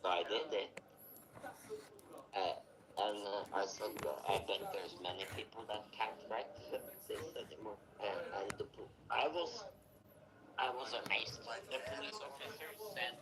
I did it. And I said, I bet there's many people that can't write this anymore. I was amazed. The police officer said,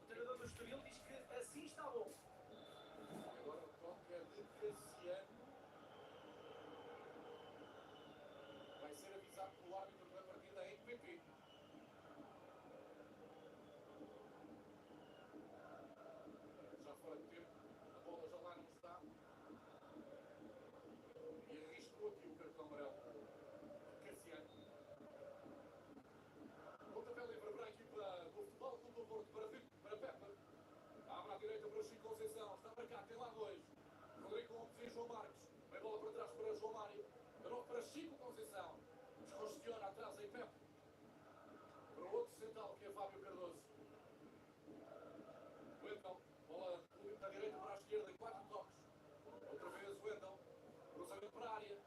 O treinador do Estoril diz que assim está bom. Agora toca de Cassiano. Vai ser avisado pelo árbitro da partida em PP. Já fora de tempo, a bola já lá não está. E arriscou aqui o cartão amarelo de Cassiano. Pontapé livre para a equipa do Futebol Clube do Porto, para Pepe. Abre à direita para Chico Conceição, está para cá, tem lá dois. Rodrigo Gomes e João Marcos. Vem bola para trás para João Mário. De novo para Chico Conceição. Descongestiona atrás em Pepe. Para o outro central que é Fábio Cardoso. Wendel, bola da direita para a esquerda em 4 toques. Outra vez Wendel. Cruzamento para a área.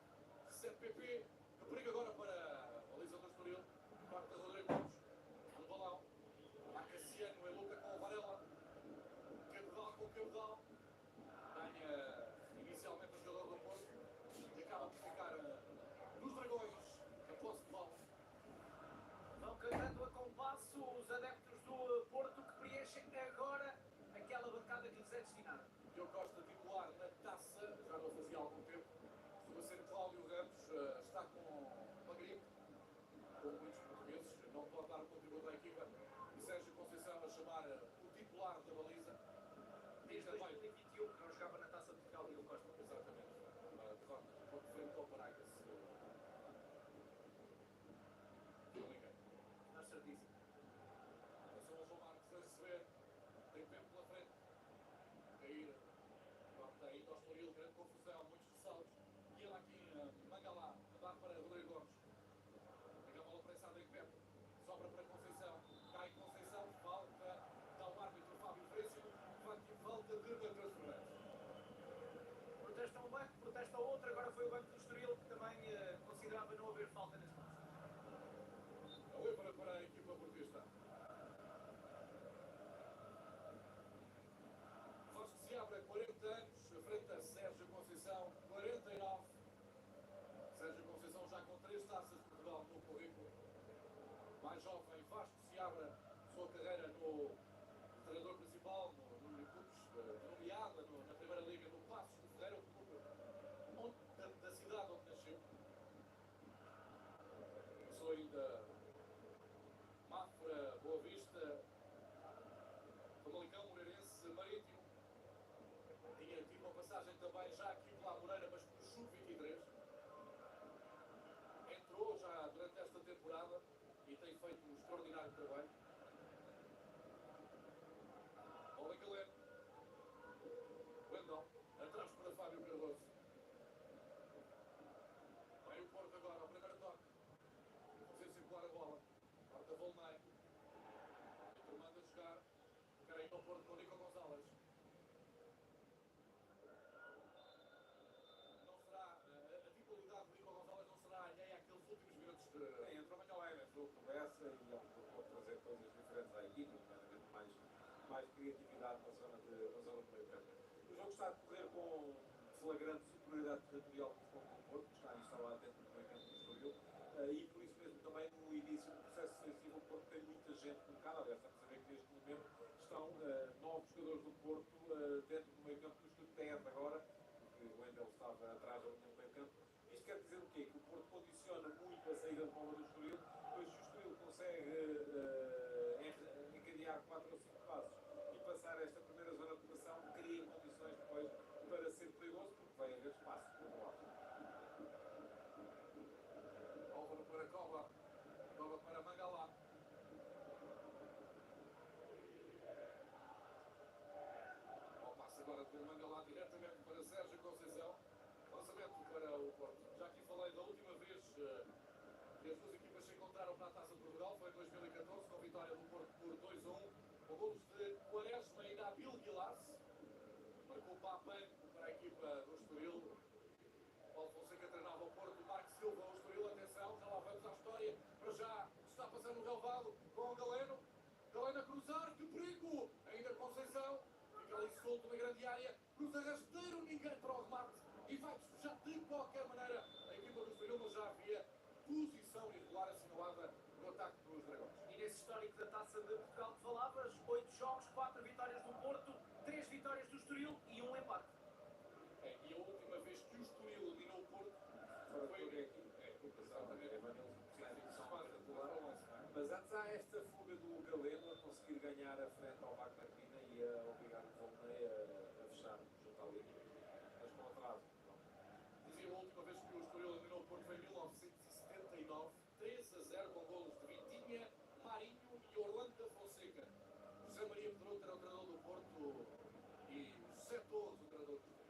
7 PP. Que perigo agora para a baliza do Estoril. Parte da Rodrigo Gomes. No balão. Há Cassiano em luta com o Varela. Cabedal com Cabedal. Ganha inicialmente o jogador do Porto. E acaba por ficar nos Dragões. A posse de bola. Vão cantando a compasso os adeptos do Porto que preenchem agora aquela bancada que lhes é destinada. Diogo Costa titular na taça, já não fazia algum tempo. Costuma ser Cláudio Ramos, está com uma gripe, como muitos portugueses, não pode dar contributo à equipa. E Sérgio Conceição a chamar o titular da baliza. Desde 2021 que não jogava na taça de Portugal, Diogo Costa. Exatamente. Derrota contra frente ao Paragas. Está certíssimo. Passou o João Marcos a receber. Tem tempo pela frente. Cair. Está indo ao Estoril. Grande confusão. Muitos ressaltos. E ele aqui, Mangalá. A dar para Rodrigo Gomes. Pega a bola prensada em Pepe. Sobra para Conceição. Cai Conceição. Falta. Dá o árbitro Fábio Freixo. Falta de Matheus Fernandes. Protesta um banco. Protesta outro. Agora foi o banco do Estoril que também considerava não haver falta nesse lance. A lembra para a equipa portuguesa. Vasco se abre a 40 anos, frente a Sérgio Conceição, 49. Sérgio Conceição já com 3 taças de Portugal no currículo. Mais jovem, Vasco se abre a sua carreira no treinador principal, no Uniclubes, nomeada na Primeira Liga, no Passos de Ferreira, da cidade onde nasceu. Passou ainda Mafra, Boa Vista, Famalicão, Moreirense, Marítimo. Tinha tido uma passagem também já aqui pela Moreira, mas por Sub-23. Entrou já durante esta temporada e tem feito um extraordinário trabalho. Bola Galeno. Wendel, atrás para Fábio Cardoso. Vai o Porto agora, ao primeiro toque. Fazer circular a bola. Marta Volnay. Manda jogar. Quer ir ao Porto com o Nico Gonzalez. Não será. A titularidade do Nico Gonzalez não será alheia àqueles últimos minutos de. Entra o Mangalé, o conversa e pode trazer coisas diferentes à equipa, mais criatividade na zona do meio campo. O jogo está a decorrer com flagrante superioridade territorial do Futebol do Porto, que está instalado dentro do meio campo do Estoril, e por isso mesmo também no início do processo defensivo o Porto tem muita gente colocada. Aliás, estamos a ver que neste momento estão 9 jogadores do Porto dentro do meio campo do Estoril, 10 agora, porque o Wendel estava atrás da linha do meio campo. Isto quer dizer o quê? Que o Porto condiciona muito a saída de bola do Estoril, depois se o Estoril consegue encadear 4 ou 5 passos e passar esta primeira zona de pressão, cria condições depois para ser perigoso, porque vai haver espaço para o lado. Álvaro para Cova. Cova para Mangalá. Ao passo agora de Mangalá diretamente para Sérgio Conceição. Lançamento para o Porto. Já aqui falei da última vez que as duas equipas se encontraram na vitória do Porto por 2-1, com golos de Quaresma e Nabil Guilass. Marcou Papan para a equipa do Estoril. Paulo Fonseca treinava o Porto, Marco Silva, o Estoril, atenção, já lá vamos à história. Para já está passando o relvado com o Galeno. Galeno a cruzar, que perigo! Ainda Conceição, fica ali solto na grande área, cruza rasteiro, ninguém para o remate e vai despejar de qualquer maneira a equipa do Estoril, mas já havia posição irregular assinalada no ataque dos Dragões. E nesse histórico da Taça de Portugal que falavas, 8 jogos, 4 vitórias do Porto, 3 vitórias do Estoril e 1 empate. E a última vez que o Estoril eliminou o Porto foi aqui. Exatamente. Mas antes há esta fuga do Galeno a conseguir ganhar a frente ao Wagner Pina e a obrigar o Volney a fechar junto à linha. Mas com atraso. Dizia a última vez que o Estoril eliminou o Porto foi em 1979, 3-0 com golos de Vitinha, Marinho e Orlando da Fonseca. José Maria Pedroto era o treinador do Porto e José Todos o treinador do Estoril.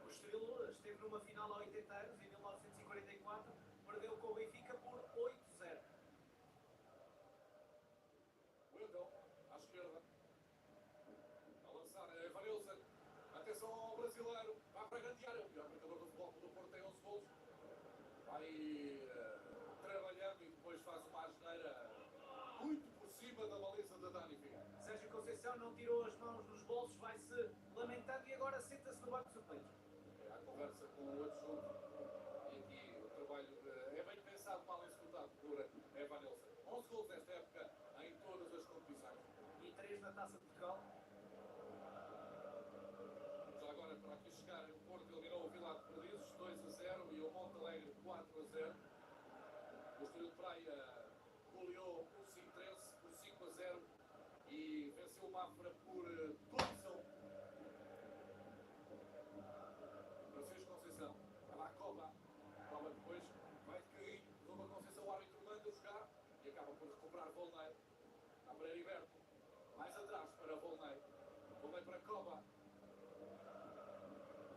O Estoril esteve numa final há 80 anos, em 1944, perdeu com o Benfica por 8-0. Wendel, à esquerda. A lançar a Evanilson. Atenção ao brasileiro. Vai para a grande área. O pior marcador do Futebol Clube do Porto tem 11 golos. Vai trabalhando e depois faz uma asneira muito por cima da baliza da Dani Figueiredo. Sérgio Conceição não tirou as mãos dos bolsos, vai-se lamentando e agora senta-se no banco de suplentes. A conversa com o adjunto e aqui o trabalho é bem pensado, mal executado por Evanilson. 11 golos nesta época em todas as competições. E 3 na Taça de Portugal. Já agora, para aqui chegar, o Porto eliminou o Vila de Perdizes 2-0 e o Monte Alegre 4-0. O Estoril de Praia goleou o Sintrense por 5-0 e venceu o Mafra por 2-1. Francisco Conceição, vai lá a Coba. Coba depois vai cair, Roma Conceição, o árbitro manda jogar e acaba por recuperar Volney. Está para Heriberto, mais atrás para Volney. Volney para Coba.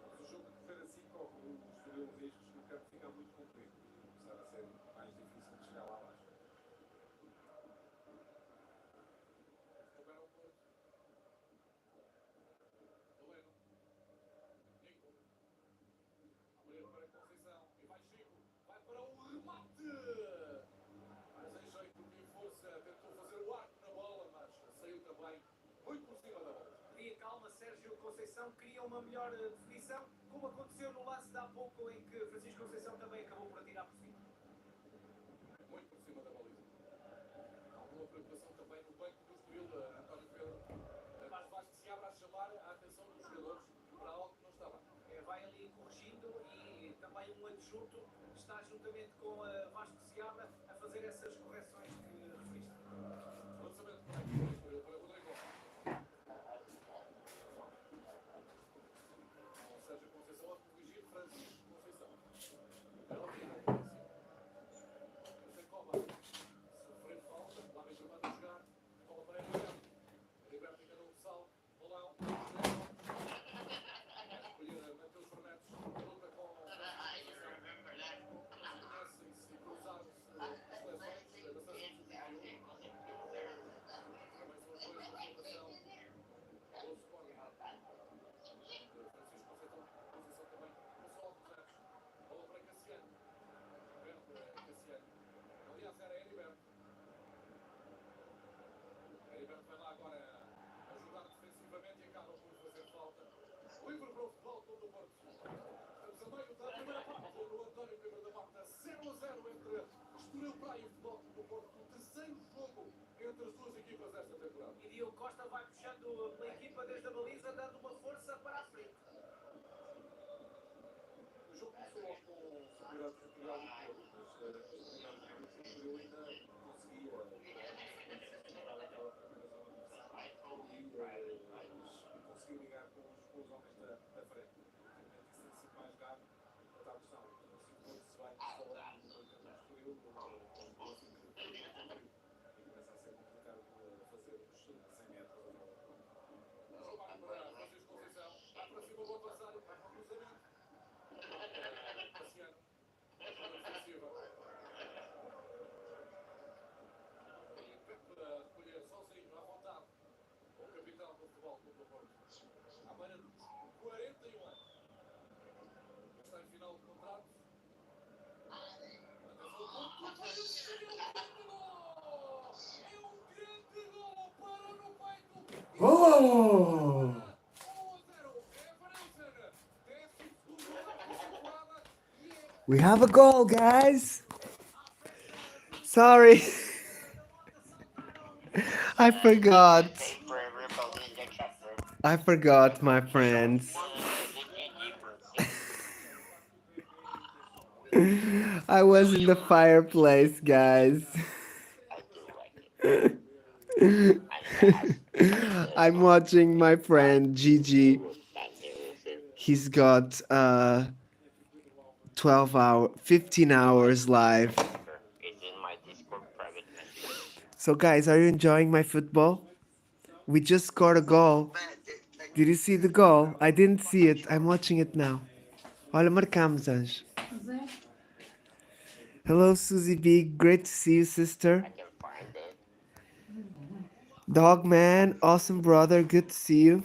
Mas o jogo correr assim corre o Estoril riscos que o campo fica muito comprido. Começar a ser mais difícil de chegar lá abaixo. Recupera o Porto. Galeno. Nico. Abrir para Conceição. E vai Chico. Vai para o remate. Mas em jeito de força. Tentou fazer o arco na bola, mas saiu também muito por cima da bola. Pedia calma, Sérgio Conceição queria uma melhor definição, como aconteceu no lance de há pouco em que Francisco Conceição também acabou por atirar por cima. Muito por cima da baliza. Alguma preocupação também no banco do Estoril, António Pedro. Mas Vasco se abre a chamar a atenção dos jogadores para algo que não estava. Vai ali corrigindo e também um adjunto está juntamente com a Vasco Seabra a fazer essas correções que referiste. Lançamento para aqui do Estoril, para Rodrigo. Com Sérgio Conceição a corrigir Francisco Conceição. Bela vida, Esse é Coba. Sofreu falta, lá vem chamado a jogar. Bola para Heriberto. Heriberto ainda não salva. Bolão. Escolher Matheus Fernandes. Luta com Francisco Conceição. Conhecem-se e cruzaram-se as seleções da seleção sub-21. Também são os dois da fundação do Sporting. Francisco Conceição também passou alguns anos. Bola para Cassiano. Heriberto para Cassiano. Aliás, era Heriberto. Heriberto vai lá agora ajudar defensivamente e acaba por fazer falta. Livre para o Futebol Clube do Porto. Estamos a meio da primeira parte no António Pedro da Mata. 0-0 entre Estoril Praia e o Futebol Clube do Porto. O terceiro jogo entre as duas equipas desta temporada. E Diogo Costa vai puxando pela equipa desde a baliza, dando uma força para a frente. O jogo começou logo com superioridade territorial do Porto, mas o Estoril ainda conseguia separar aquela primeira zona de pressão e conseguiu ligar com os homens da frente. Ultimamente isso tem sido mais grave a tal questão. Se o Porto se vai instalando no campo do Estoril, e começa a ser complicado fazer os 100 metros. Jogar para Francisco Conceição. Vai para cima do adversário. Vai para o cruzamento. Cassiano. Para a defensiva. Oh! We have a goal, guys. Sorry, I forgot. Say for everybody in the chat room. I forgot, my friends. The GG version. I was in the fireplace, guys. I do like it. I mean, it has I'm watching my friend Gigi. full of bandos and He's got 15 hours live. it's in my Discord private message. So guys, are you enjoying my football? We just scored a goal. Did you see the goal? I didn't see it. I'm watching it now. Olha, marcamos, Anjo. Hello, Susie B. Great to see you, sister. I can find it. Dogman, awesome brother. Good to see you.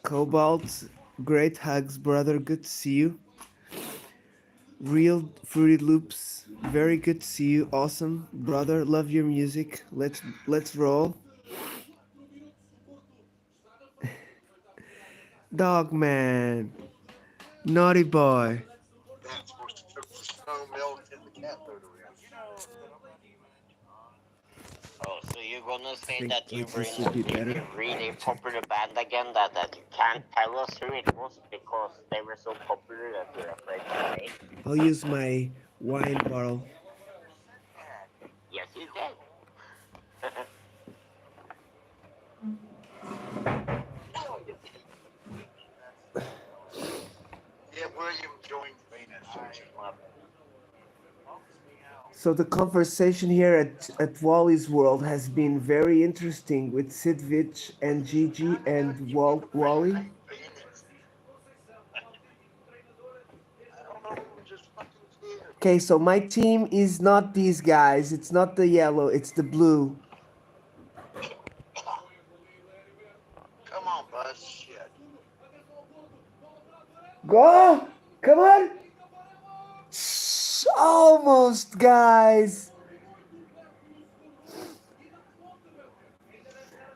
Cobalt, great hugs, brother. Good to see you. Real Fruity Loops, very good to see you. Awesome, brother. Love your music. Let's roll. Dogman, naughty boy. Oh, so you're gonna I say think that you like were this in would be a better. really popular band again, that you can't tell us who it was because they were so popular that you're afraid to say? I'll use my wine bottle. Yes, you did. So the conversation here at Wally's World has been very interesting with Sidvich and Gigi and Wally. Okay, so my team is not these guys. It's not the yellow. It's the blue. Go! Come on! Almost, guys.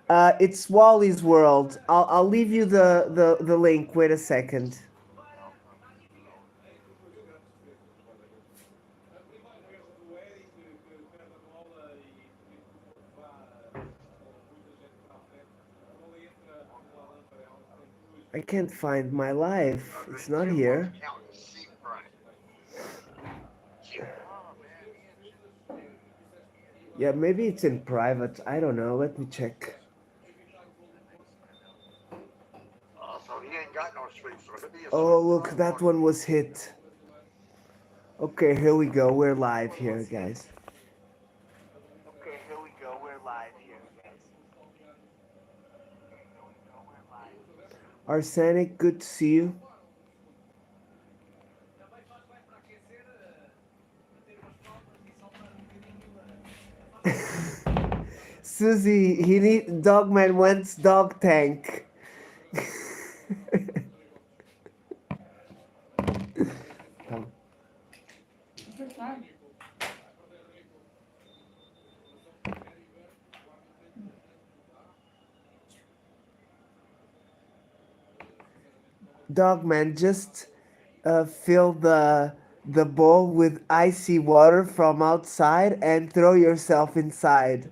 It's Wally's World. I'll leave you the link. Wait a second. I can't find my life. It's not here. Yeah, maybe it's in private. I don't know. Let me check. Oh, look, that one was hit. Okay, here we go. We're live here, guys. Arsenic, good to see you. Susie, he need Dogman wants dog tank. Dogman, just fill the bowl with icy water from outside and throw yourself inside.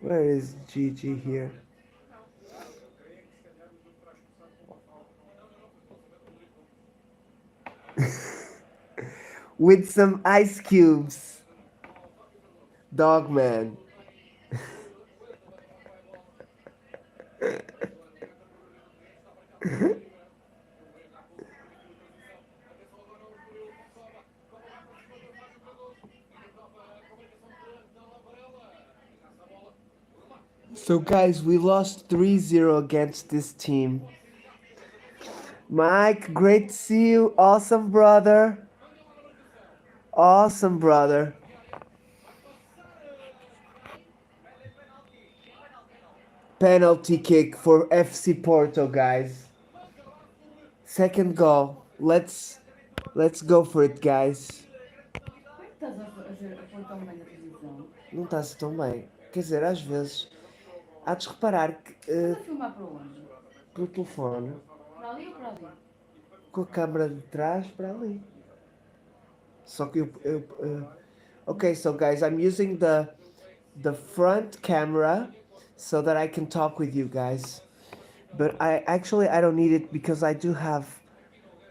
Where is Gigi here? With some ice cubes. Dogman. So guys, we lost 3-0 against this team. Mike, great to see you. Awesome, brother. Awesome, brother. Penalty kick for FC Porto, guys. Second goal. Let's go for it, guys. Como é que estás a pôr tão bem na televisão? Não está-se tão bem. Quer dizer, às vezes há de reparar que Estás a filmar para onde? pelo telefone, Para ali ou para ali? com a câmera de trás para ali. Só que okay, so guys, I'm using the front camera so that I can talk with you guys. But I don't need it because I do have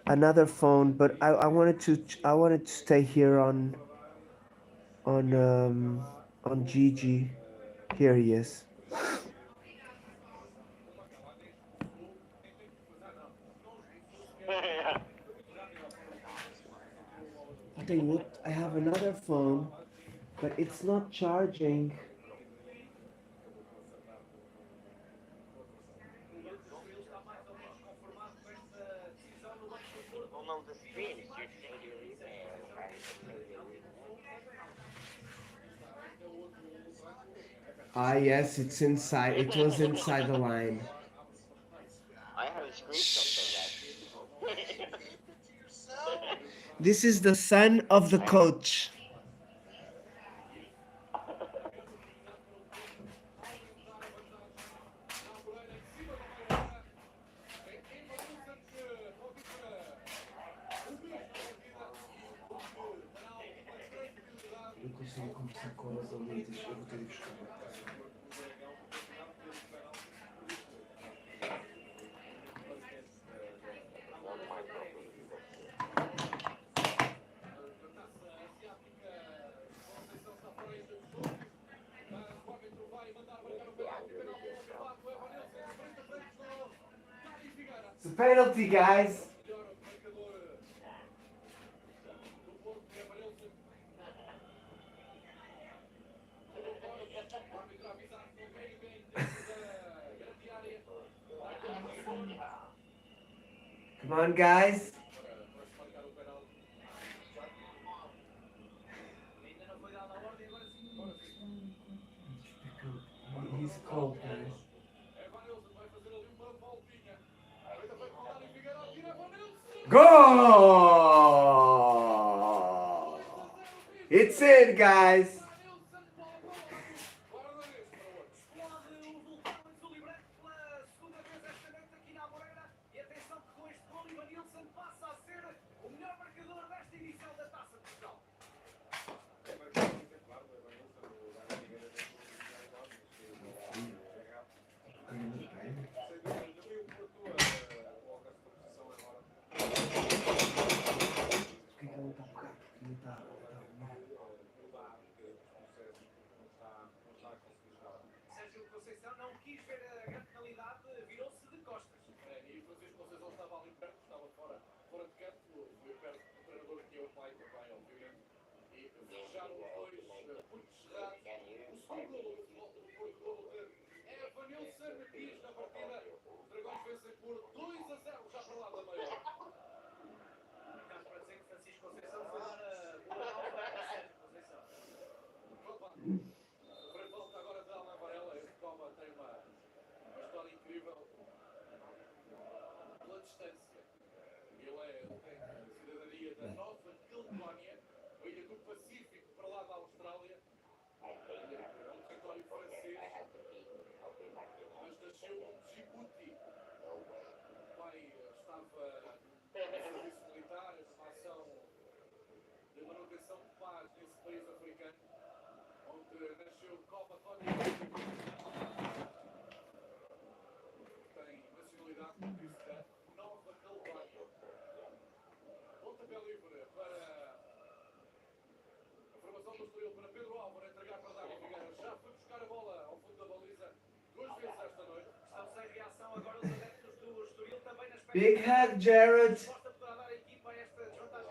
another phone, but I wanted to stay here on Gigi. Here he is. I have another phone, but it's not charging. One of the streams, you send your email. Ah, yes, it's inside. It was inside the line. I have a screenshot of that. This is the son of the coach. Eu consigo conversar com as amigas, eu vou ter de buscar uma casa. It's a penalty, guys. Come on, guys. He's cold, guys. Goal! It's in, guys. Sérgio Conceição não quis ver a grande penalidade, virou-se de costas. E Francisco Conceição estava ali perto, estava fora de canto, foi perto do treinador que é o pai também, obviamente. E fecharam os dois muito cerrados. O segundo golo do Porto é Vanilson Dias na partida. Os Dragões vencem por 2-0 já para lá da maior. Caso para dizer que Francisco Conceição foi dar boa nova a Sérgio Conceição. Foi volta agora de Alma Varela. Este Coma tem uma história incrível pela distância. Ele tem cidadania da Nova Caledónia, a ilha do Pacífico, para lá da Austrália. É um território francês, mas nasceu em Djibouti. O pai estava no serviço militar, numa ação de manutenção de paz nesse país africano, onde nasceu Coma Tony. Tem nacionalidade, como disse, da Nova Caledónia. Pontapé livre para a formação do Estoril, para Pedro Álvaro entregar para Dani Figueira. Já foi buscar a bola ao fundo da baliza 2 vezes esta noite. Estão sem reação agora os adeptos do Estoril, também na Big hug, Jared. resposta poderá dar a equipa a esta desvantagem.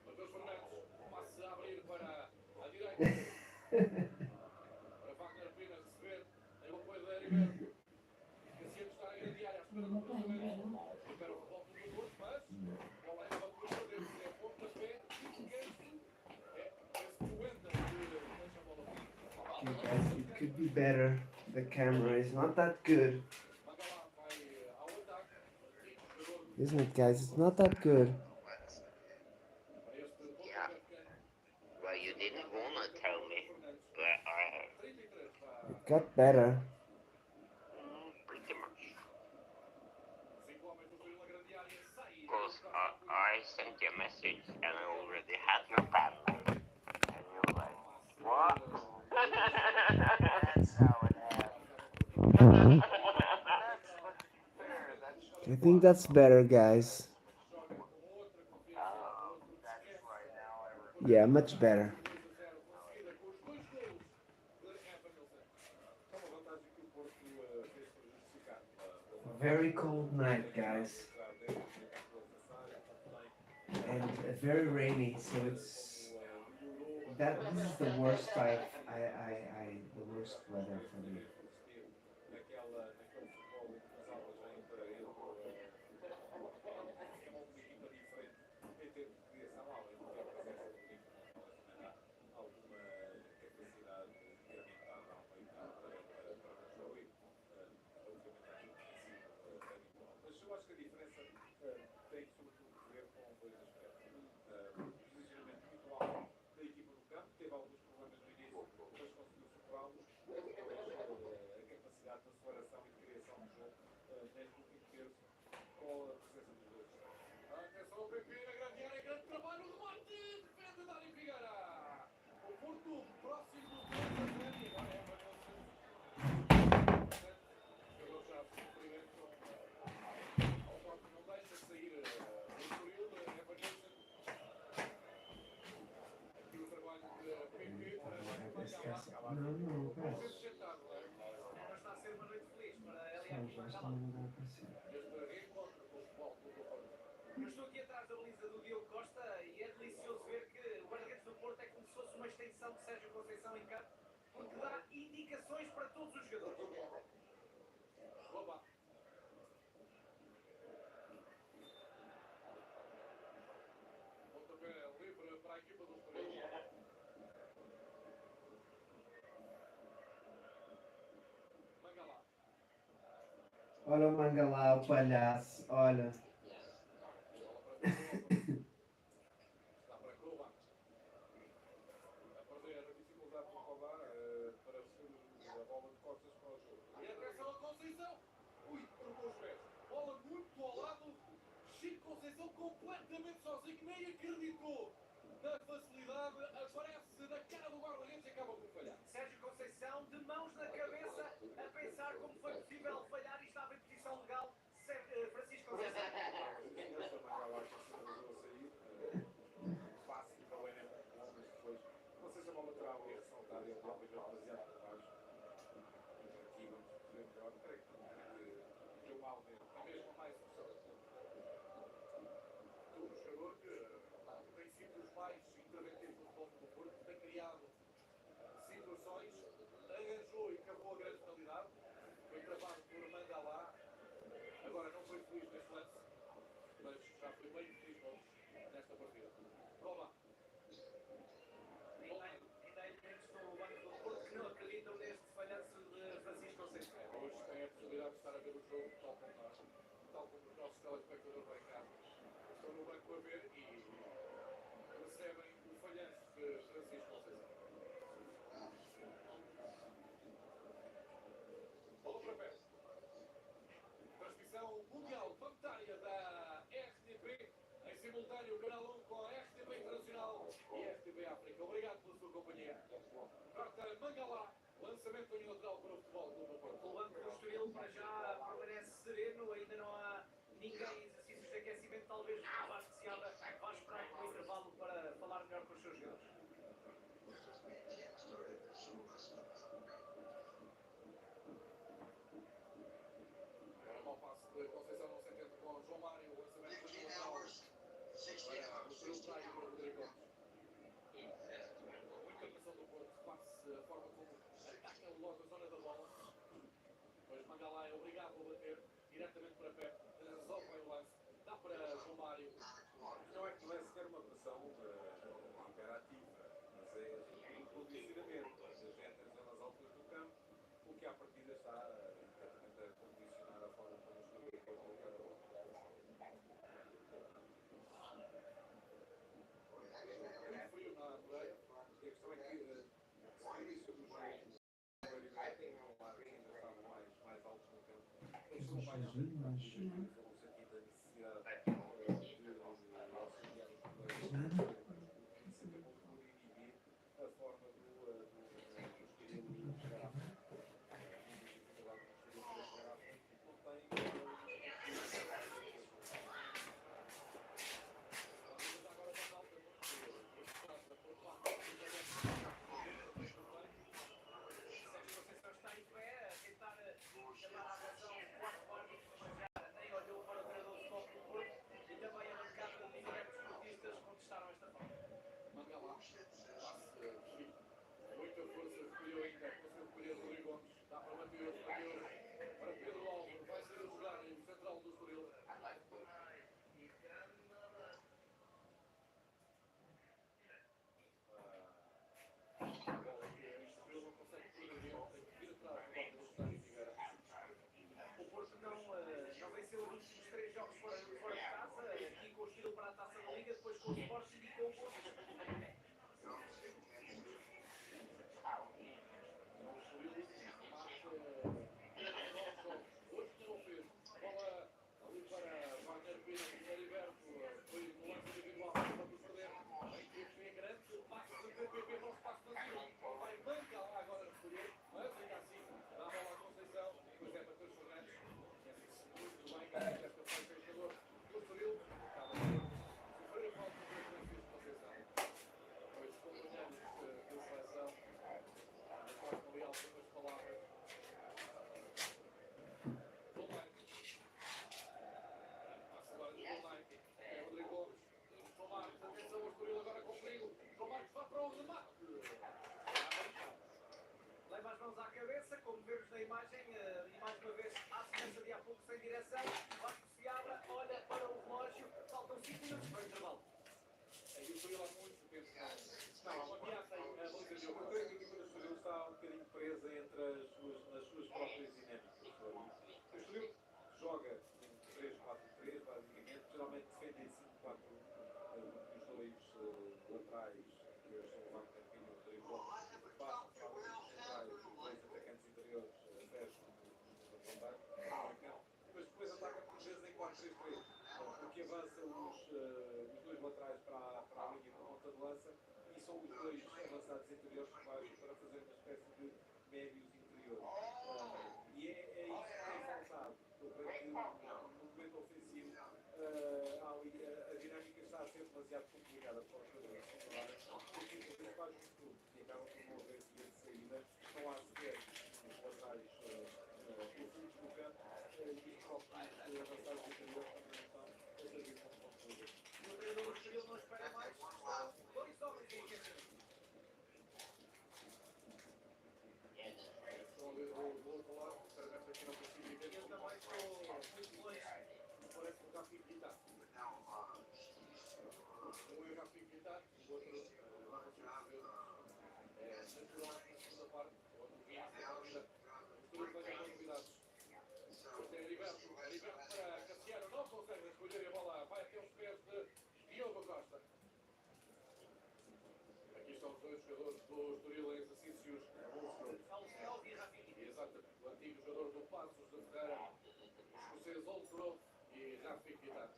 Matheus Fernandes, passe a abrir para a direita. Para Wagner Pina receber em apoio da Heriberto. Cassiano está em grande área, à espera do cruzamento. Libera o futebol do Porto, mas a bola é uma por perder-se. É pontapé e gancho. É esse Coenda que deixa a bola. Okay, guys, it could be better. The camera is not that good. Mangala vai ao ataque. Jogador Isn't it, guys? It's not that good. para este Yeah. pontapé pequeno. Well, you didn't wanna tell me, but I have. 33 para It got better. Pretty much. 5 homens do Estoril na grande área. Sai. Because I sent you a message and I already had your pen. And you're like, what? That's how it happened. That's fair. That's I think that's better, guys. Joga com outra confiança, Oh, outro que that's esquece. right now I remember. Yeah, much better. 2-0 conseguida com os dois golos de Evanilson. É uma vantagem que o Porto fez para justificar. Very cold night, guys. And very rainy, so it's that. This is the worst the worst weather for me. Naquele futebol em que as aulas vêm para ele, é uma equipa diferente em termos de criação, além de ter a presença do Nico, alguma capacidade incrementada ao meio campo para construir, relativamente àquilo que tem sido habitual. Mas eu acho que a diferença tem sobretudo a ver com dois aspectos. Posicionamento muito alto da equipa no campo, teve alguns problemas no início, mas conseguiu superá-los. A capacidade de aceleração e de criação de jogo neste último terço com a presença dos dois extremos. Atenção ao PP na grande área, grande trabalho, o remate, defende Dani Figueira. O Porto próximo do 2-0 e agora é Evanilson. Jogador-chave cumprimento. Ao Porto não deixa sair o Estoril, Evanilson. Aqui o trabalho de PP para Mangala. No, Vamos guys. ver sentado, não é? Não está a ser uma noite feliz para So Elias just Mangala. Este reencontro com o futebol do Porto. Eu estou aqui atrás da baliza do Diogo Costa e é delicioso ver que o guarda-redes do Porto é como se fosse uma extensão de Sérgio Conceição em campo, porque dá indicações para todos os jogadores. Oba. Pontapé livre para a equipa do Estoril. Mangala. Olha o Mangala, o palhaço. Olha. Bola para dentro. Está para Cuba. A perder a Dificuldade do Cobar para receber a bola de costas para o jogo. E atenção a Conceição. Ui, trocou os pés. Bola muito ao lado. Chico Conceição completamente sozinho. Nem acreditou na facilidade. Aparece na cara do guarda-redes e acaba por falhar. Sérgio Conceição, de mãos na cabeça, a pensar como foi possível falhar e estava em posição legal. Francisco Conceição. Esta Mangala que se resolveu a sair, fácil para o Enem, mas depois, não sei se a bola terá algo a ressaltar, ele talvez demasiado por baixo. Aqui vamos perceber melhor, creio que deu mal mesmo, e mesmo mais opção. Um jogador que tem sido dos mais interventivos do futebol do Porto, tem criado situações, arranjou e cavou a grande penalidade, foi travado por Mangala, agora não foi feliz neste lance, mas já foi bem feliz nesta partida. Roma. Ainda há elementos no banco do Porto que não acreditam neste falhanço de Francisco Conceição. Hoje tem a possibilidade de estar a ver o jogo, tal como os nossos telespectadores lá em casa. Estão no banco a ver e recebem o falhanço de Francisco Conceição. Bola para pé. Transmissão mundial planetária da RTP, em simultâneo canal 1 com a RTP Internacional e RTP África. Obrigado pela sua companhia. Trata Mangala, lançamento unilateral para o futebol do Porto. O banco do Estoril para já permanece sereno, ainda não há ninguém em exercícios de aquecimento, talvez Vasco de Seabra vá esperar no intervalo para falar melhor com os seus jogadores. Agora mau passe de Conceição, não se entende com João Mário, o lançamento unilateral para o Estoril trai o Rodrigo Gomes. Muita pressão do Porto, passe a forma como ataca logo a zona da bola. Depois Mangala é obrigado a bater diretamente para pé, resolve bem o lance, dá para João Mário. Não é que não é sequer uma pressão imperativa, mas é incondicionamento. As gente nas zonas altas do campo, o que à partida são mais sozinho, mas... no sentido da necessidade de auxiliar os players, sempre acabou por inibir a forma do Estoril chegar à frente. Muitas dificuldades no Estoril para chegar à frente, porque não tem Está em pé a tentar chamar a atenção o quarto árbitro, mas já nem olhou para o treinador de futebol do Porto e também a bancada de diretos esportistas contestaram esta falta. Manga lá, passe preciso. Muita força, recolheu ainda, conseguiu recolher Rodrigo Gomes, dá para Mateus, para Pedro Alves, vai ser a jogar em central do Estoril. O Porto não venceu os últimos 3 jogos fora de casa, aqui com o Estoril para a Taça da Liga, depois com o Sporting e com o Porto. Leva as mãos à cabeça, como vemos na imagem, e mais uma vez, à semelhança de há pouco, sem direção. Vasco se abre, olha para o relógio, faltam 5 minutos para o intervalo. Aí o Estoril há muito tempo não, uma ameaça aí, a baliza de Eu creio que a equipa do Estoril está um bocadinho presa nas suas próprias dinâmicas. O Estoril joga em 3-4-3, basicamente, geralmente defende em 5-4-1, os dois laterais, que são o Wagner Pinho e o Rodrigo Gomes, passam para os centrais, os dois atacantes interiores fecham no combate, mas depois ataca por vezes em 4-3-3, porque avança os dois laterais para a linha de ponta de lança e são os dois avançados interiores que baixam para fazer uma espécie de médios interiores. E é isso que tem faltado. Eu creio que no momento ofensivo a dinâmica está a ser demasiado complicada para os jogadores titulares, porque muitas vezes faz um tudo e acabam por não haver via de saída, não há sequer os laterais profundos do campo e os próprios avançados interiores também não estão a servir como concluídos. E o treinador do Estoril não espera mais, estão 2 homens em aquecimento. Estão a ver do outro lado, sinceramente aqui não consigo ver. Eu também estou muito longe. Parece que o Rafinha está. Um é o Rafinha está, o outro não consigo ver. É natural na segunda parte, o outro vinha a vida. Os dois ganham novidades. Este é Heriberto para Cassiano, não consegue escolher a bola, vai até os pés de Diogo Costa. Aqui estão os dois jogadores do Estoril em exercícios revolucionários. Alves e Rafinha. Exatamente, o antigo jogador do Passos de Ferreira, o escocês Old Grove e Rafi Quintana.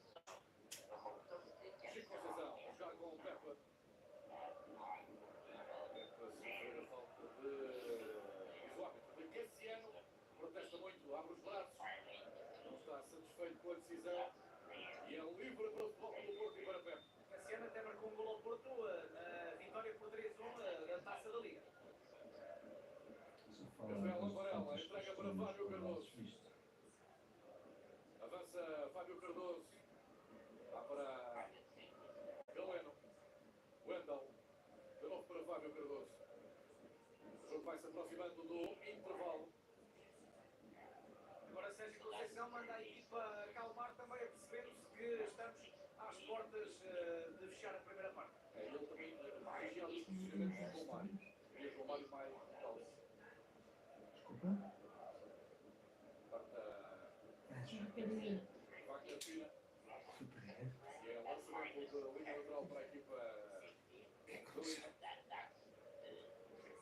Chico Conceição, a jogar com o Peppa. Peppa sofreu a falta de isolamento de Cassiano, protesta muito, abre os braços, não está satisfeito com a decisão e é livre para o futebol do Porto e para Peppa. Cassiano até marcou um gol ao Porto na vitória por 3-1 da Taça da Liga. Rafael Varela, entrega para Fábio Cardoso. Avança Fábio Cardoso. Dá para Galeno. Wendel. De novo para Fábio Cardoso. O jogo vai se aproximando do intervalo. Agora Sérgio Conceição manda a equipa acalmar, também a perceber-se que estamos às portas de fechar a primeira parte. Ele também regia os posicionamentos do Mário. Queria que o Mário mais calce. Desculpa? Wagner Pina. Super. E é lançamento da linha lateral para a equipa do Lima.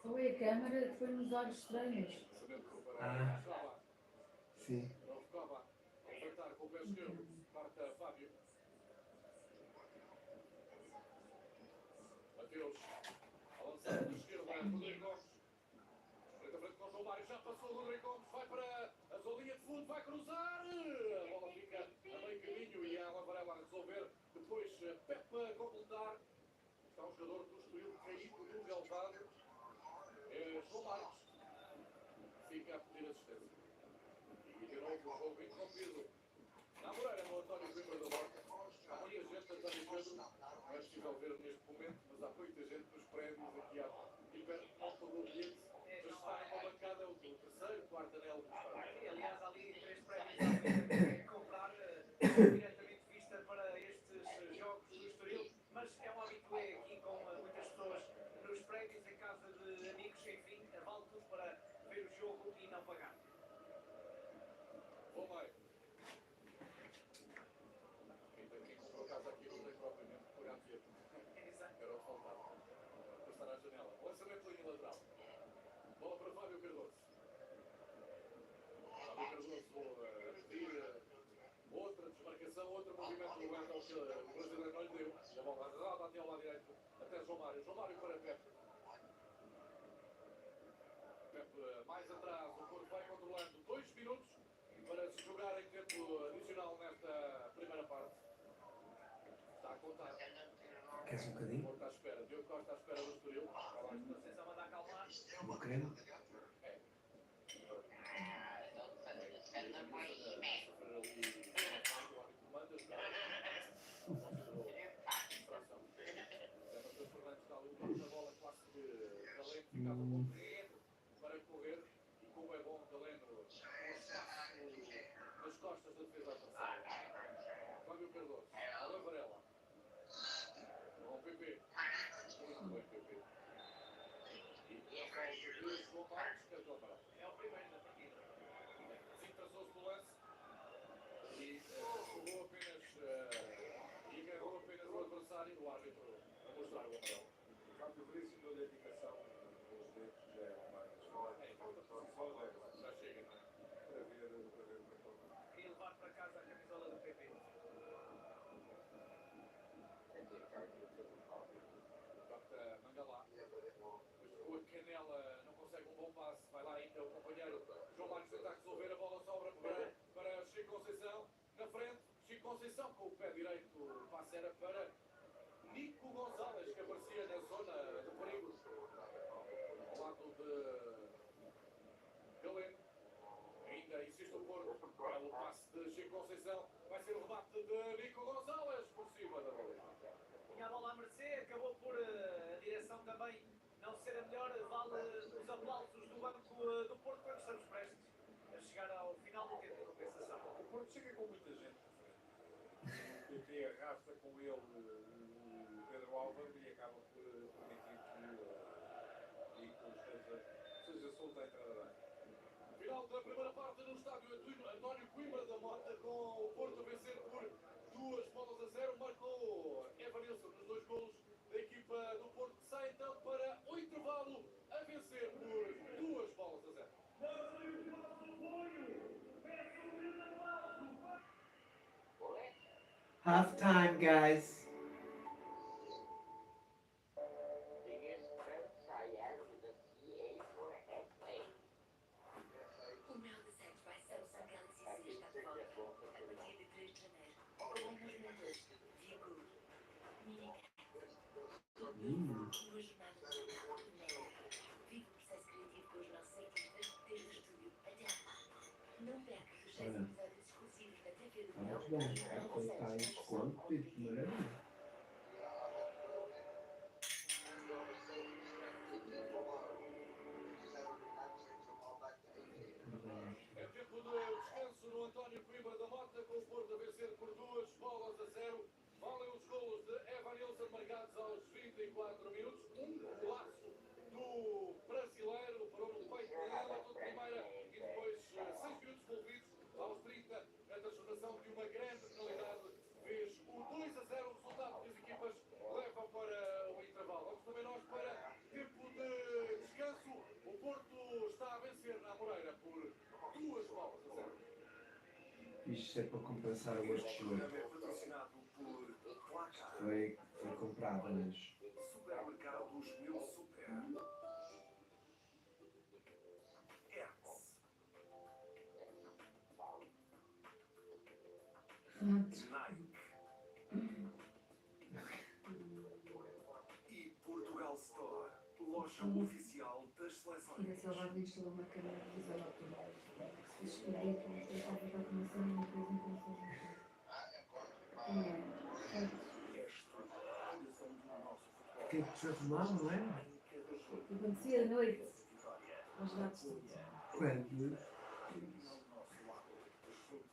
Só é a câmara que foi nos olhos estranhos. Lançamento para Cava. Sim. Novo Cava. com o pé esquerdo. Marca Fábio. Mateus. Avançado de esquerda, Rodrigo Gomes. Frente a frente com o João Mário. Já passou o Rodrigo Gomes. Vai para a sua linha de fundo. Vai cruzar. A bola fica a meio caminho e a Varela a resolver. Depois Pepe a completar. Está um jogador do Estoril caído no relvado. É João Marcos. Fica a pedir assistência. E de novo o jogo interrompido. Na Moreira, no António Coimbra da Horta. Há muita gente, António Pedro. Não é possível ver neste momento, mas há muita gente nos prédios aqui à volta do ambiente. Mas está numa bancada, o terceiro, quarto anel do estádio. E, aliás, há ali 3 prémios à venda que comprar diretamente vista para estes jogos do Estoril. Mas é um habitué aqui com muitas pessoas nos prédios, em casa de amigos, enfim, vale tudo para ver o jogo e não pagar. Vou lá. Quem comprou casa aqui não tem propriamente que pagar bilhete. Era o que faltava. Passar à janela. Lançamento linha lateral. Bola para Fábio Cardoso. Fábio Cardoso a pedir outra desmarcação, outro movimento do Wendel que o brasileiro não lhe deu. E a bola roda até ao lado direito, até João Mário. João Mário para Pepe. Pepe mais atrás, o Porto vai controlando 2 minutos para se jogar em tempo adicional nesta primeira parte. Está a contar. Queres um O bocadinho? Porto à espera. Diogo Costa à espera do Estoril. Não sei se ela manda acalmar. No creme? Para correr e como é bom Galeno com espaço nas costas da defesa adversária. Fábio Cardoso, Alain Varela. Bom PP. Muito bem PP. E a falta de João Marcos, cartão amarelo. É o primeiro da partida. Sim, traçou-se do lance e agarrou apenas o adversário, o árbitro, a mostrar o amarelo. O facto veríssimo da indicação dos dedos já é mais forte. Já chega, não é? Para ver o cartão. Queria levar para casa a camisola do PP. Corta Mangalá. Depois com a canela não consegue um bom passe. Vai lá ainda o companheiro João Marcos tentar resolver. A bola sobra para Chico Conceição. Na frente, Chico Conceição com o pé direito. O passe era para Nico Gonzalez, que aparecia na zona de perigo. Ao lado de Galeno. Ainda insiste o Porto. É o passe de Chico Conceição. Vai ser o remate de Nico Gonzalez por cima da bola. Tinha a bola a mercê, acabou por a direção também não ser a melhor. Vale os aplausos do banco do Porto quando estamos prestes a chegar ao final do tempo de compensação. O Porto chega com muita gente à frente. O PP arrasta com ele o Pedro Álvaro e acaba por permitir que Nico seja solto à entrada da área. Final da primeira parte no estádio António Coimbra da Mota, com o Porto a vencer por 2-0. Marcou Evanilson nos 2 golos da equipa do Porto, que sai então para o intervalo a vencer por 2-0. Half time, guys. O meu desejo vai ser o São Galaxy C está de volta a partir de 3 de janeiro. Com inúmeros vigor, uma jornada de impacto inédita. Vive o processo criativo com os nossos artistas, desde o estúdio até à parte. Não perca os 6 episódios exclusivos da TV do Verão Muito bom. e Está não em desconto, tipo, maravilha. É tempo de descanso no António Coimbra da Mota, com o Porto a vencer por 2-0. Valem os golos de Evanilson marcados aos 24 minutos. Um golaço do brasileiro, parou no peito de Everton de primeira e depois 6 minutos envolvidos aos 30 na transformação de uma grande penalidade. Fez o 2-0, o resultado. Isto é para compensar o outro Este jogo. programa é patrocinado por Placar, Foi comprado hoje. Supermercados Meu Super, Hertz, Ratos. Nike e Portugal Store, loja oficial das E seleções. da Salvador instalou uma câmera de visão noturna. Se descobrir que isto está a ficar com uma cena e depois não começou a ver. Quem é? Ratos. Este coração do nosso futebol. Que é que tu mal, não é? Em cada jogo, O que acontecia à noite vitória, aos ratos todos. Quando? nosso lado, juntos.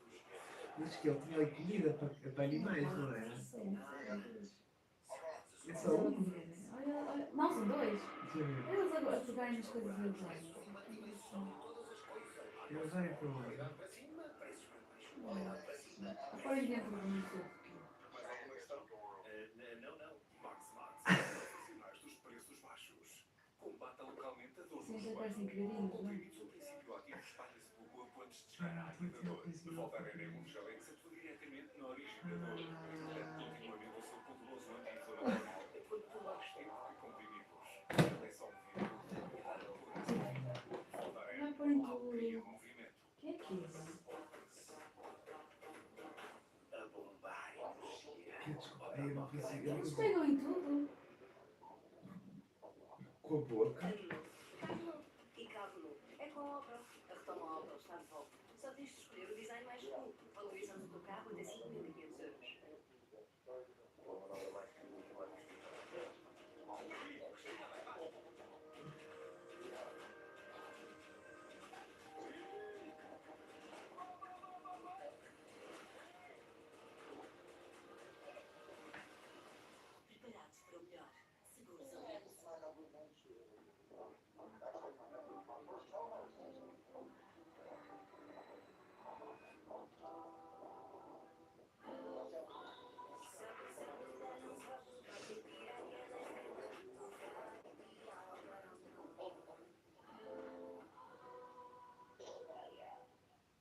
Mas que ele tinha ali comida para animais, não é? Sim. É só Estava um. com medo. Olha, não, são dois. Eles agora pegarem nas coisas deles lá. Eles olham para onde? Agora dentro do museu. Mais alguma questão? Não. Max, profissionais dos preços baixos. Combata localmente a dor Sim, dos já joelhos. parecem queridinhos, não é? Comprimidos o princípio ativo espalha-se pelo corpo antes de chegar à área da dor. De volta à arena imunogélica se atua diretamente na origem da dor. Protege continuamente o seu poderoso anti-inflamatório enquanto toma tempo que comprimidos. Ele é só um vírus. Volta à arena. Vai pôr em Alquimia tudo. de movimento. O que é aquilo? A bombar energia. Que desculpa, eu não consigo. Eu não Eles consigo. pegam em tudo. Com a boca. E carro novo. É com a Opel. A retoma a Opel está de volta. Só tens de escolher o design mais cool. Valorizamos o teu carro até 5.500 euros. Preparados para o melhor. Seguros aliança.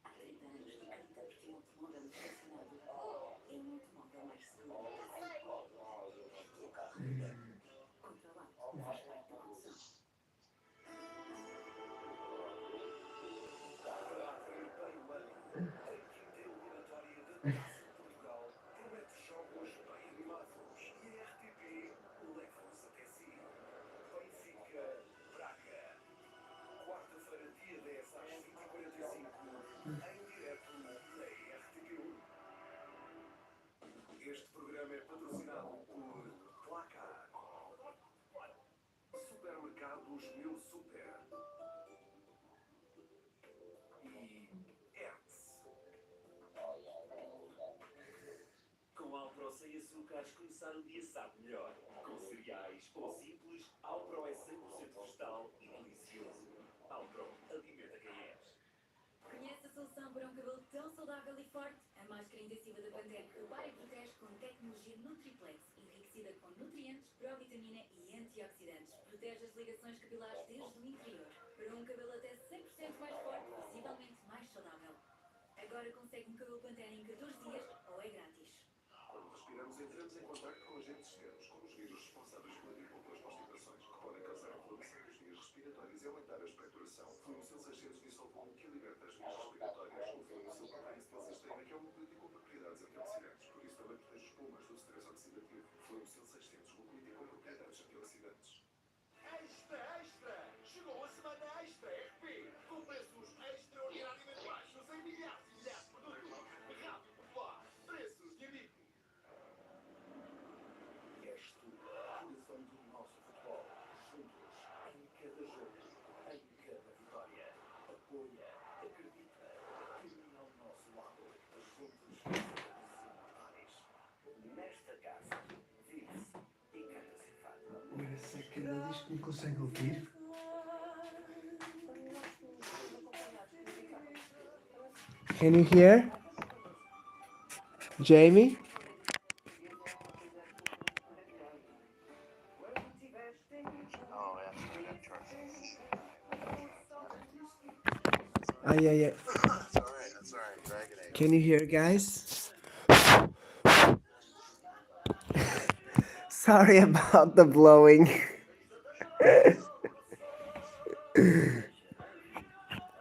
Há 30 anos que acreditamos que um automóvel funcionado é um automóvel mais seguro. Controlado faz parte da condução. Portugal promete jogos bem animados e a RTP leva-os até si. Benfica, Braga. Quarta-feira, dia 10 às 20h45, em direto na RTP1. Este programa é patrocinado por Placar, Supermercados Meu Super e Hertz. Com Alpro sem açúcares, começar o dia sabe melhor. Com cereais ou simples, Alpro é 100% vegetal e delicioso. Alpro, alimenta quem és. Conhece a solução para um cabelo tão saudável e forte? A máscara intensiva da Pantene repara e protege com tecnologia Nutriplex, enriquecida com nutrientes, provitamina e antioxidantes. Protege as ligações capilares desde o interior, para um cabelo até 100% mais forte, visivelmente mais saudável. Agora consegue um cabelo Pantene em 14 dias ou é grátis. Quando respiramos, entramos em contacto com agentes externos, como os vírus responsáveis por múltiplas constipações, que podem causar inflamação das vias respiratórias e aumentar a expectoração. Fluimucil 600 dissolve o que liberta as vias respiratórias. O Fluimucil contém acetilcisteína, que é um glúteo com propriedades antioxidantes, por isso também protege os pulmões do stress oxidativo. Fluimucil 600, o glúteo com propriedades antioxidantes. Extra! Chegou a semana extra RP, com preços extraordinariamente baixos em milhares e milhares de produtos. Rápido, popular, preços de amigo. És tu, coração do nosso futebol. Juntos, em cada jogo, em cada vitória. Apoia, acredita, caminha ao nosso lado. Juntos, somos imortais. Nesta casa, vive-se e canta-se fado. Olha, se é que ela diz que me consegue ouvir. Can you hear? Jamie? Oh, yeah, I got charged. Ai, ai, ai. That's alright, dragging it. Can you hear, guys? Sorry about the blowing.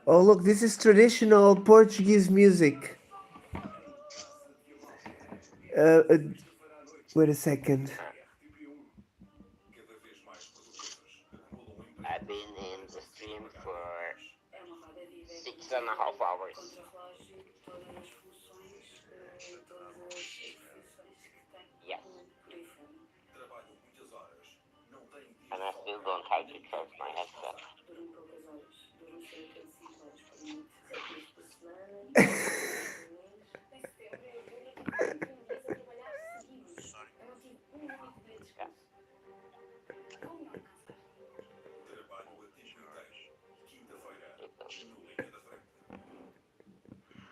Oh, look, this is traditional Portuguese music. Uh, uh, wait a second. I've been in the stream for 6.5 hours. Yes. And I still don't have to charge my headset.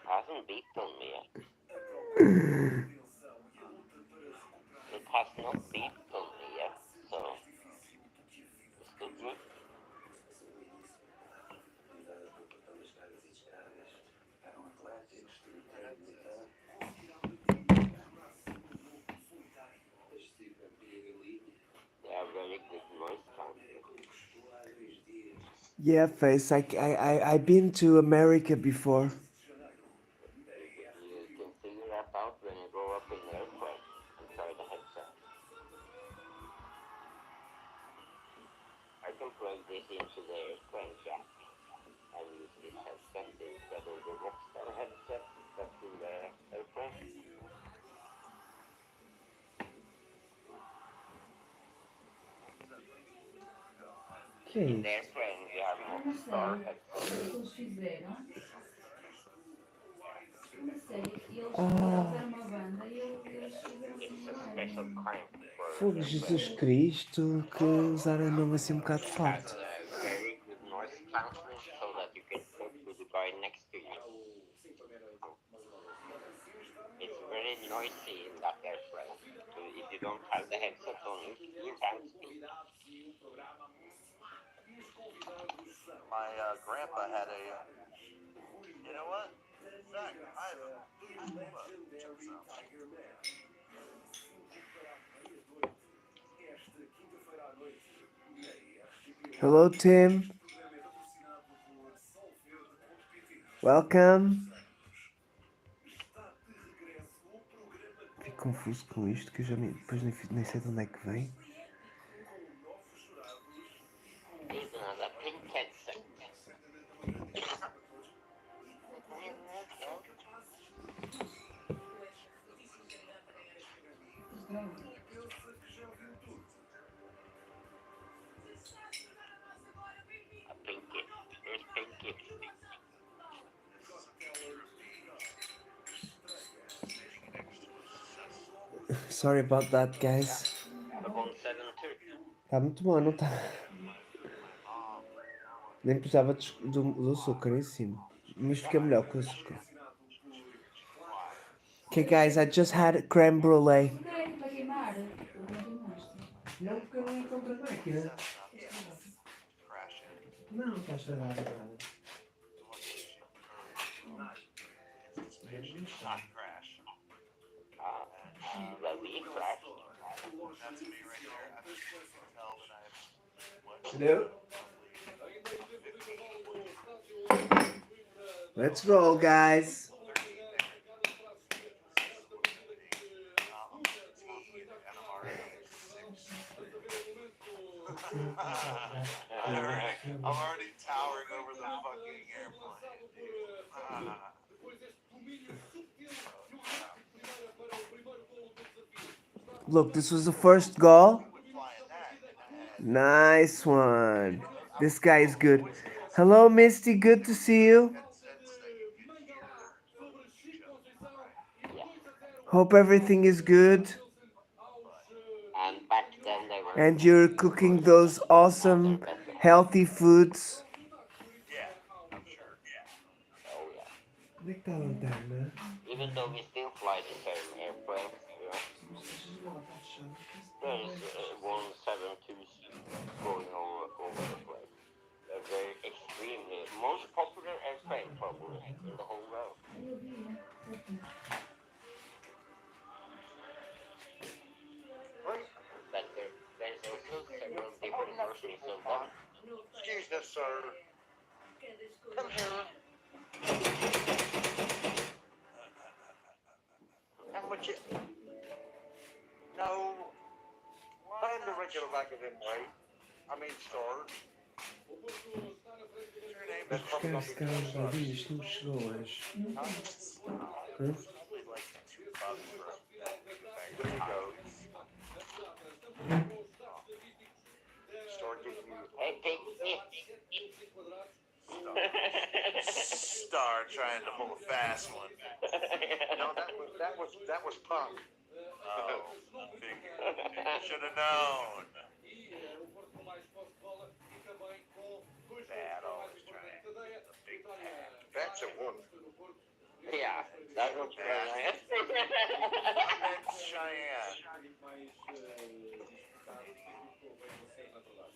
Hasn't beeped me yet. It has not beeped me yet, so it's good news. They are very good noise cancelling. Yeah, Face. I've been to America before. You can figure that out when you go up in the airplane and try the headset. I can plug this into the airplane jack and use this headset instead of the Rockstar headset that's in the airplane. In the airplane we have Eu não Rockstar sei. headsets. O que eles fizeram? Não sei. Eles fizeram uma banda e eles fizeram assim It's uma a special live. kind for Fogo, Jesus Cristo, que usaram nome assim um bocado It has forte. a very good noise cancelling so that you can talk to the guy next to you. It's very noisy in that airplane. So if you don't have the headset on, you can't speak. My grandpa had a. You know what? Zach, I have a food clip. Check this out. Hello, Tim. Welcome. Fico confuso com isto, que eu já depois nem sei de onde é que vem. Even on a pink headset. A pinky. Here's pinky. Sorry about that, guys. The 172. Tá muito bom, não tá? Nem precisava do açúcar em cima. Mas fica melhor com o açúcar. Okay, guys, I just had creme brulee. Vai queimar. Não queimaste. Não, porque eu não encontro a máquina. Não, está estragado nada. Not crash. Well, we crashed. That's me right there. I bet you can tell that I've. Hello? Let's roll, guys. I'm already towering over the fucking airplane. Look, this was the first goal. Flying that. Nice one. This guy is good. Hello, Misty. Good to see you. Hope everything is good. And back then they were. And you're cooking those awesome, healthy foods. Yeah, I'm sure. Yeah. Oh yeah. Onde é que está a lanterna? Even though we still fly the same airplane, you know, there's 172s going over the place. They're very extremely most popular airplane probably in the whole world. Yes, sir. Cada escolha. Come here. How much? No. Pay him the regular back of him rate. I mean, store. O Porto está na frente What's your do name? Vou That's probably buscar gonna esse be cara two aos bucks. ladinhos, isto não chegou hoje. Huh? Hã? Only like $2 for a bag of goats. Store gives you Star trying to pull a fast one. No, that was punk. Oh, figure. Should have known. Bad always trying. A big pack. That's a woman. Yeah, that's what you're saying. That's Cheyenne. mais disputado do que aquilo que ele veio a ser, na verdade.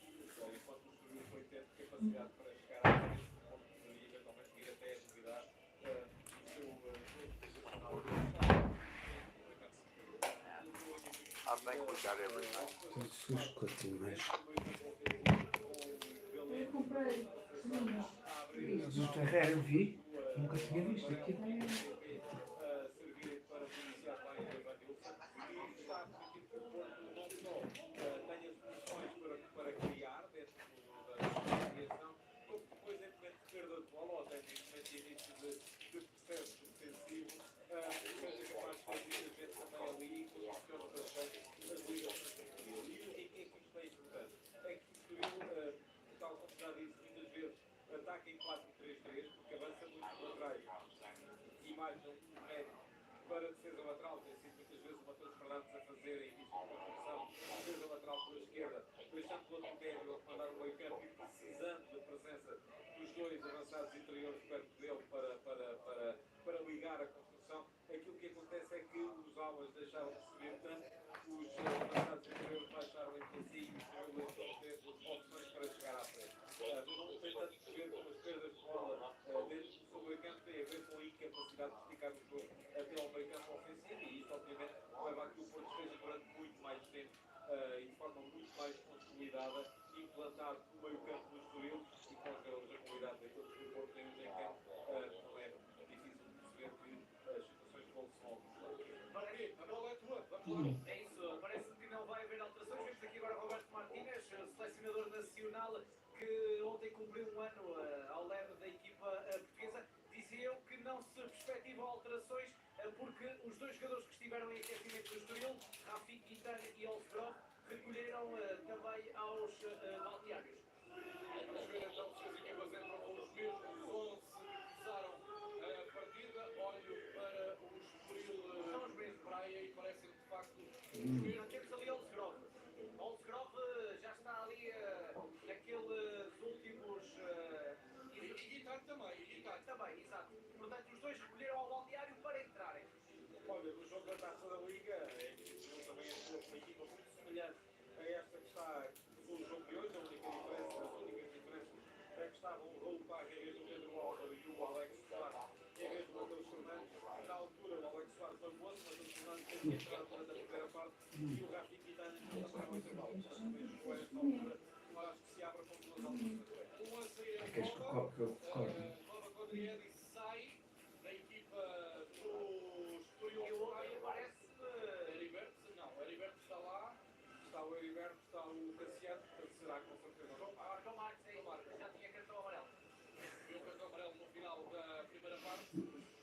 Enquanto o Estoril foi tendo capacidade para chegar a esse ponto e eventualmente vir até a duvidar o seu jogo posicional. I think we got everything. Tudo sujo com mas Eu comprei semanas. Mas o Terreiro eu vi, nunca tinha visto aqui. Servirem para beneficiar bem a Evanilson e está a permitir que o Porto não só tenha soluções para criar dentro da criação, como depois em momento de perda de bola ou até em momento de início de processo defensivo, seja capaz de ter muita gente também ali com os seus bastante das ligas do Estoril. E o que é que isto é importante? É que o Estoril, tal como já disse muitas vezes, ataca em 4-3-3 porque avança muito laterais e mais um médio para defesa lateral, tem sido muitas vezes o Matheus Fernandes a fazer em início de construção, defesa lateral pela esquerda, deixando o outro médio a comandar o meio campo e precisando da presença dos dois avançados interiores perto dele para ligar a construção. Aquilo que acontece é que os alas deixaram de subir tanto, os avançados interiores baixaram entre si e o Estoril ter opções para chegar à frente. Não tem tanto a ver com as perdas de bola dentro do seu meio campo, tem a ver com a incapacidade de esticar o jogo até ao meio campo ofensivo e isso obviamente leva a que o Porto esteja durante muito mais tempo e de forma muito mais consolidada, implantado no meio campo do Estoril e com os jogadores da qualidade daqueles que o Porto tem hoje em campo, não é difícil de perceber que as situações de gol são algumas. A bola é tua, vamos lá. É isso, parece-me que não vai haver alterações. Vemos aqui agora Roberto Martínez, selecionador nacional, que ontem cumpriu um ano ao leme da equipa portuguesa. Diziam que não se perspectivam alterações porque os dois jogadores que estiveram em aquecimento do Estoril, Rafi Quintana e Olsgrove, recolheram também aos balneários. Vamos ver então se as equipas entram com os mesmos 11 que começaram a partida. Olho para o Estoril São os mesmos. Praia e parecem de facto os Não mesmos. temos ali Olsgrove. Olsgrove já está ali naqueles últimos. E Guitar também, e Guitar. Também, exato. Portanto, os dois recolheram ao balneário para entrarem. Olha, no jogo da Taça da Liga, ele também entrou com uma equipa muito semelhante a esta que está no jogo de hoje. As únicas diferenças é que estavam o Raul Parra em vez do Pedro Álvaro e o Alex Soares em vez do Matheus Fernandes. Na altura, o Alex Soares foi bom, o Matheus Fernandes teve que entrar durante a primeira parte e o Rafi Quintana não estava no intervalo. Portanto, mesmo com esta altura, eu acho que se abre com duas alterações. A sair em Queres que eu Nova corte? Codrieri sai da equipa do Estoril. E o outro parece-me. Heriberto, não, Heriberto está lá. Está o Heriberto, está o Cassiano, portanto será com certeza não. João Marques, é isso. Já tinha cartão amarelo. Viu o cartão amarelo no final da primeira parte.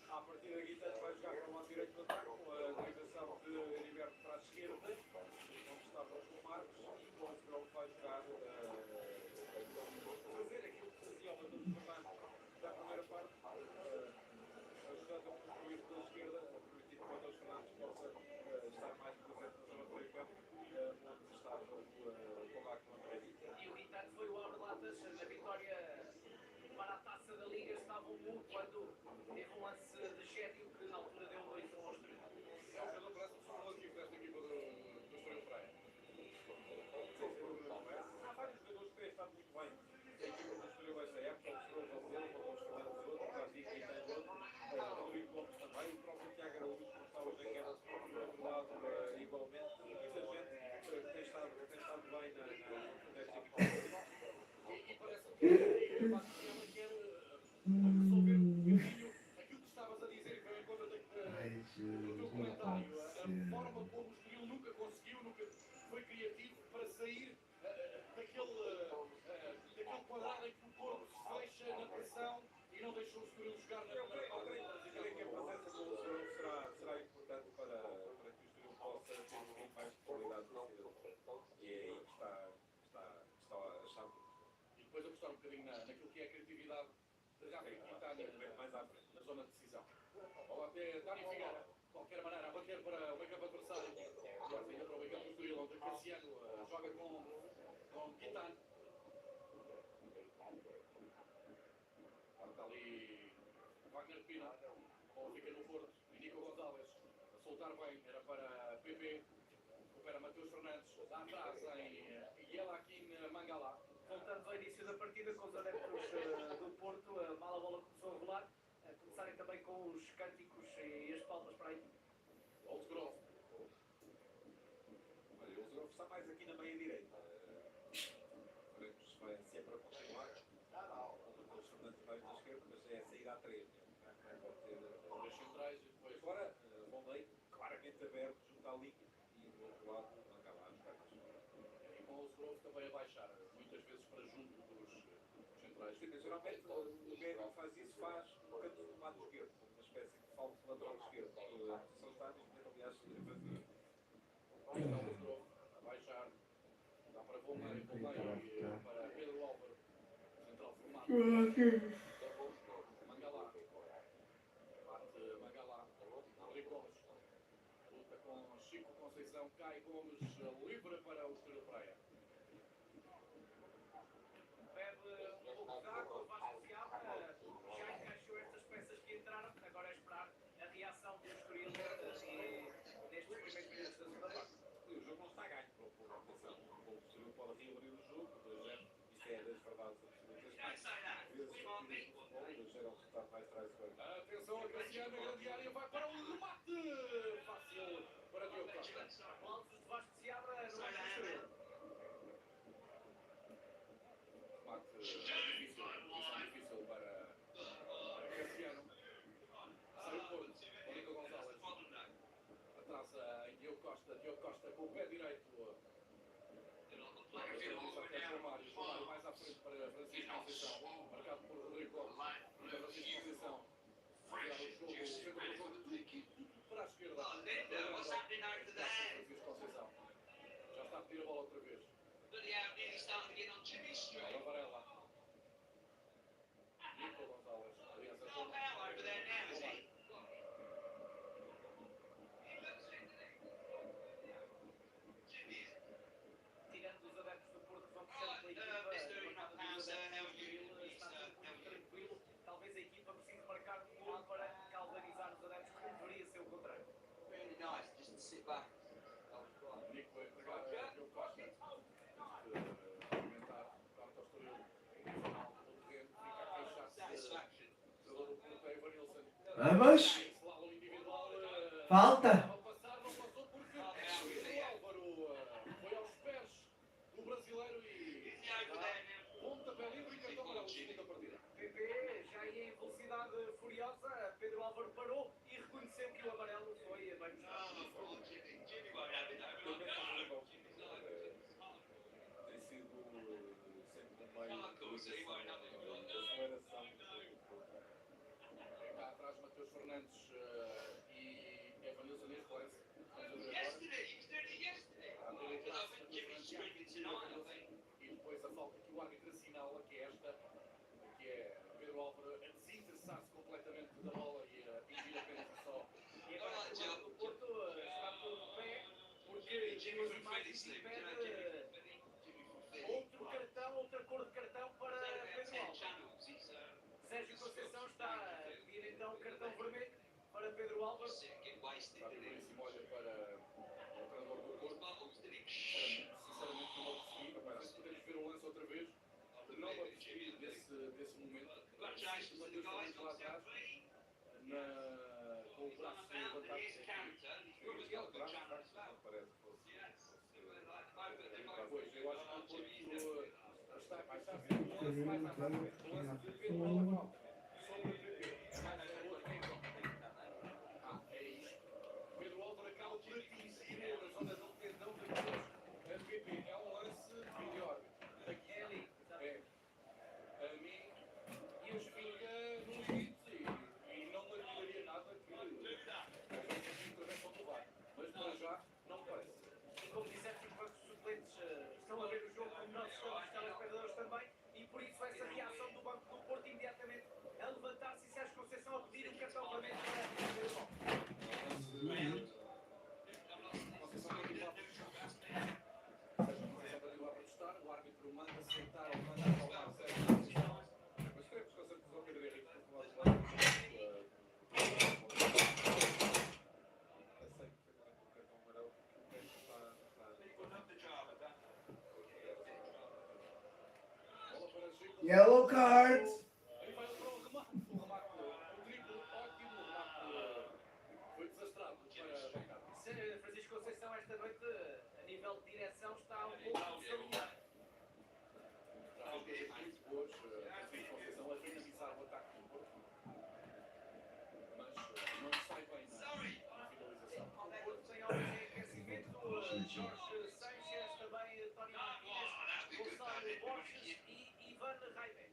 À partida da Guitarra vai jogar para o lado direito do ataque, com a ligação de Heriberto para a esquerda, onde estava o Marcos, e o Osgrove vai jogar fazer aquilo que fazia o Matheus Fernandes da primeira parte, ajudando a construir pela esquerda, a permitir que o Matheus Fernandes possa estar mais presente na zona do meio campo, onde está o Colac na frente. E o Guitarte foi o abre-latas na vitória para a Taça da Liga. Estavam muito quando teve um lance de Gédio que na altura deu 2 ao Estoril. É um jogador que parece-me superlativo desta equipa do Estoril Praia. Há vários jogadores que têm estado muito bem. A equipa do Estoril esta época, o Estoril Valeu, o Matheus Fernandes outro, o Rafi Quintana outro, o Rodrigo Gomes também, o próprio Tiago Araújo, que está hoje em queda do lado igualmente. Muita gente tem estado bem nesta equipa. E parece-me que aquilo que estavas a dizer e foi em conta do Ai, teu Jesus, não comentário, pode a ser. forma como o Estoril nunca conseguiu, nunca foi criativo para sair daquele quadrado em que o Porto se fecha na pressão e não deixou o Estoril jogar na primeira parte. Eu creio que a presença do Estoril será importante para que o Estoril possa ter um pouco mais de qualidade de saída. E é aí que está a chave. E depois apostar um bocadinho naquilo que é a criatividade de Rafa Quintana Mais à frente. na zona de decisão. Bola até Dani Figueira, de qualquer maneira, a bater para o meio-campo adversário. Aliás, ainda para o meio-campo do Estoril, onde Cassiano joga com Quintana. Está ali Wagner Pina, a bola fica no Porto. E Nico Gonzalez a soltar bem, era para PP. Recupera Matheus Fernandes, dá atrás em Yelakin Mangala. Voltando ao início da partida, com os adeptos do Porto, mal a bola começou a rolar, começarem também com os cânticos e as palmas para a equipe. Oldsgrove. Olha, o Estoril está mais aqui na meia-direita. Veremos se vai ser para continuar. Os Fernandes mais na esquerda, mas é a saída a 3. Vai ter Três centrais e depois agora vão bem claramente aberto junto à linha e do outro lado acaba a jogar mais. e com o Oldsgrove também a baixar, muitas vezes para junto dos centrais. Sim, mas geralmente o médio faz isso, faz no canto do lado esquerdo, uma espécie de falso lateral esquerdo. A posição está neste momento, aliás, vazia. Aí está o Oldsgrove a baixar, dá para Volney e para Pedro Álvaro, central formado. Mangala, bate Mangala, Rodrigo Gomes, luta com Chico Conceição, cai Gomes, livre para o Estoril Praia. Pede um pouco de água, o Vasco Seabra já encaixou estas peças que entraram, agora é esperar a reação do Estoril nestes primeiros minutos da segunda parte. O jogo não está ganho para o Porto, atenção. O Estoril pode reabrir o jogo, 2-0, isso é das verdades absolutas. Vezes o futebol, 2-0 é o resultado mais traiçoeiro. Atenção a Cassiano, a grande área, vai para o remate! Fácil para Diogo Costa. Aplausos de Vasco Seabra no Estoril. Remate difícil para Cassiano. Sai o Porto, o Nico Gonzalez. Atrasa em Diogo Costa com o pé direito. Romário mais à frente para Francisco Conceição, marcado por Rodrigo Gomes. Francisco Conceição a virar o jogo, centro do jogo, tudo para a esquerda. Francisco Conceição já está a pedir a bola outra vez. Olha Varela. Nico Gonzalez, aliança com Romário. Tirando os adeptos do Porto que vão puxando pela equipa, a bancada dos adeptos do Estoril está tudo muito tranquilo. Talvez a equipa precise marcar um gol para galvanizar os adeptos, que deveria ser o contrário. Nico vai entregar a Diogo Costa. Alimentar, corta o Estoril. No final do terreno, fica a queixar-se. O jogador do Porto é Evanilson. Vamos! Slalom individual. Falta! Não passou porque Pedro Álvaro foi aos pés do brasileiro e pontapé livre e cartão amarelo, segunda partida. PP já ia em velocidade furiosa, Pedro Álvaro parou e reconheceu que o amarelo foi bem mostrado. Tem sido sempre um meio de aceleração. Cá atrás Matheus Fernandes e Evanilson neste lance. Vamos ver agora. E depois a falta que o árbitro assinala, que é esta, que é Pedro Álvaro a desinteressar-se completamente da bola e a pedir apenas e só. E agora o Porto está todo de pé, porque duas imagens e pede outro cartão, outra cor de cartão para Pedro Álvaro. Sérgio Conceição está a pedir então cartão vermelho para Pedro Álvaro. Está duríssimo, olha para o treinador do Porto. Sinceramente não me percebi. Rapaz, se podemos ver o lance outra vez, não me percebi desse momento. Matheus Fernandes lá atrás, com o braço levantado. E ele braço, não parece que fosse. Pois, eu acho que o Porto está Pedro Álvaro acaba por atingir a zona do tendão de Aquiles. A PP é um lance melhor. Aqui é ali. A mim, e os fica no limite e não me admiraria nada que houvesse aqui intervenção do VAR. Mas para já, não me parece. E como disseste, os bancos suplentes estão a ver o jogo como nós estamos, os telespectadores também, e por isso essa reação do Banco do Porto imediatamente a levantar-se e Sérgio Conceição a pedir um cartão vermelho para Pedro Álvaro. O árbitro manda sentar ou manda acalmar Sérgio Conceição. Mas creio que estou sempre com o Pedro Henrique para falar do lado. Eu sei perfeitamente o cartão amarelo, porque o resto está. Bola para Chico. Yellow card. Aí vai para o remate. O remate, o triplo, ótimo. O remate foi desastrado para Bacana. Francisco Conceição esta noite, a nível de direção, está um pouco desalinhado. Já fez coisas muito boas. Francisco Conceição a finalizar o ataque do Porto. Mas não sai bem na finalização. O Porto tem homens em aquecimento, Jorge Sanchez, também Tony Martínez, Gonçalo Borges e Ivan Raibe.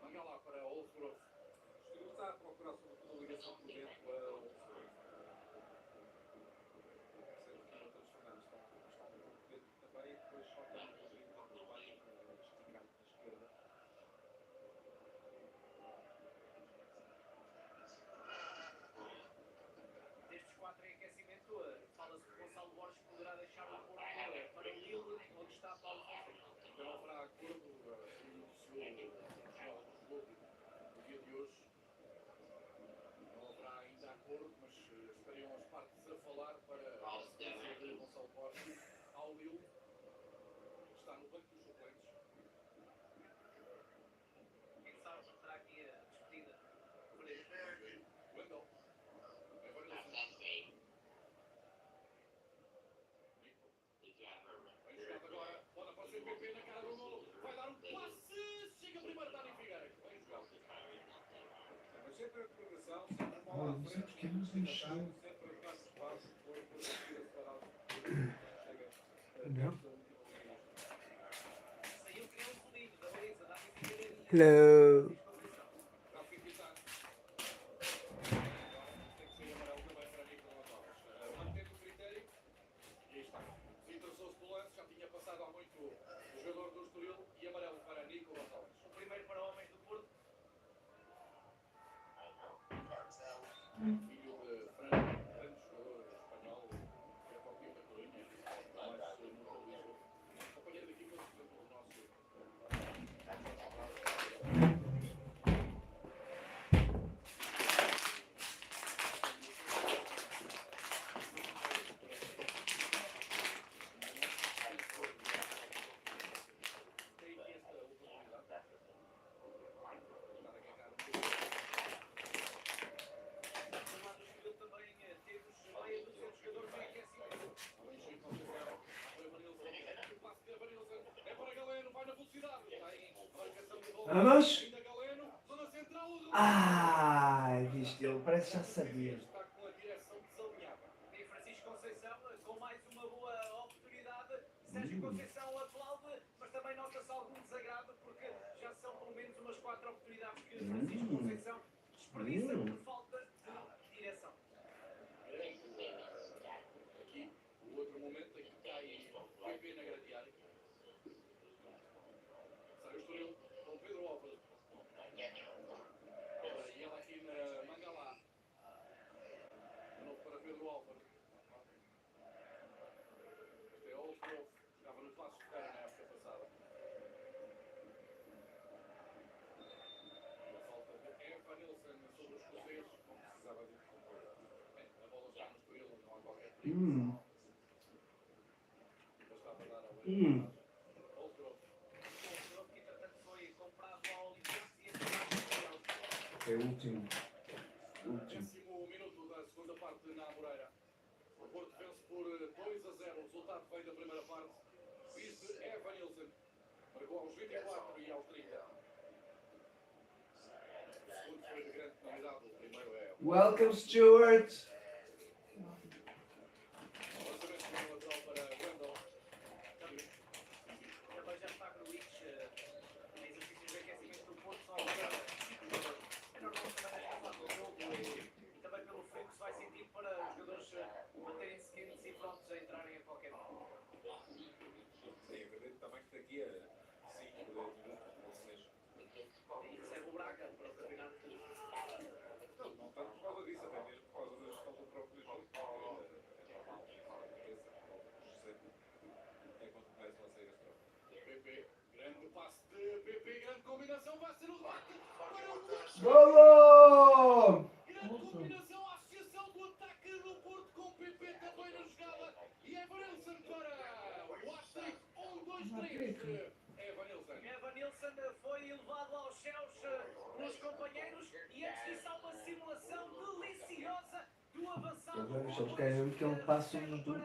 Mangala para Olsgrove. Está a procurar sobretudo a ligação por dentro a sempre que o Matheus Fernandes está um pouco por dentro também, e depois só tem o Rodrigo por baixo esticado na esquerda. Destes quatro em aquecimento, fala-se que Gonçalo Borges poderá deixar o Porto para o Lille, onde está Paulo Fonseca. Então não haverá acordo, segundo iniciou o jogo no dia de hoje. Não haverá ainda acordo, mas estariam as partes a falar para a sequência de Gonçalo Borges ao Lille. Está no banco dos suplentes. Quem sabe será aqui a despedida. Wendel. É Varilson. Nico. Bem jogado agora. Pode aparecer o PP na cara do golo. Vai dar um passe. Chega primeiro Dani Figueiredo. Bem jogado. Mas sempre a progressão, sempre a bola à frente, sempre a dar espaço, depois a seguir a separar chega perto da última linha. Saiu que nem um solinho da baliza, Dani Figueiredo. Hello. Já foi pitado. Tem que ser amarelo também para Nico Gonçalves. Mantendo o critério. E aí está. Desinteressou-se do lance. Já tinha passado há muito o jogador do Estoril. E amarelo para Nico Gonçalves. O primeiro para homens do Porto. Filho de Fran, grande jogador espanhol, que é para o time da Coruña, mais no Lisboa. Companheiro da equipa, por exemplo, do nosso. Tem aqui esta oportunidade de estar a agarrar um pouco. Do lado do Estoril também temos meia dúzia de jogadores em aquecimento. É para Galeno, vai na velocidade. Está em marcação de bola. Vamos. Ainda Galeno, zona central. Ai, viste, ele parece que já sabia. Está com a direção desalinhada. E Francisco Conceição, com mais uma boa oportunidade. Sérgio Conceição aplaude, mas também nota-se algum desagrado, porque já são pelo menos umas 4 oportunidades que Francisco Conceição desperdiça por falta de direção. Aqui, o outro momento, aqui cai PP na grande área. Sai o Estoril com Pedro Álvaro. E ela aqui na Mangala. De novo para Pedro Álvaro. Este é Olsgrove. Jogava no Paços de Ferreira na época passada. A falta de Evan Nilsson sobre os escoceses. Não precisava de A bola está no Estoril, não há qualquer perigo. Bastava dar a Olsgrove. O que entretanto foi comprado ao Olympiacos e assinado É o último. Décimo minuto da segunda parte na Amoreira. O Porto vence por 2-0. O resultado veio da primeira parte. Vice de Evanilson. Marcou aos 24 e aos 30. O segundo foi de grande penalidade, o primeiro é o Welcome, Stuart. lançamento do lateral para Wendel. Também já está Gruitch em exercícios de aquecimento do Porto, só agora 5 minutos. É normal também nesta fase do jogo e também pelo frio que se vai sentir para os jogadores manterem-se quentes e prontos a entrarem a qualquer momento. Sim, acredito também que daqui a 5, 10 minutos não se mexa. E recebe o Braga para o campeonato. Não tanto por causa disso, até mesmo por causa da gestão do próprio jogo. É normal que aconteça, é quando começam a sair as trocas. PP, grande passe de PP, grande combinação, vai ser o remate para o Golo! grande combinação, a associação do ataque do Porto com PP também na jogada e Evanilson para o hat-trick 1, 2, 3 de Evanilson. Evanilson foi elevado aos céus pelos companheiros e antes disso há uma simulação deliciosa do avançado. Agora só quero que ele passe do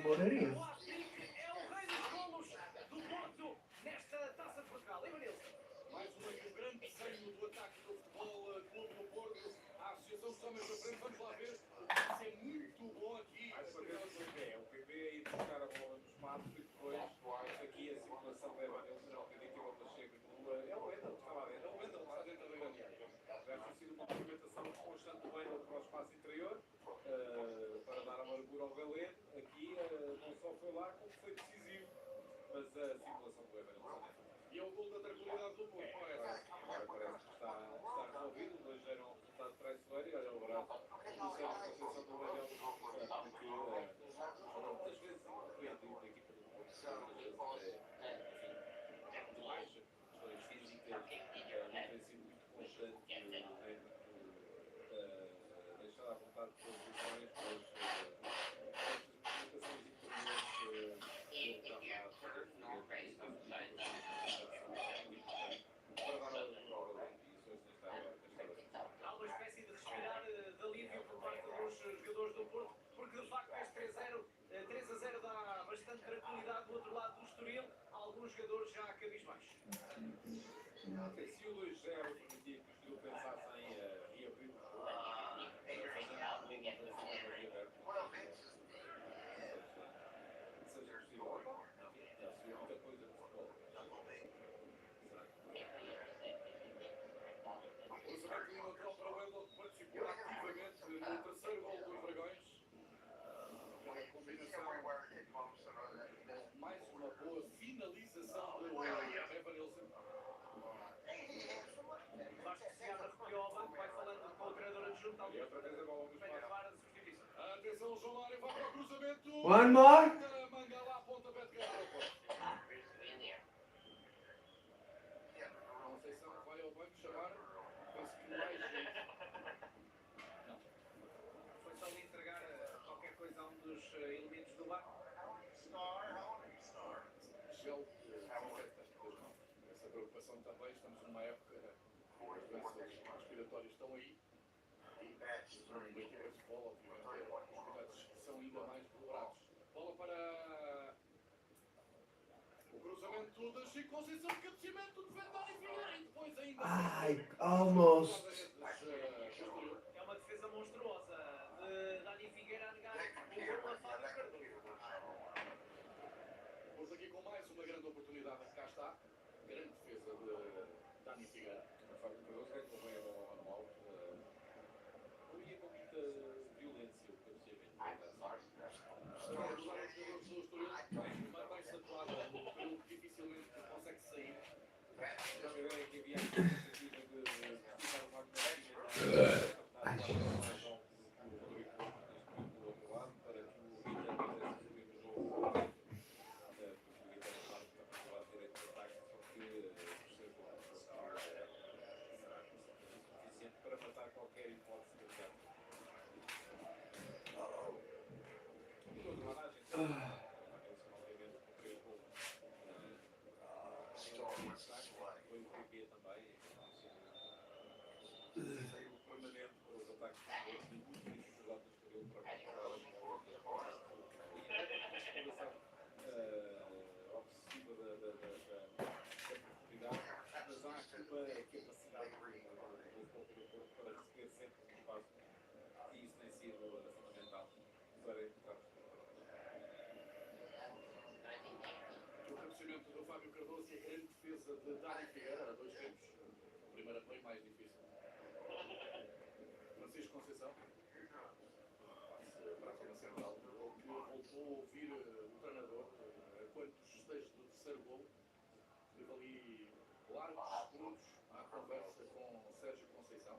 Moreirense. O hat-trick é o rei dos golos do Porto nesta Taça de Portugal. Evanilson. Mais um grande desenho do ataque do futebol Clube do Porto. A associação está mais à frente, vamos lá ver. O passe é muito bom aqui. Mais uma vez o PP a ir buscar a bola nos matos e depois aqui a simulação da Evanilson, ao bocadinho que a bola chega no... É o Wendel que estava a dentro. É o Wendel, está dentro da grande área. Deve ter sido uma movimentação constante do Wendel para o espaço interior, para dar amargura ao Galeno. Aqui não só foi lá, como foi decisivo. Mas a simulação do Evanilson E é o gol da tranquilidade do Porto, parece. agora parece que está resolvido. Os dois eram um resultado traiçoeiro e olha o braço. Não sei a associação do Daniel porque muitas vezes incompreendido da equipa do Porto. Muitas vezes demais questões físicas, não tem sido muito constante deixar à vontade de todos os jovens, mas estas movimentações interiores ele já faz para dar a leitura ao Galeno e isso hoje nesta hora. Há uma espécie de respirar de alívio por parte dos jogadores do Porto, porque de facto este 3-0 dá bastante tranquilidade do outro lado do Estoril. Há alguns jogadores já cabisbaixos. Se o 2-0 permitia que o Estoril pensasse em reabrir o jogo, seja possível, já se viu muita coisa no futebol. Cruzamento de lateral para o Wendel, que participou ativamente no terceiro gol dos Dragões. Pela combinação, mais uma boa finalização do Evanilson. Vasco se abre recolheu ao banco, vai falando com o treinador adjunto, E alguém outra vez a bola no para espaço. levar a substituição. Atenção, João Mário vai para o cruzamento. One more. Manga lá, pontapé de canto. Não sei se vai ao banco chamar. Penso que mais. Não. Foi só lhe entregar qualquer coisa a um dos elementos do bar. Gel desinfetante. Essa preocupação também. Estamos numa época. As doenças respiratórias estão aí. Os jogadores de bola, obviamente, os cuidados são ainda mais valorados. Bola para o cruzamento da Chico Conceição, cabeceamento de Vendal e Figueira e depois ainda. Ai, almost. É uma defesa monstruosa de Dani Figueira a negar o gol a Fábio Cardoso. Vamos aqui com mais uma grande oportunidade. Cá está. Grande defesa de Dani Figueira. A Fábio Cardoso é que veio ao alto. Não ia com muita violência o cabeceamento. Estão a usar os jogadores do Estoril. Mantém-se atuado num período que dificilmente consegue sair. A ideia é que havia aqui uma tentativa de ficar uma armadilha Ai, mais alto do Rodrigo Porto, neste momento do outro lado, para que o Guilherme pudesse subir no jogo. Porque o Guilherme está para o lado direito do ataque, só que percebo que será suficiente para matar qualquer hipótese de ataque. E do outro lado, a gente obviamente cumpriu o gol. Foi o PP também. Saiu permanente para os ataques de muita dificuldade do Estoril para controlar a bola. E a obsessiva perspectiva da profundidade, mas há aqui uma capacidade do Porto para receber sempre um espaço e isso tem sido fundamental para entrar. O cabeceamento do Fábio Cardoso e a grande defesa de Dani Figueira, a 2 tempos. A primeira play mais difícil. Francisco Conceição. Passe para a zona central. O que voltou a ouvir o treinador a quantos festejos do terceiro gol. Teve ali largos minutos à conversa com Sérgio Conceição.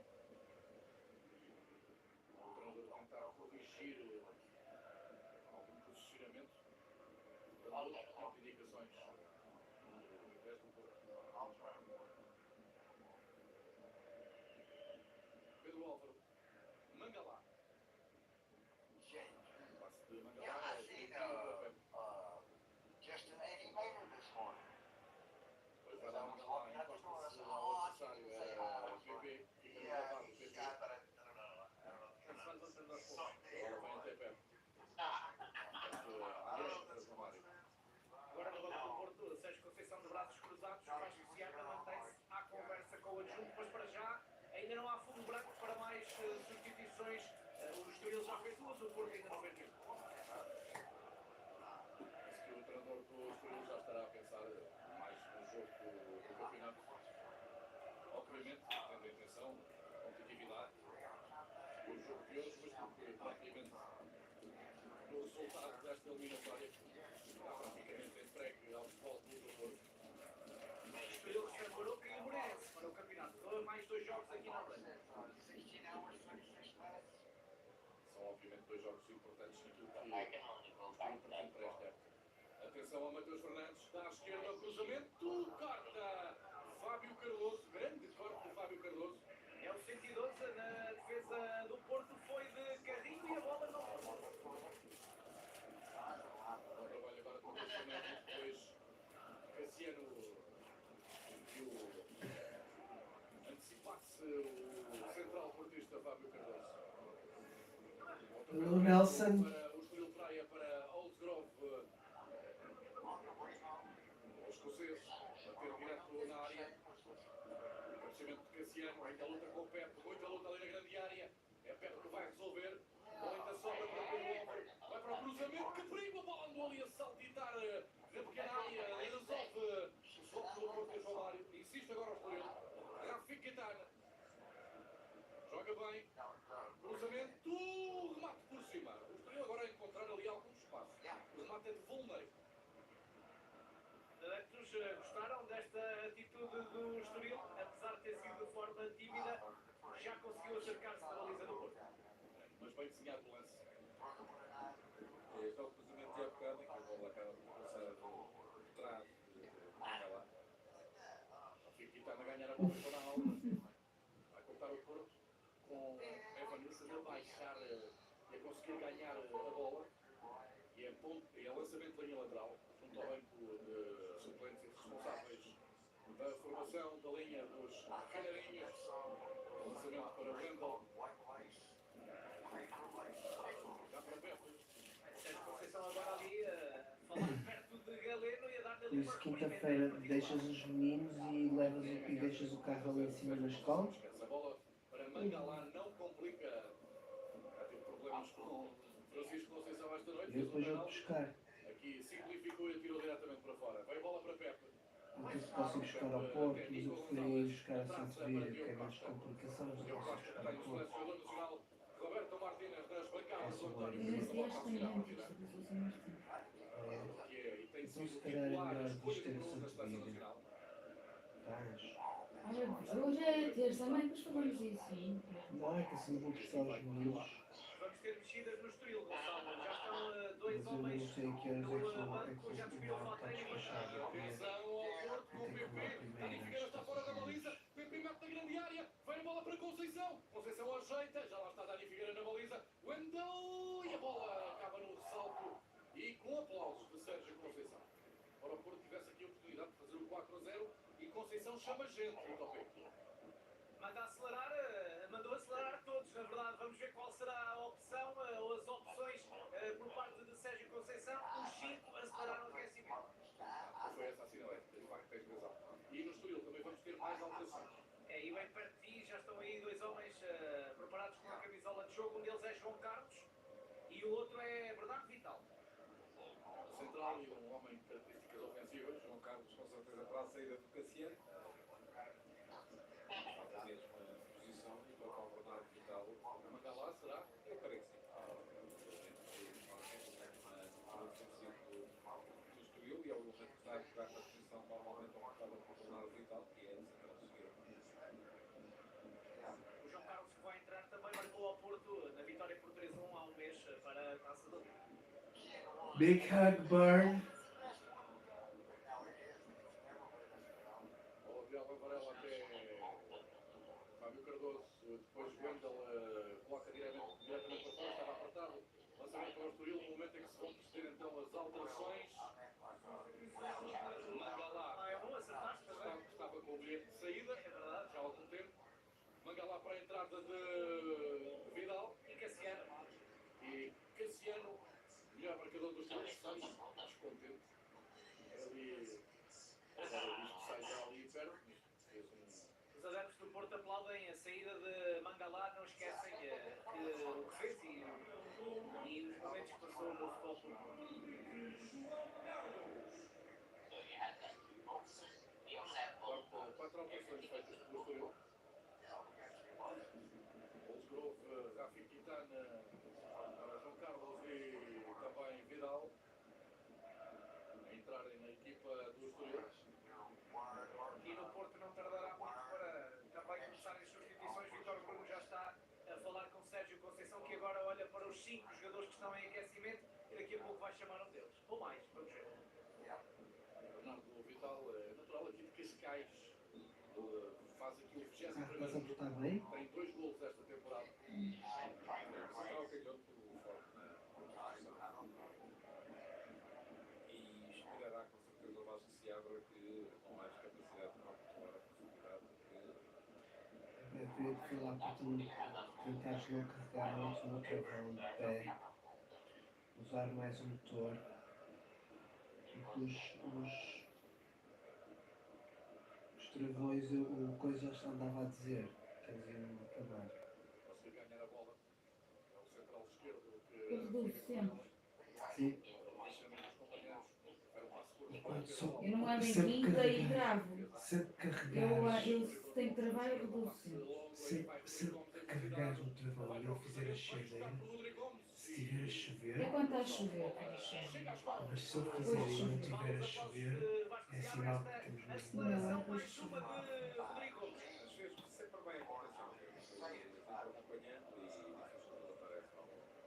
O treinador tentar corrigir algum posicionamento. Dando outro tipo de indicações no resto do corpo. Pedro Álvaro. Mangalá. Passe de Mangalá. Depois vai lá Mangalá, encosta-se ao adversário. É PP. Fica no levado. PP. Ela vem até perto. Agora no banco do Porto, Sérgio Conceição de braços cruzados, Vasco Seabra mantém-se à conversa com o adjunto, mas para já ainda não há fundo branco para mais substituições. O Estoril já fez duas, o Porto ainda não fez nenhuma. Diz que o treinador do Estoril já estará a pensar mais no jogo do campeonato. Obviamente, tendo em atenção a competitividade e o jogo de hoje, mas porque praticamente no resultado desta eliminatória está praticamente entregue ao futebol do Porto. O Estoril recebe o Aroca e o Moreirense para o campeonato. Mais 2 jogos aqui na Holanda. São obviamente 2 jogos importantes naquilo que o Estoril pretende para esta época. Atenção a Matheus Fernandes, da esquerda ao cruzamento, corta Fábio Cardoso, grande corte de Fábio Cardoso. É o 112 na defesa do Porto, foi de carrinho e a bola não passou. O trabalho agora com o Fernandes, depois Cassiano viu antecipar-se o central portista Fábio Cardoso. Hello, Nelson. Para o Estoril Praia, para Oldsgrove. Os escoceses bater direto na área. O cabeceamento de Cassiano, muita luta com o Pepe, muita luta ali na grande área. É Pepe que vai resolver. Bola sobra para Pedro Álvaro. Vai para o cruzamento, que perigo! A bola andou ali a saltitar na pequena área. Resolve o soco do Porto Jolário. Insiste agora o Estoril. Rafik Quintana. Joga bem. Cruzamento, remate por cima. O Estoril agora a encontrar ali algum espaço. O remate é de Volney. Adeptos gostaram desta atitude do Estoril, apesar de ter sido de forma tímida, já conseguiu acercar-se da baliza do Porto. Mas bem desenhado o lance. Este é o cruzamento de época em que a bola acaba por passar de trás de Mangalá. Rafik Quintana a ganhar a bola toda a aula. Vai cortar o Porto com Evan Nilsson a baixar e a conseguir ganhar a bola. E é lançamento de linha lateral, junto ao banco de suplentes e responsáveis da formação da linha dos Canarinhos. Lançamento para Wendel. Já para Pepe. Sérgio Conceição agora ali a falar perto de Galeno e a dar-lhe Por ali isso, uma quinta-feira, deixas os meninos e deixas o carro ali em cima na escola. Essa bola para Mangalá não complica. Já tive problemas com Francisco Conceição esta noite. E eu depois vou buscar. Aqui simplificou e atirou diretamente para fora. Veio a bola para Pepe. Não sei se posso ir buscar ao Porto, mas eu preferi ir buscar a Santa Vira, que é menos complicação, mas eu posso ir buscar ao Porto. Selecionador nacional Roberto Martínez nas bancadas Posso do ir António Eu Silva esse para dia a acho final. que também é antes do Sousa Martins. Que é, e tem Então, sido se calhar é titular a melhor escolha ter de a novo na Santa seleção Vira. nacional. Estás? Hoje é terça, mãe, depois falamos disso. Não, é que assim vou buscar os meninos. Vamos ter mexidas no Estoril, Gonçalo. Já estão Mas dois eu não homens sei que horas no é que banco, já desviou o falta está despachado. Eu queria Atenção ao Porto com o ter que PP. ir lá Dani primeiro Figueira antes está de fora da fazer baliza. isso. PP mete na grande área. Vem a bola para Conceição. Conceição ajeita. Já lá está Dani Figueira na baliza. Wendel. E a bola acaba no ressalto. E com aplausos de Sérgio Conceição. Ora, o Porto tivesse aqui a oportunidade de fazer o 4-0 e Conceição chama gente no tope. Manda acelerar, mandou acelerar todos, na verdade. Vamos ver qual será a opção ou as opções por parte de Sérgio Conceição. Os 5 aceleraram o aquecimento. Foi essa reescalação. E no Estoril também vamos ter mais alterações. E bem perto de ti já estão aí dois homens preparados com a camisola de jogo. Um deles é João Carlos e o outro é Bernardo Vital. Central e um homem de características ofensivas. João Carlos, com certeza, para a saída do Cassiano. Faz a mesma posição e para o Bernardo Vital. Mangalá, será? Eu creio que sim. No defensivo do Estoril e é o momento que está a jogar na posição normalmente ocupada por Bernardo Vital, que é a central esquerda. O João Carlos, que vai entrar, também marcou ao Porto na vitória por 3-1 há um mês para a Taça da Liga. Big hug, Burn. Bola de Alva Varela até Fábio Cardoso. Depois Wendel coloca diretamente para fora, estava apertado. Lançamento para o Estoril, no momento em que se vão proceder então as alterações. Mangalá É bom, acertaste também. estava com o bilhete de saída, É verdade. já há algum tempo. Mangalá para a entrada de Vidal. E Cassiano. E Cassiano, melhor marcador dos três, Santos, descontente. Ali, agora o bicho sai já ali perto, mas fez Os adeptos do Porto aplaudem a saída de Mangalá, não esquecem o que fez e os momentos que passou no futebol português. quatro alterações feitas pelo Estoril. Holzgrove, Rafi Quintana, João Carlos e também Vidal a entrarem na equipa do Estoril. E no Porto não tardará muito para também começarem as substituições. Vítor Bruno já está a falar com Sérgio Conceição, que agora olha para os 5 jogadores que estão em aquecimento e daqui a pouco vai chamar um deles. Ou mais, vamos ver. Bernardo Vital é natural aqui de Cascais. Faz aqui o 21º Estás a jogo. portar bem? Tem 2 golos esta temporada. Será o canhoto forte na posição. E esperará com certeza o Vasco Seabra, que com mais capacidade para atuar a profundidade Eu queria te falar para tu tentares não carregar muito no travão de pé, usar mais o motor e que os travões, o coisa já andava a dizer que eles iam acabar. Conseguir ganhar a bola. É o central esquerdo que Eu reduzo sempre. Sim, chama os companheiros. Era um passo curto para enquanto só Eu não ando em sempre quinta e carregar, travo. sempre Eu carregares, se tenho que travar, eu reduzo sempre. sempre que carregares no travão e eu fizer a chegadeira, se estiver a É chover, quando está a chover, quando chega. mas se eu fizer e não estiver a chover, é sinal que temos mesmo Não, que depois Mais uma de Rodrigo Gomes. mas fez sempre bem a contenção. Sempre acompanhando e depois quando aparece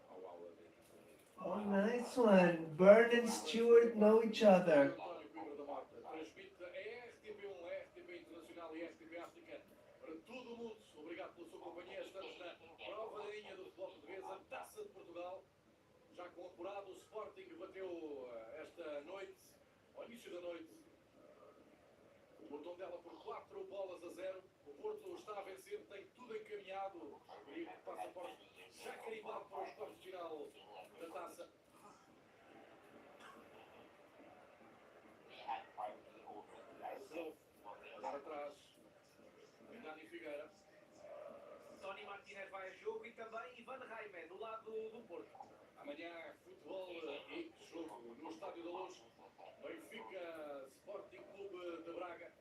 ao aula da equipa. Oh, nice one. Byrne and Stewart know each other. António Coimbra da Mota transmite a RTP1, a RTP Internacional e a RTP África para todo o mundo. Obrigado pela sua companhia. Estamos na prova da linha do futebol português, a Taça de Portugal. Já com apurado, o Sporting bateu esta noite, ao início da noite, o Portão dela por 4-0. O Porto está a vencer, tem tudo encaminhado e o passaporte já carimbado para os quartos de final da Taça. Agora atrás, Nani Figueira. Tony Martínez vai a jogo e também Ivan Raime, do lado do Porto. Amanhã, futebol e jogo no Estádio da Luz. Benfica, Sporting Clube de Braga.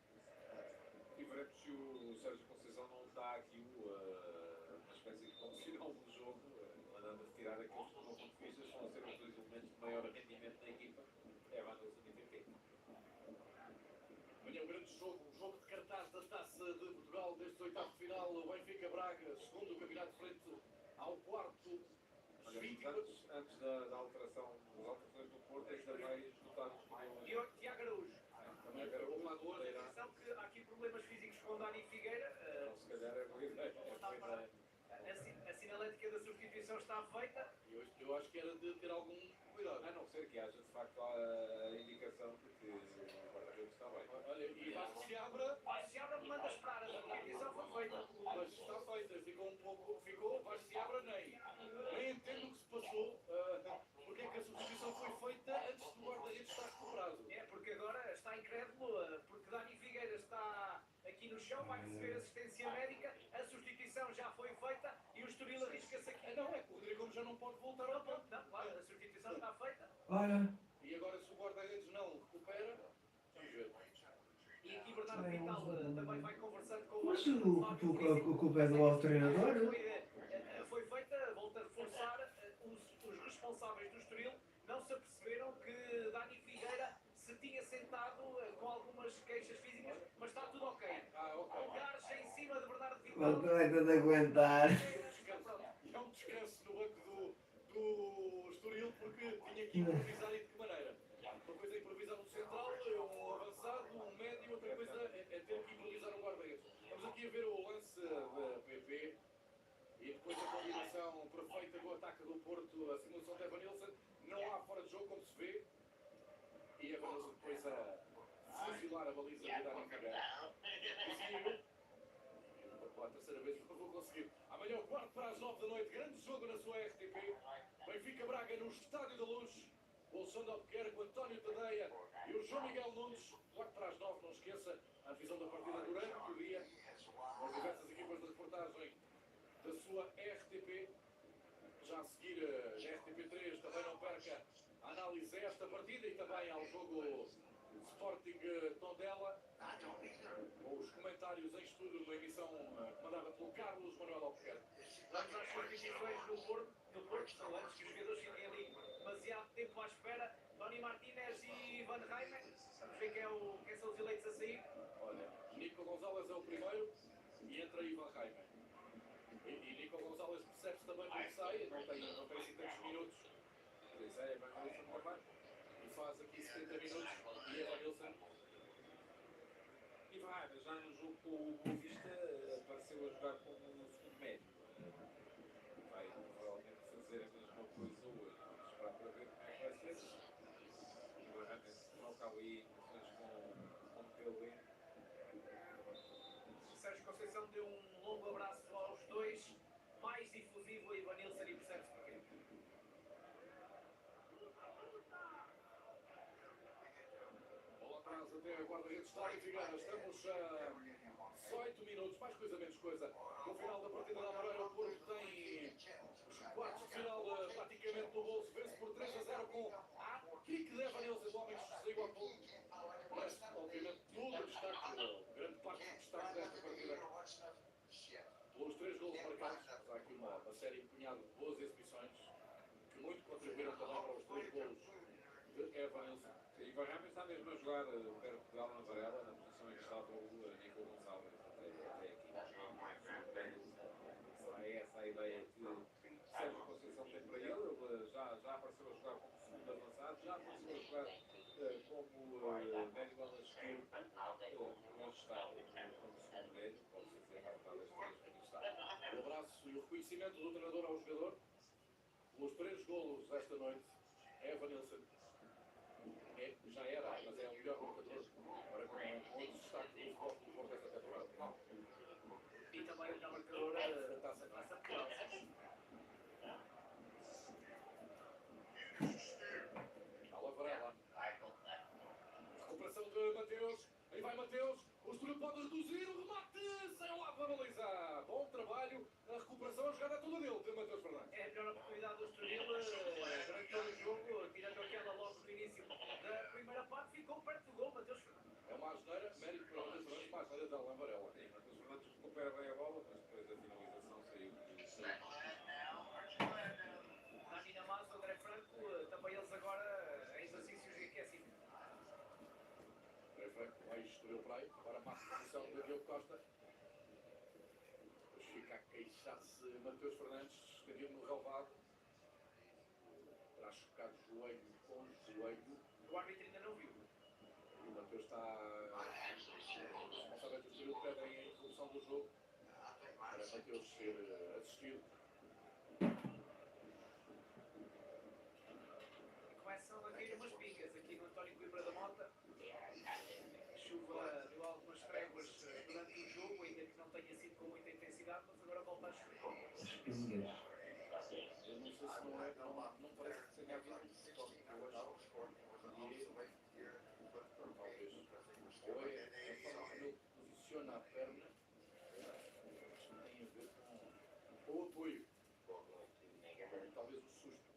E veremos se o Sérgio Conceição não dá aqui uma espécie de condicional do jogo, mandando retirar aqueles que não são difíceis, vão ser os dois elementos de maior rendimento da equipa. É Wanderson e PP. Amanhã um grande jogo, um jogo de cartaz da Taça de Portugal destes oitavos de final. O Benfica Braga, segundo o campeonato, frente ao quarto. Olha, antes da alteração, das alterações do Porto, ainda vai escutar os jogadores. Tiago Araújo. Também agora o lado hoje. Atenção que há aqui problemas físicos com Dani Figueira. Então, se calhar é boa ideia. A sinalética da substituição está feita. Eu acho que era de ter algum cuidado. A não ser que haja de facto a indicação de que o guarda-redes está bem. Olha, e Vasco Seabra, Se abre, manda esperar. A substituição foi feita. mas está feita, ficou um pouco. Ficou, Vasco Seabra nem entendo o que se passou. Porque é que a substituição foi feita antes do guarda-redes estar recuperado? É porque agora está incrédulo, porque Dani no chão, vai receber assistência médica, a substituição já foi feita e o Estoril arrisca-se aqui. Não, é que o Rodrigo Gomes já não pode voltar ao campo. Não, claro, a substituição está feita. Olha, E agora se o guarda-redes não recupera, vamos ver. E aqui Bernardo Vital também vai conversando com mas o culpa é do treinador? Foi feita, volta a reforçar, os responsáveis do Estoril não se aperceberam que Dani Figueira se tinha sentado com algumas queixas físicas, mas está tudo ok. Olhares em cima de Bernardo Vital. Não vai ter de aguentar. É um descanso no banco do Estoril porque tinha que improvisar e de que maneira? Uma coisa é improvisar um central, um avançado, um médio, outra coisa é ter que improvisar um guarda-redes. Vamos aqui a ver o lance da PP e depois a combinação perfeita do ataque do Porto, a simulação de Evanilson. Não há fora de jogo, como se vê. E Evanilson depois a fuzilar a baliza de Dani Figueira. Conseguiu. Pela terceira vez não vou conseguir. Amanhã, quarto para as 9 da noite, grande jogo na sua RTP. Benfica-Braga no Estádio da Luz. O Alexandre Albuquerque, o António Tadeia e o João Miguel Nunes. Quarto para as 9, não esqueça a divisão da partida durante o dia. As diversas equipas de reportagem da sua RTP. Já a seguir, a RTP3 também não perca a análise a esta partida e também ao jogo Sporting Tondela. Com os comentários em estúdio numa emissão comandada pelo Carlos Manuel Albuquerque. Vamos às substituições no Porto, são antes que os jogadores fiquem ali demasiado tempo à espera. Tony Martínez e Van Rijmen. Vamos ver quem são os eleitos a sair. Olha, Nico Gonzalez é o primeiro e entra aí Van Rijmen. E Nico Gonzalez percebe-se também porque sai, não tem assim tantos minutos. Pois é, Evanilson também. E faz aqui 70 minutos e Evanilson. E vai, mas já no jogo com o Boa Vista apareceu a jogar como um segundo médio. Vai provavelmente fazer a mesma coisa hoje. Vamos esperar para ver como é que vai ser. E realmente se coloca ali questões com PLB. Sérgio Conceição deu um longo abraço aos dois, mais difusivo a Ivanilson e percebe-se porquê. Bola atrás até a guarda-redes Dani Figueira. Estamos a 18 minutos, mais coisa menos coisa. No final da partida da Amoreira, o Porto tem os quartos de final praticamente no bolso. Vence por 3-0 com kick de Evanilson, o homem que saiu há pouco. Mas, obviamente, tudo o destaque, grande parte do destaque desta partida. Pelos 3 golos marcados, há aqui uma série empenhada de boas exibições que muito contribuíram também para os 3 golos de Evanilson. E vai realmente está mesmo a jogar perto de Alan Varela, na posição em que estava o Nico Gonçalves até aqui. Será essa a ideia que Sérgio Conceição tem para ele. Ele já apareceu a jogar como segundo avançado, já apareceu a jogar como médio ala esquerdo. Não está como segundo médio, pode ser que talvez está. O abraço e o reconhecimento do treinador ao jogador. Pelos 3 golos esta noite, Evanilson já era, mas é o melhor marcador para com o destaque do futebol do Porto esta temporada. E também o marcador Da Taça da Taça Portugal. Ala Varela. Recuperação de Mateus. Aí vai Mateus. O Estoril pode reduzir o remate. Saiu lá para a baliza. Bom trabalho. A recuperação, a jogada é toda dele, de Mateus Fernandes. É a melhor oportunidade do Estoril durante todo o jogo, tirando aquela logo no início da primeira parte, ficou perto do gol, Mateus Fernandes. É uma asneira, mérito para Mateus Fernandes, mais nada de Alain Varela. Sim, mas os Fernandes recupera bem a bola, mas depois a finalização saiu. Dani Namazo, André Franco, também eles agora em exercícios de aquecimento. André Franco, vai Estoril para aí. Agora má posição de Diogo Costa. Depois fica a queixar-se Mateus Fernandes, estendido no relevado. Terá chocado joelho com joelho. O árbitro ainda não viu. E o Mateus está... Os responsáveis do Estoril pedem a interrupção do jogo para Mateus ser assistido. Começam a cair umas pingas aqui no António Coimbra da Mota. A chuva deu algumas tréguas durante o jogo, ainda que não tenha sido com muita intensidade, mas agora volta a chover. Pingas. Eu não sei se não é, não parece que tenha havido um toque de hoje. Talvez. Ou é a forma como ele posiciona a perna ou apoio. E talvez o susto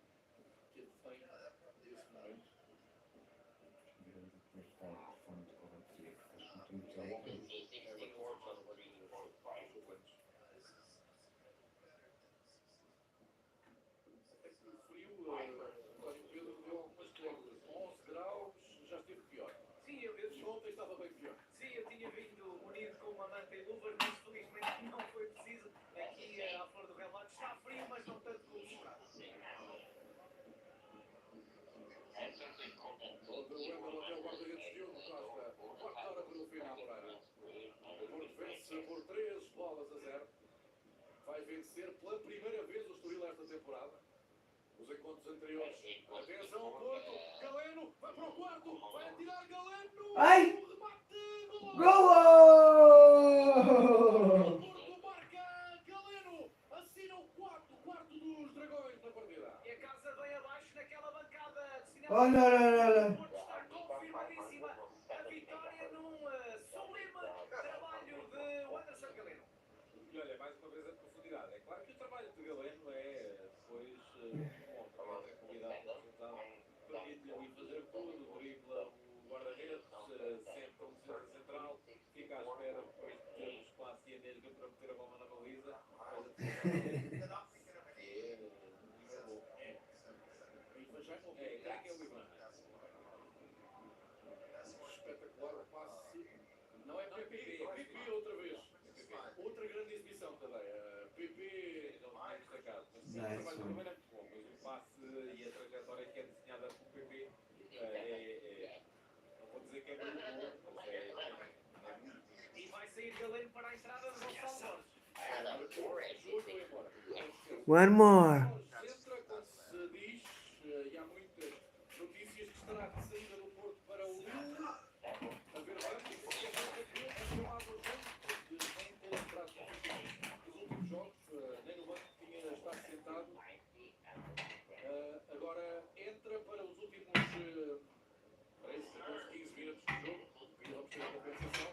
que advém desse momento. Já o óculos Evanilson já não vai os suplentes. Até que o frio, António Pedro deu algumas tréguas. 11 graus, já esteve pior. Sim, E ontem estava bem pior. sim, eu tinha vindo munido com uma manta e luvas, mas felizmente não foi preciso. Aqui à flor do relógio está frio, mas não tanto como esperado. Onde o Wendel até o guarda-redes Diogo Costa. Quarta hora para o fim na Moreira. O Porto vence por 3-0. Vai vencer pela primeira vez o Estoril esta temporada. Os encontros anteriores. Atenção ao Porto. Galeno vai para o quarto. Vai atirar Galeno. Ai! O remate. Golo! O Porto marca Galeno. Assina o quarto dos Dragões na partida. E a casa vem abaixo naquela bancada destinada Oh, não, não, não, não. O Porto está confirmadíssima a vitória num sublime trabalho de Wanderson Galeno. E olha, mais uma vez a profundidade. É claro que o trabalho de Galeno é depois monta a tranquilidade do resultado, permite-lhe ali fazer tudo, dribla o guarda-redes, senta um defesa central, fica à espera depois de ter o espaço e a mesma para meter a bola na baliza, faz a defesa é muito bom. E fecha Creio que é o Ivan. espetacular o passe. Não é PP, é PP outra vez. Outra grande exibição também. PP Não é destacado, mas sim, o Nice trabalho do one. Ruben é muito bom, mas o passe e a trajetória que é desenhada pelo PP não vou dizer que é muito bom, mas é muito. E vai sair Galeno para a entrada de Gonçalo Borges. Jogo embora. One more. Centra quando se diz, e há muitas notícias que estará de saída do Porto para o Lille. A ver, vamos, porque é chamado urgente, porque vem com os braços dos últimos jogos, nem no banco tinha estado sentado. Agora entra para os últimos 13, 14, 15 minutos do jogo, e vamos ter a compensação.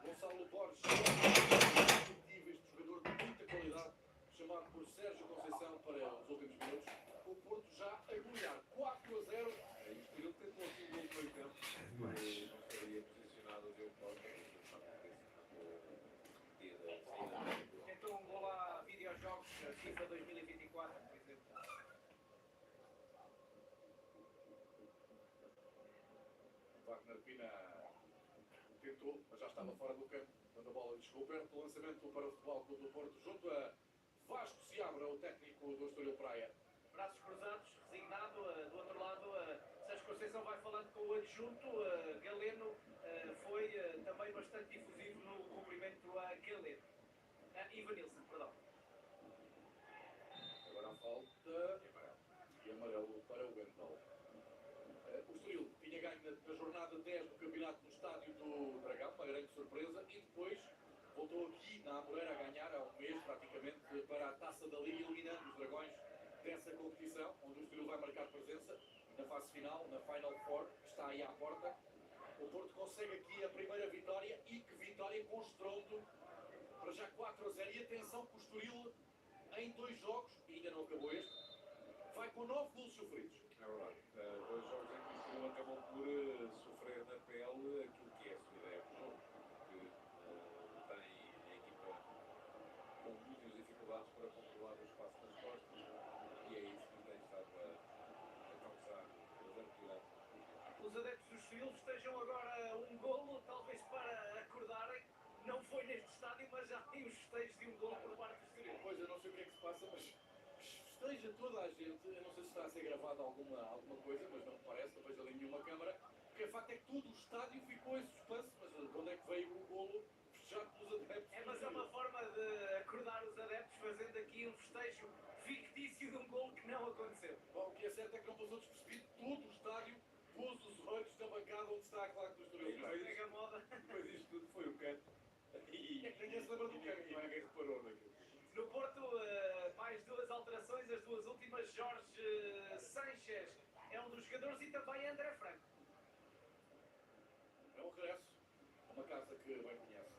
Gonçalo Borges, indiscutível, este jogador de muita qualidade, chamado por Sérgio Conceição para os últimos minutos. O Porto já a golear 4-0. E o Estoril tentou aqui um gol no meio campo, não estaria posicionado o Diogo Costa, Tentou um gol a videojogos FIFA 2024, por exemplo. Wagner Pina tentou, mas já estava fora do campo quando a bola lhe chegou perto. O lançamento para o Futebol Clube do Porto junto a Vasco Seabra, o técnico do Estoril Praia. Braços cruzados, resignado, do outro lado, Sérgio Conceição vai falando com o adjunto, Galeno foi também bastante difusivo no cumprimento a Galeno. Ivanilson, perdão. Agora a falta e amarelo para o Wendel. O Estoril tinha ganho na jornada 10 do campeonato no estádio do Dragão, uma grande surpresa, e depois voltou aqui na Amoreira a ganhar há um mês praticamente para a Taça da Liga, eliminando os Dragões dessa competição, onde o Estoril vai marcar presença na fase final, na Final Four, que está aí à porta. O Porto consegue aqui a primeira vitória, e que vitória com estrondo, para já 4-0. E atenção que o Estoril, em 2 jogos, e ainda não acabou este, vai com 9 golos sofridos. É verdade. 2 jogos em que o Estoril acabou por sofrer na pele aquilo que é a sua ideia do jogo, porque tem a equipa com muitas dificuldades para controlar o espaço nas costas, e é isso que tem estado a causar tranquilidade. Os adeptos do Estoril festejam agora um golo, talvez para acordarem. Não foi neste estádio, mas já tem os festejos de um golo por parte do Estoril. Pois, eu não sei o que é que se passa, mas festeja toda a gente. Eu não sei se está a ser gravada alguma coisa, mas não me parece, não vejo ali nenhuma câmara. Porque o facto é que todo o estádio ficou em suspense, mas de onde é que veio o golo festejado pelos adeptos? Mas é uma forma de acordar os adeptos, fazendo aqui um festejo fictício de um golo que não aconteceu. Bom, o que é certo é que não passou despercebido. Todo o estádio pôs os olhos na bancada onde está a claque do Estoril. Mega moda. Depois disto tudo foi o canto, e Ninguém se lembra do canto, não é? ninguém reparou naquilo. No Porto, mais 2 alterações, as 2 últimas. Jorge Sanchez é um dos jogadores e também André Franco. É um regresso a uma casa que bem conhece,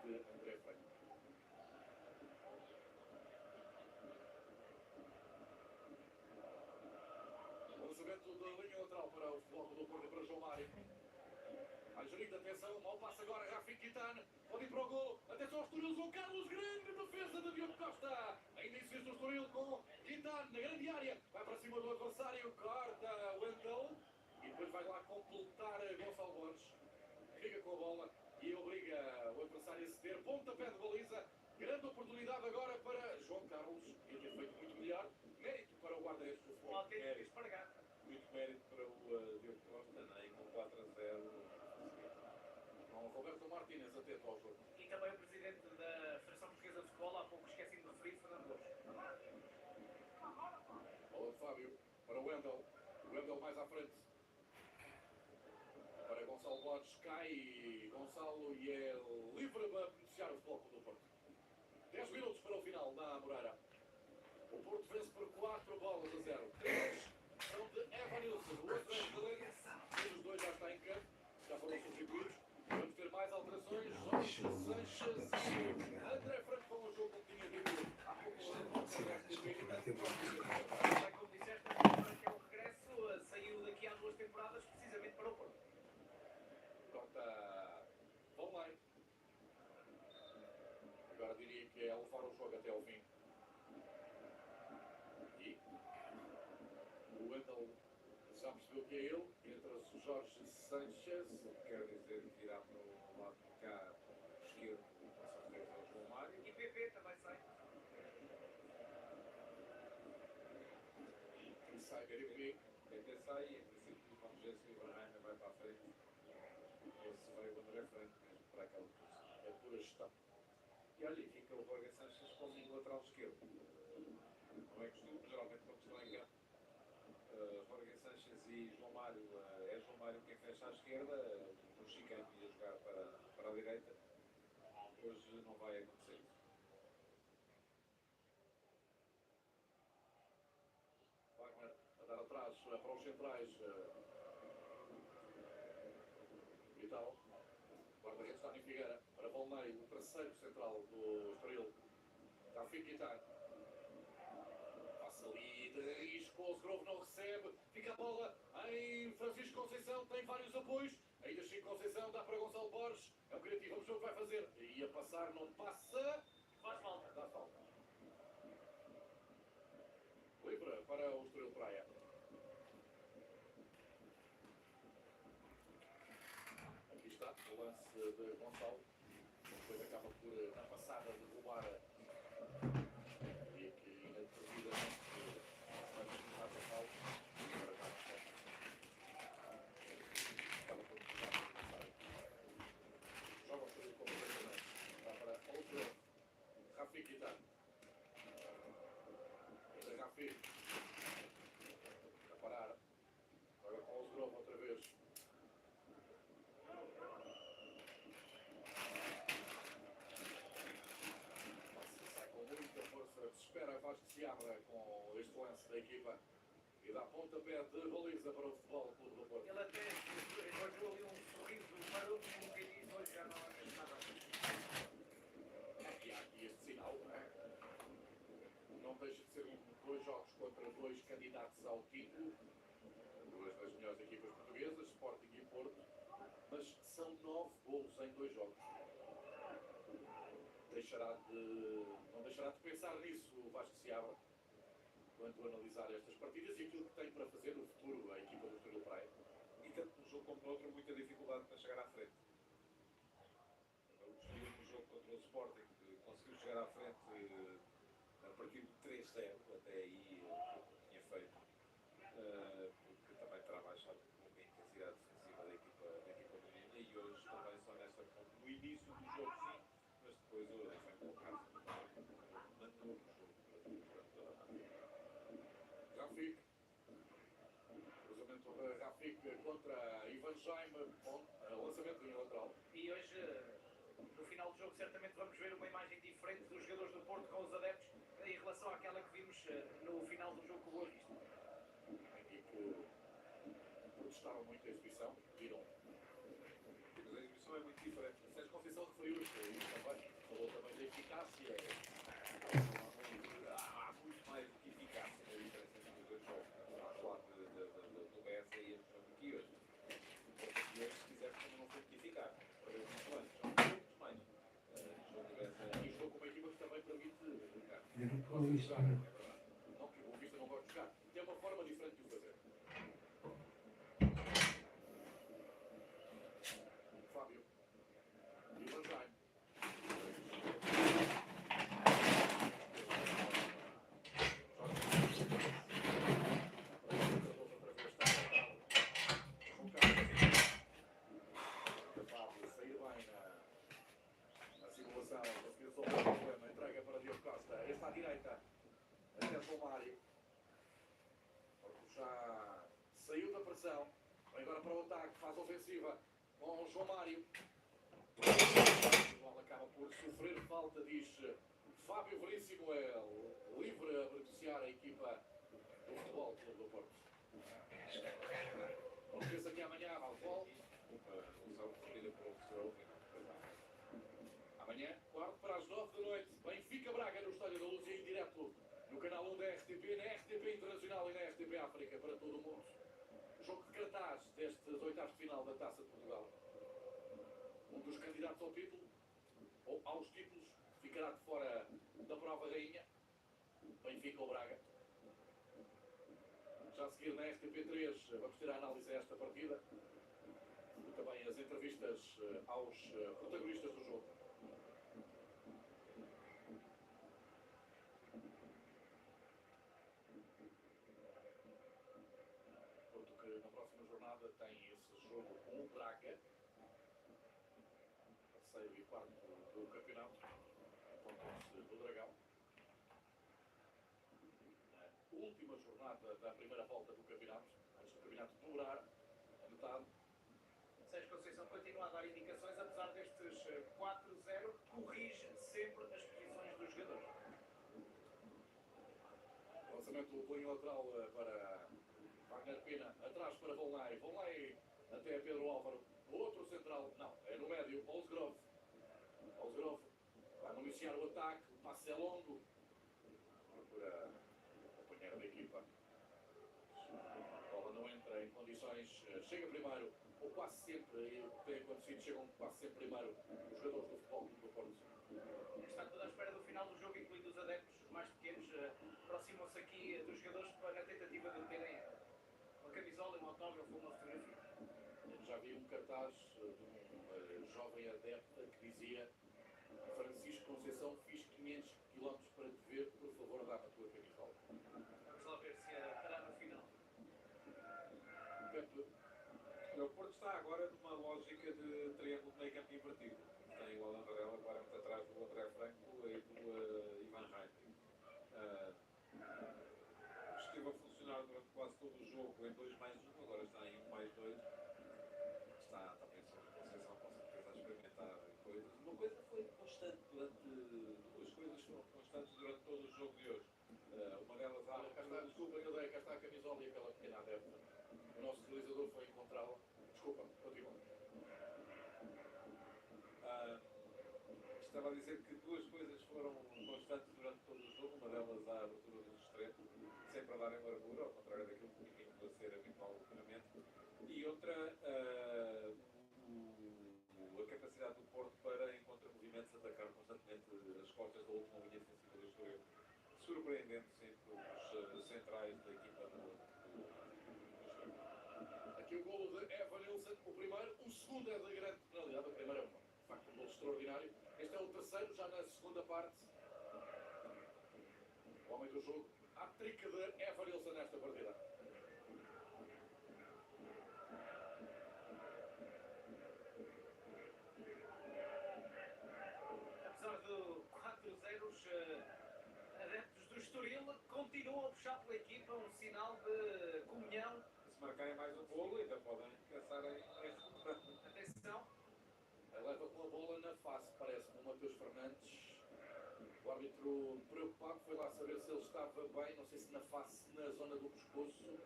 de André Franco. da linha lateral para o Futebol do Porto e para João Mário. Angelito, atenção, mal passa agora, Rafik Kitane, pode ir para o gol, atenção ao Estoril, João Carlos, grande defesa de Diogo Costa, ainda insiste o Estoril com Kitane na grande área, vai para cima do adversário, corta Wendel, e depois vai lá completar Gonçalo Borges, fica com a bola e obriga o adversário a ceder, pontapé de baliza, grande oportunidade agora para João Carlos, que tinha feito muito melhor, mérito para o guarda-redes do Um futebol. autêntico espargata. Muito mérito para o Diogo Costa, né? E com 4-0. Com Roberto Martínez atento ao jogo. E também o presidente da Federação Portuguesa de Futebol, há pouco esqueci de referir, Fernando Gomes. Bola de Fábio para o Wendel. Wendel mais à frente. Para Gonçalo Borges. Cai Gonçalo e é livre para beneficiar o Futebol Clube do Porto. 10 minutos para o final na Moreira. O Porto vence por 4-0. 3 são de Evanilson. O outro é de Lena. Os dois já está em campo. Já foram substituídos. Vamos ter mais alterações. Jorge Sanches e André Franco com o jogo como tinha dito há pouco. Como disseste, agora que é o regresso, saiu daqui há 2 temporadas precisamente para o Porto. Pronta Volnay. Agora diria que é levar o jogo até ao fim. E o Wendel já percebeu que é ele. Entra-se o Jorge Sanches. Quer dizer, virar para o lado de cá, esquerdo, passa a ao João Mário. E PP também sai. E sai BDP. Até sai, em princípio, vamos ver se o Ibrahim vai para a frente. Ou se vai o André Franco mesmo para aquela posição. É pura gestão. E olha, fica o Jorge Sanches como lateral esquerdo. Não é costume, geralmente quando estão em campo, Jorge Sanches e João Mário, é João Mário quem fecha à esquerda, o Chicano ia jogar para a direita. Hoje não vai acontecer isso. Wagner a dar atrás para os centrais. Vital. Guarda-redes Dani Figueira para Volnay, o terceiro central do Estoril. Rafik Kitane. Passa ali de risco, Osgrove não recebe. Fica a bola em Francisco Conceição, tem vários apoios. Ainda Chico Conceição, dá para Gonçalo Borges. É o criativo, vamos ver o que vai fazer. Ia passar, não passa. Faz falta. Dá falta. Livre para o Estoril Praia. Aqui está o lance de Gonçalo. Depois acaba por, na passada, derrubar e que inadvertidamente vai continuar a falta. Agora já não pode. Acaba por continuar a passar. Joga o Estoril completamente. Dá para outro. Rafik Kitane. Rafik. A parar. Agora com o Osgrove outra vez. Sai com muita força. Desespera Vasco se abra com este lance da equipa. E dá pontapé de baliza para o Futebol Clube do Porto. Ele até encontrou ali um sorriso maroto como quem diz, hoje já não há mais nada. E há aqui este sinal, não é? Não deixa de ser 2 jogos contra 2 candidatos ao título. 2 das melhores equipas portuguesas, Sporting e Porto. Mas são 9 golos em 2 jogos. Não deixará de pensar nisso o Vasco Seabra quando analisar estas partidas e aquilo que tem para fazer no futuro a equipa do Estoril Praia. E tanto num jogo como no outro, muita dificuldade para chegar à frente. O Estoril no jogo contra o Sporting conseguiu chegar à frente a partir de 3-0, até aí pouco tinha feito, porque também terá baixado um pouco a intensidade defensiva da equipa do Nina, e hoje também só nesta no início do jogo sim, mas depois o foi colocado manteve o jogo durante toda a partida. Rafik. Cruzamento de Rafik contra Ivan Jaime. Bom, lançamento em lateral. E hoje, no final do jogo, certamente vamos ver uma imagem diferente dos jogadores do Porto com os adeptos em relação àquela que vimos no final do jogo com o Boa Vista. Em que protestaram muito a exibição, viram. Mas a exibição é muito diferente. Sérgio Conceição referiu isso também. Falou também da eficácia. Há muito mais do que eficácia na diferença entre os dois jogos. Vamos falar do gosta de jogar. Não que o Boa Vista não gosta de jogar. Tem uma forma diferente de o fazer. Fábio. E Van Rijn. Conseguiu resolver o problema, entrega para Diogo Costa, está à direita, até João Mário. Já saiu da pressão, vem agora para o ataque, faz ofensiva com João Mário. A bola acaba por sofrer falta, diz Fábio Veríssimo, é livre a beneficiar a equipa do Futebol Clube do Porto. Não esqueça que amanhã há futebol. Amanhã, quarto para as 9 da noite, Benfica-Braga no Estádio da Luz e em direto no canal 1 da RTP, na RTP Internacional e na RTP África para todo o mundo. Jogo de cartaz destes oitavos de final da Taça de Portugal. Um dos candidatos ao título, ou aos títulos, ficará de fora da prova rainha, Benfica ou Braga. Já a seguir na RTP3 vamos ter a análise a esta partida e também as entrevistas aos protagonistas do jogo. Na próxima jornada tem esse jogo com o Braga, terceiro e quarto do campeonato, encontram-se do Dragão. Na última jornada da primeira volta do campeonato, antes do campeonato durar a metade. Sérgio Conceição continua a dar indicações, apesar destes 4-0, corrige sempre as posições dos jogadores. Lançamento do punho lateral para Wagner Pina, atrás para Volnay, Volnay até Pedro Álvaro, o outro central, não, é no médio, Olsgrove vai iniciar o ataque, o passe é longo, procura o companheiro da equipa, a bola não entra em condições, chega primeiro, ou quase sempre, e tem acontecido, chegam quase sempre primeiro os jogadores do Futebol Clube do Porto. Está tudo à espera do final do jogo, incluindo os adeptos, os mais pequenos, aproximam-se aqui dos jogadores na tentativa de terem uma camisola, um autógrafo ou uma fotografia. Já vi um cartaz de um jovem adepta que dizia: Francisco Conceição, fiz 500 km para te ver, por favor dá-me a tua camisola. Vamos lá ver se estará no final. Pepe. O Porto está agora numa lógica de triângulo de meio campo invertido. Tem o Alan Varela claramente atrás do André Franco e do Ivan Reitling. Esteve a funcionar durante quase todo o jogo em 2+1, agora está em 1+2. Está também sobre a Conceição, com certeza, a experimentar coisas. Uma coisa foi constante duas coisas foram constantes durante todo o jogo de hoje. Uma delas Olha, cá está, desculpa, cá está a camisola e aquela pequena adepta. O nosso realizador foi encontrá-la. Desculpa, continua. Estava a dizer que duas coisas foram constantes durante todo o jogo, uma delas a abertura dos extremos, sempre a darem largura, ao contrário daquilo que vinha a ser habitual ultimamente, e outra, a capacidade do Porto para, em contra-movimentos, atacar constantemente as costas da última linha defensiva do Estoril, surpreendendo sempre os centrais da equipa do Aqui o golo de Evan Nilsson, o primeiro, o segundo é de grande penalidade, a primeira é de facto um golo extraordinário. Este é o terceiro, já na segunda parte. O homem do jogo, a trica de Evan Nilsson nesta partida. Apesar do 4-0, os adeptos do Estoril continuam a puxar pela equipa, um sinal de comunhão. Se marcarem mais um golo, ainda podem pensar em recuperar. Atenção. Leva com a bola na face, parece-me, o Matheus Fernandes. O árbitro preocupado foi lá saber se ele estava bem, não sei se na face, na zona do pescoço,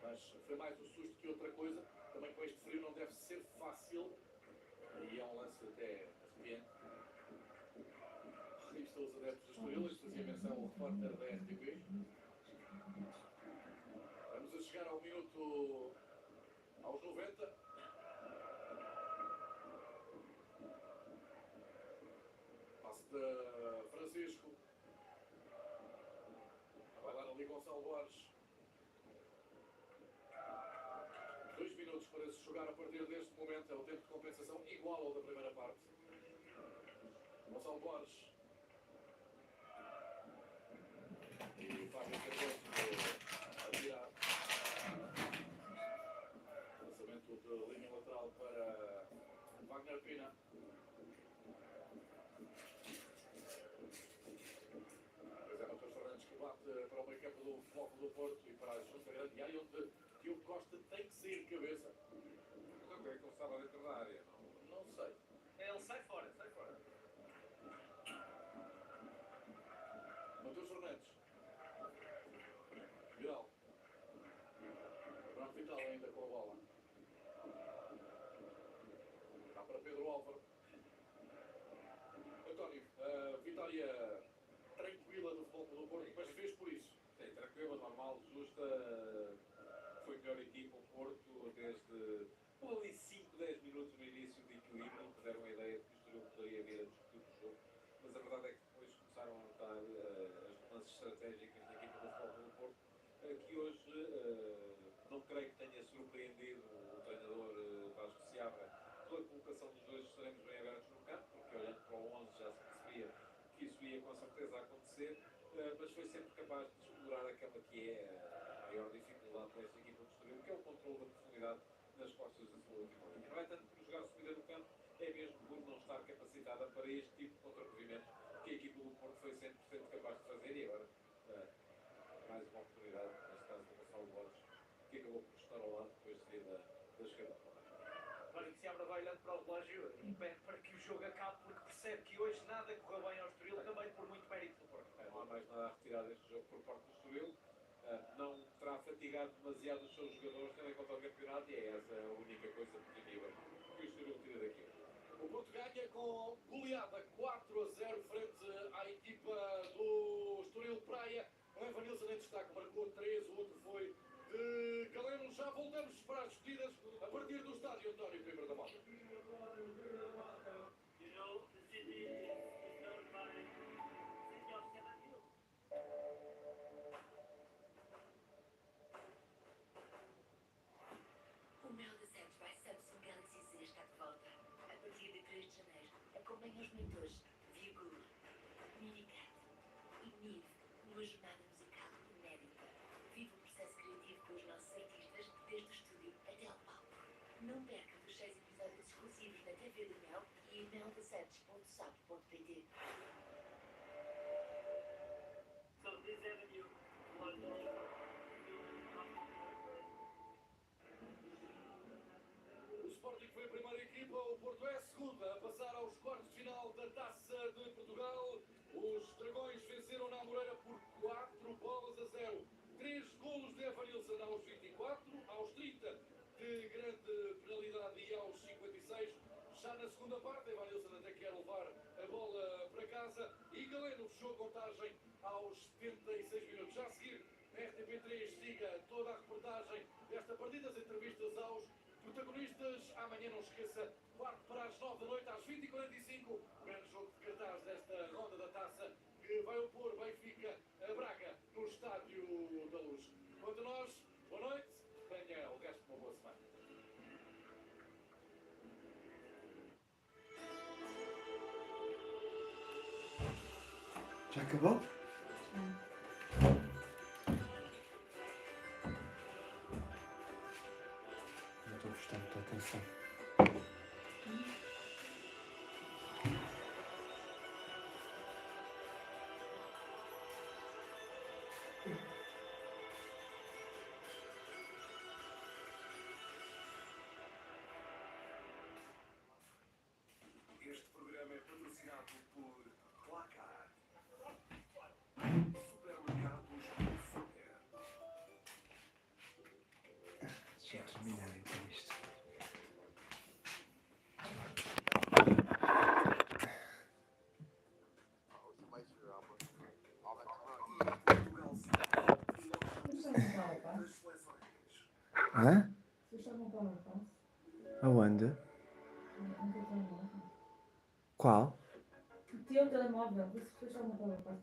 mas foi mais um susto que outra coisa. Também com este frio não deve ser fácil, e é um lance até arrepiante. Aí estão os adeptos do Estoril, isto fazia menção ao repórter da RTP. Vamos a chegar ao minuto, aos 90. Passe de Francisco. Gonçalo Borges. 2 minutos para se jogar a partir deste momento. É o tempo de compensação igual ao da primeira parte. Gonçalo Borges. E o Fábio Cardoso a tirar. Lançamento de linha lateral para Wagner Pina. Pois é, Matheus Fernandes que bate para o meio campo do Futebol Clube do Porto e para a junta grande área onde Diogo Costa tem que sair de cabeça. Não creio que ele estava dentro da área, não? Não sei. Ele sai fora, sai fora. Matheus Fernandes. Vidal. Bruno Vital ainda com a bola. Está para Pedro Álvaro. António, a vitória tranquila do Futebol Clube do Porto, mas fez por isso. Sim, tranquila, normal, justa. Foi a melhor equipa, o Porto, desde ali 5, 10 minutos no início de equilíbrio, que deram a ideia de que o Estoril poderia vir a discutir o jogo. Mas a verdade é que depois começaram a notar as nuances estratégicas da equipa do Futebol Clube do Porto, que hoje não creio que tenha surpreendido o treinador Vasco Seabra pela colocação dos dois extremos bem abertos no campo, porque olhando para o 11 já se percebia que isso ia com certeza acontecer, mas foi sempre capaz de explorar aquela que é a maior dificuldade desta equipa do Estoril, que é o controle da profundidade nas costas da sua última linha. Não é tanto por jogar subida no campo, é mesmo por não estar capacitada para este tipo de contramovimentos que a equipa do Porto foi 100% capaz de fazer e agora mais uma oportunidade, neste caso do Gonçalo Borges, que acabou por estar ao lado depois de sair da chegada do Ronaldo. Mário de Seabra vai olhando para o relógio e pede para que o jogo acabe porque percebe que hoje nada correu bem ao Estoril, também por muito mérito do Porto. Não há mais nada a retirar deste jogo por parte do Estoril. Não terá fatigado demasiado os seus jogadores, tendo em conta o campeonato, e é essa a única coisa positiva que o Estoril tira daqui. O Porto ganha com goleada 4-0 frente à equipa do Estoril Praia. O Evanilson em destaque marcou 3, o outro foi de Galeno. Já voltamos para as despedidas a partir do estádio António Coimbra da Mota. O Mel de Santos by Samsung Galaxy Z está de volta. A partir de 3 de janeiro, acompanhe os mentores Vigor, Minicat e Nive numa jornada musical inédita. Viva o processo criativo com os nossos artistas, desde o estúdio até ao palco. Não perca os 6 episódios exclusivos na TV do Mel e em meldesantos.sap.pt. O Sporting foi a primeira equipa, o Porto é a segunda a passar aos quartos de final da Taça de Portugal. Os Dragões venceram na Amoreira por 4-0. 3 golos de Evanilson aos 24, aos 30 de grande penalidade e aos 56. Já na segunda parte, Evanilson até quer levar a bola para casa e Galeno fechou a contagem aos 76 minutos. Já a seguir, na RTP3, siga toda a reportagem desta partida, as entrevistas aos protagonistas. Amanhã não esqueça, quarto para as 9 da noite, às 20h45, o grande jogo de cartaz desta ronda da taça, que vai opor Benfica a Braga no Estádio da Luz. Quanto a nós, boa noite, tenha o resto de uma boa semana. Já acabou? Não estou prestando muita atenção. Este programa é patrocinado por Placar. Supermercados Super. Deixa eu terminar então isto. Hã? Aonde? Qual? O teu telemóvel, disse que foi só uma palavra para as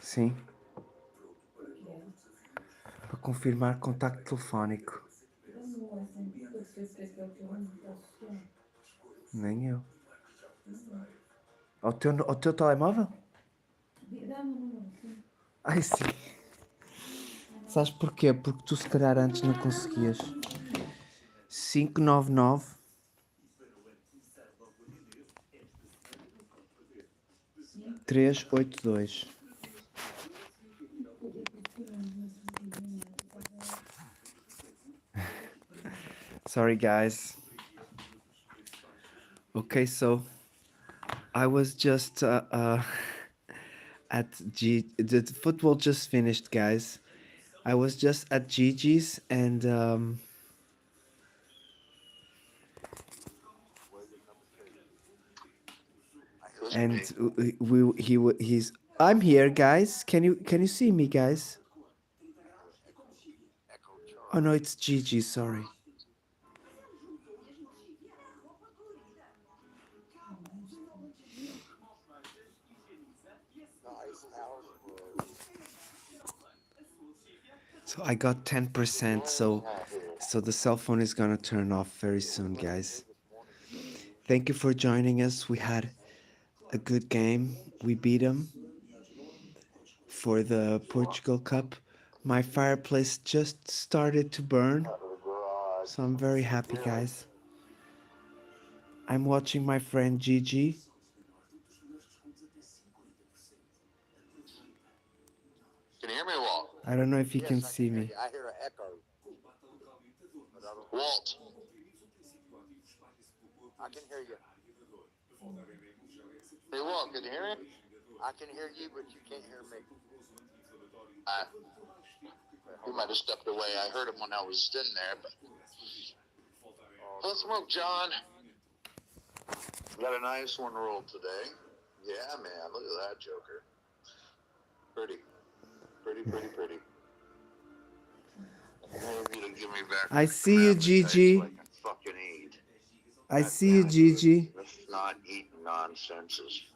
Sim, Que é? para confirmar contacto telefónico. Dá-me um assim, para perceber se é que é o teu número, está associado. Nem eu. Não, Ao teu telemóvel? dá-me um número, sim. Ai, sim. Sabes porquê? Porque tu se calhar antes não conseguias. 599 Sim. 382. Sorry, guys. Okay, so I was just at the football just finished, guys. I was just at Gigi's and Who's and me? he's I'm here, guys. Can you see me, guys? Echo Oh no, Charlie. it's Gigi. Sorry. Nice house, bro. So I got 10%. So the cell phone is gonna turn off very soon, guys. Thank you for joining us. We had a good game. We beat them for the Portugal Cup. My fireplace just started to burn, so I'm very happy, guys. I'm watching my friend Gigi. Can you hear me, Walt? I don't know if you Yes, can I see can hear me. you. I hear an echo. Walt. I can hear you. Hey, Walt, can you hear me? I can hear you, but you can't hear me. You might have stepped away. I heard him when I was in there, but. Let's smoke, John. Got a nice one rolled today. Yeah, man. Look at that joker. Pretty. Pretty. Maybe to give me back I my see you, appetite so Gigi. I can fucking eat. I God see you, damn it. Gigi. Let's not eat nonsenses.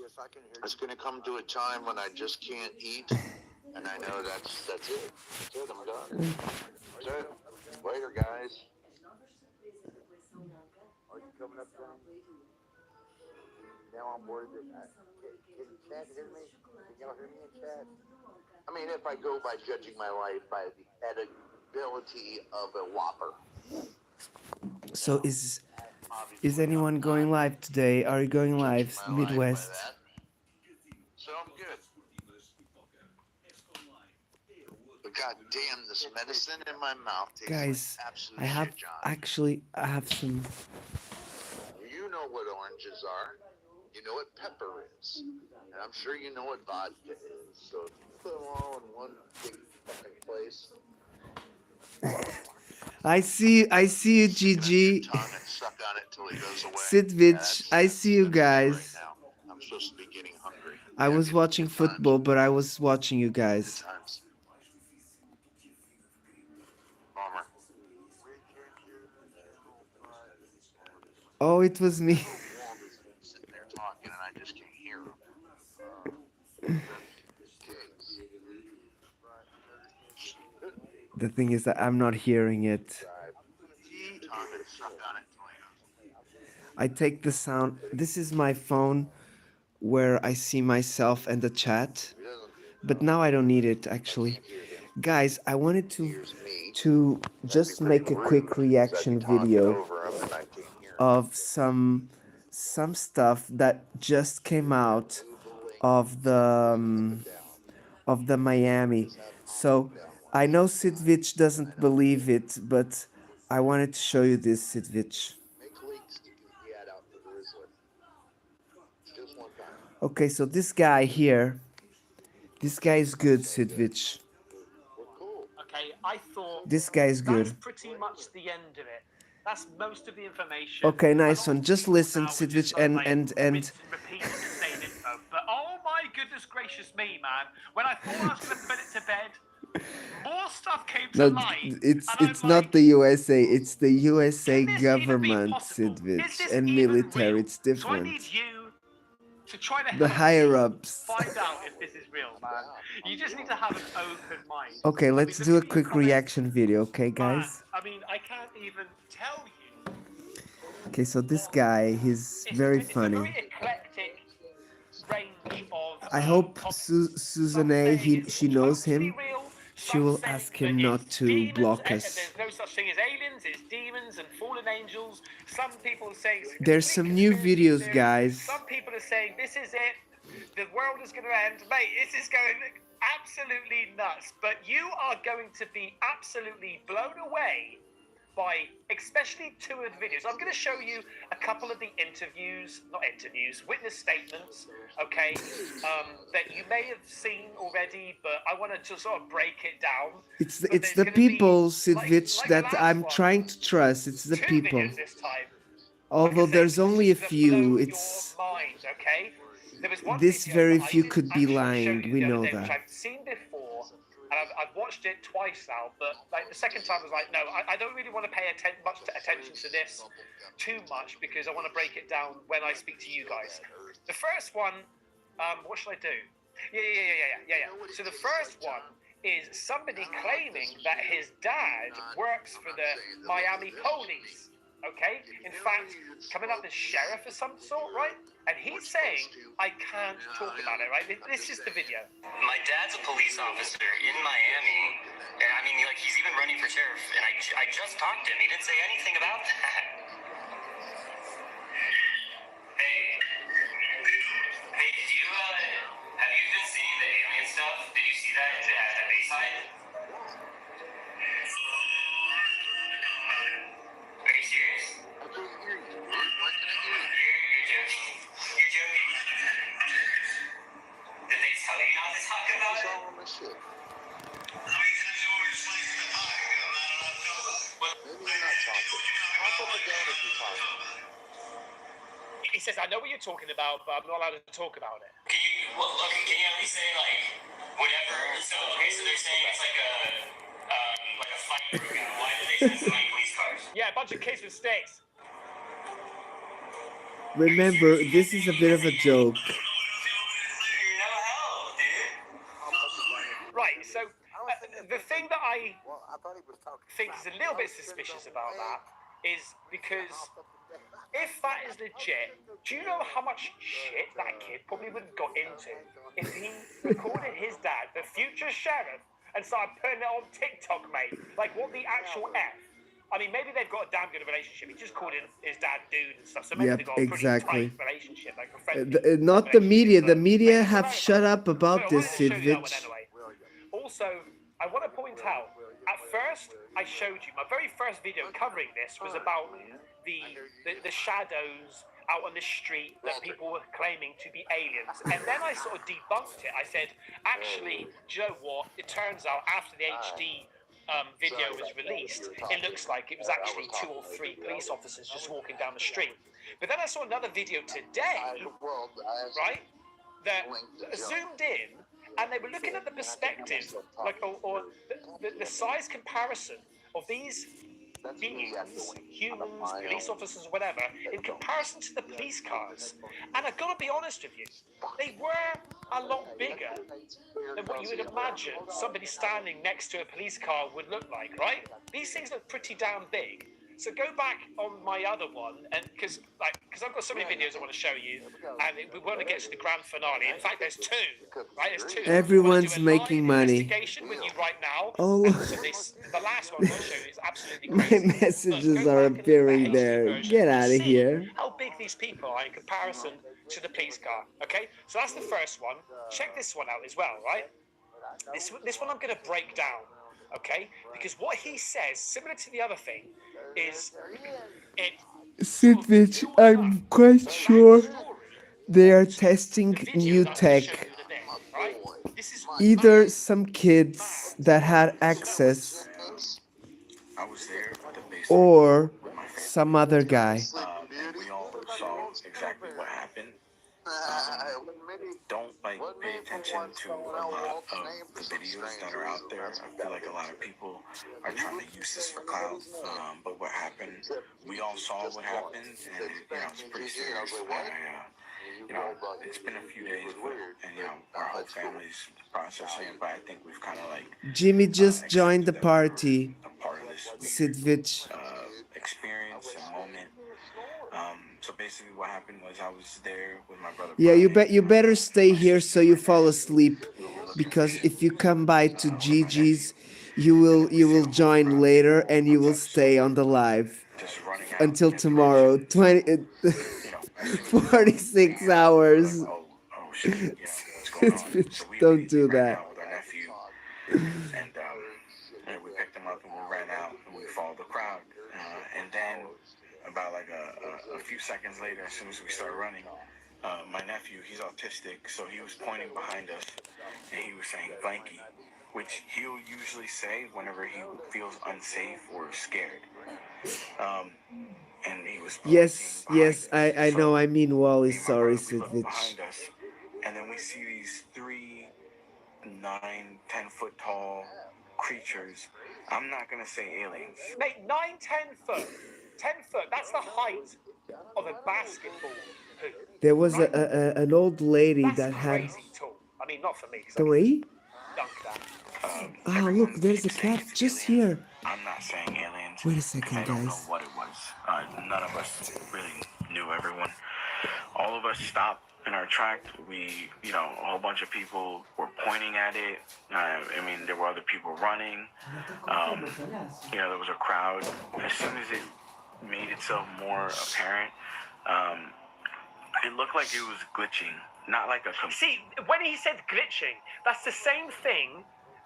Yes, I can hear you. It's gonna come to a time when I just can't eat, and I know that's it. That's it. I'm done. That's it. Later, guys. Are you coming up, John? Now I'm worried that can Chad hear me? Can y'all hear me in chat? I mean, if I go by judging my life by the edibility of a Whopper. So is anyone going live today? Are you going live, Midwest? So I'm good. But god damn, this medicine in my mouth tastes Guys, like absolute I have shit, John. I have some. You know what oranges are. You know what pepper is. And I'm sure you know what vodka is. So if you put them all in one big fucking place. I see you, Gigi. Sidvich, I see you guys. I'm supposed to be getting hungry. I was watching football, but I was watching you guys. Bummer. Oh, it was me. Walt is sitting there talking and I just can't hear him. The thing is that I'm not hearing it. I take the sound. This is my phone where I see myself and the chat. But now I don't need it actually. Guys, I wanted to just make a quick reaction video of some stuff that just came out of the Miami. So I know Sidvich doesn't believe it, but I wanted to show you this, Sidvich. Okay, so this guy here, this guy is good, Sidvich. Okay, I thought This guy is good. that's pretty much the end of it. That's most of the information. Okay, nice one. Just listen, Sidvich, and Repeating the same info. But oh my goodness gracious me, man! When I thought I was going to put it to bed, more stuff came to no, light. it's not the USA. It's the USA government, Sidvich, and military. It's different. So I need you to try to The help higher me ups. find out if this is real, man. You just need to have an open mind. Okay, let's do a quick reaction video, okay, Man, guys? I mean, I can't even tell you. Okay, so this guy, he's very It's a very funny. eclectic range of. I hope comments. Susan Some A, saying it's she knows totally him. real. She Some will saying ask that him not it's to demons, block and us. there's no such thing as aliens. It's demons and fallen angels. Some people are saying it's a There's complete some new conspiracy videos, theory. guys. Some people are saying this is it. The world is going to end, mate. This is going absolutely nuts. But you are going to be absolutely blown away by especially two of the videos. I'm going to show you a couple of the witness statements, okay, that you may have seen already, but I want to just sort of break it down. It's But the there's gonna people, be, Sidvich, like that last I'm one, trying to trust. It's the two people. videos this time. Although Like I say, there's only a to blow few, your it's mind, okay? There was one this video very that I few didn't could be actually show lying. you We the other know day, which that. I've seen before, and I've watched it twice now. But like the second time, I was like, no, I don't really want to pay much attention to this too much because I want to break it down when I speak to you guys. The first one, what should I do? Yeah. So the first one is somebody claiming that his dad works for the Miami police. Okay? In fact, coming up as sheriff of some sort, right? And he's saying, I can't talk about it, right? This is the video. My dad's a police officer in Miami. And I mean, like, he's even running for sheriff. And I just talked to him. He didn't say anything about that. Hey, did you, have you been seeing the alien stuff? Did you see that at the Bayside? Are you serious? I can't hear you. Why can I hear you? You're joking. You're joking. Did they tell you not to talk about What's it? wrong with my shit? Maybe you're not talking. Pop up again if you're talking. He says, I know what you're talking about, but I'm not allowed to talk about it. Can you at least say, like, whatever? So they're saying it's like a fight broke out. Why did they send so many police cars? Yeah, a bunch of kids with sticks. Remember, this is a bit of a joke. Right, so the thing that I Well, I thought he was talking. think is a little bit suspicious about that is because if that is legit, do you know how much shit that kid probably would have got into if he recorded his dad, the future sheriff, and started putting it on TikTok, mate? Like, what the actual F? I mean, maybe they've got a damn good relationship. He just called his dad dude and stuff, so maybe Yep, they've got a pretty exactly. tight relationship, like a friendly Not the media. The relationship, media but have maybe shut up about I this, wanted to show you that one Sidvich. anyway. Also, I want to point out, at first, I showed you, my very first video covering this was about the shadows out on the street that people were claiming to be aliens. And then I sort of debunked it. I said, actually, do you know what? It turns out after the HD video was released, it looks like it was actually 2 or 3 police officers just walking down the street. But then I saw another video today, right, that zoomed in, and they were looking at the perspective, like, or the size comparison of these beings, humans, police officers, whatever, in comparison to the police cars. And I've got to be honest with you, they were a lot bigger than what you would imagine somebody standing next to a police car would look like, right? These things look pretty damn big. So go back on my other one, and because I've got so many videos I want to show you, and we want to get to the grand finale. In fact, there's 2, right? There's 2. Everyone's I wanna do a making live money. investigation with you right now. Oh. And also the last one I'm going to show you is absolutely My crazy. messages Look, go are back and look at the appearing HD there. version Get and out of see here. how big these people are in comparison to the police car. Okay, so that's the first one. Check this one out as well, right? This one I'm going to break down. Okay, because what he says, similar to the other thing, is it. Sidvich, I'm quite sure they are testing new tech. Either some kids that had access or some other guy. We all saw exactly what happened. Don't pay attention to a lot of the videos that are out there. I feel like a lot of people are trying to use this for clout. But what happened, we all saw what happened, and it's pretty serious. you know, it's been a few days, and you know, our whole family's processing it, but I think we've kind of like Jimmy just joined the accepted that we were party. a part of this Sidvich. experience and moment. So basically, what happened was I was there with my brother. Yeah, Brian, you better stay my here sister so you Renee. fall asleep, We were looking because for if you come by to my Gigi's, nephew, and then we you see will the whole join crowd of later people and you will outside the stay store on the live just running out until in tomorrow. directions. 20 You know, as soon as we saw the 46 van, we were hours. like, oh shit, you know, what's going on? So we Don't immediately do ran that. out with our nephew, and we picked him up and we ran out and we followed the crowd. And then about like a few seconds later, as soon as we started running, my nephew, he's autistic, so he was pointing behind us and he was saying "Blanky," which he'll usually say whenever he feels unsafe or scared. And he was Yes, behind yes, us. I know. I mean, Wally, Me and my sorry, brother, we look Sidvich. behind us, and then we see these 3, 9, 10-foot tall creatures. I'm not gonna say aliens. Mate, 9, 10 foot. 10 foot, that's the height of a basketball hoop. There was Right? an old lady That's that had. crazy tall. I mean, not for me, because I Don't can worry. dunk that. Ah, Everyone look, there's a keeps saying cat it's just aliens. here. I'm not saying aliens. Wait a 'Cause second, I don't know guys. what it was. None of us really knew everyone. All of us stopped in our track. We, you know, a whole bunch of people were pointing at it. I mean, there were other people running. You know, there was a crowd. As soon as it made itself more apparent, it looked like it was glitching. Not like a... See, when he said glitching, that's the same thing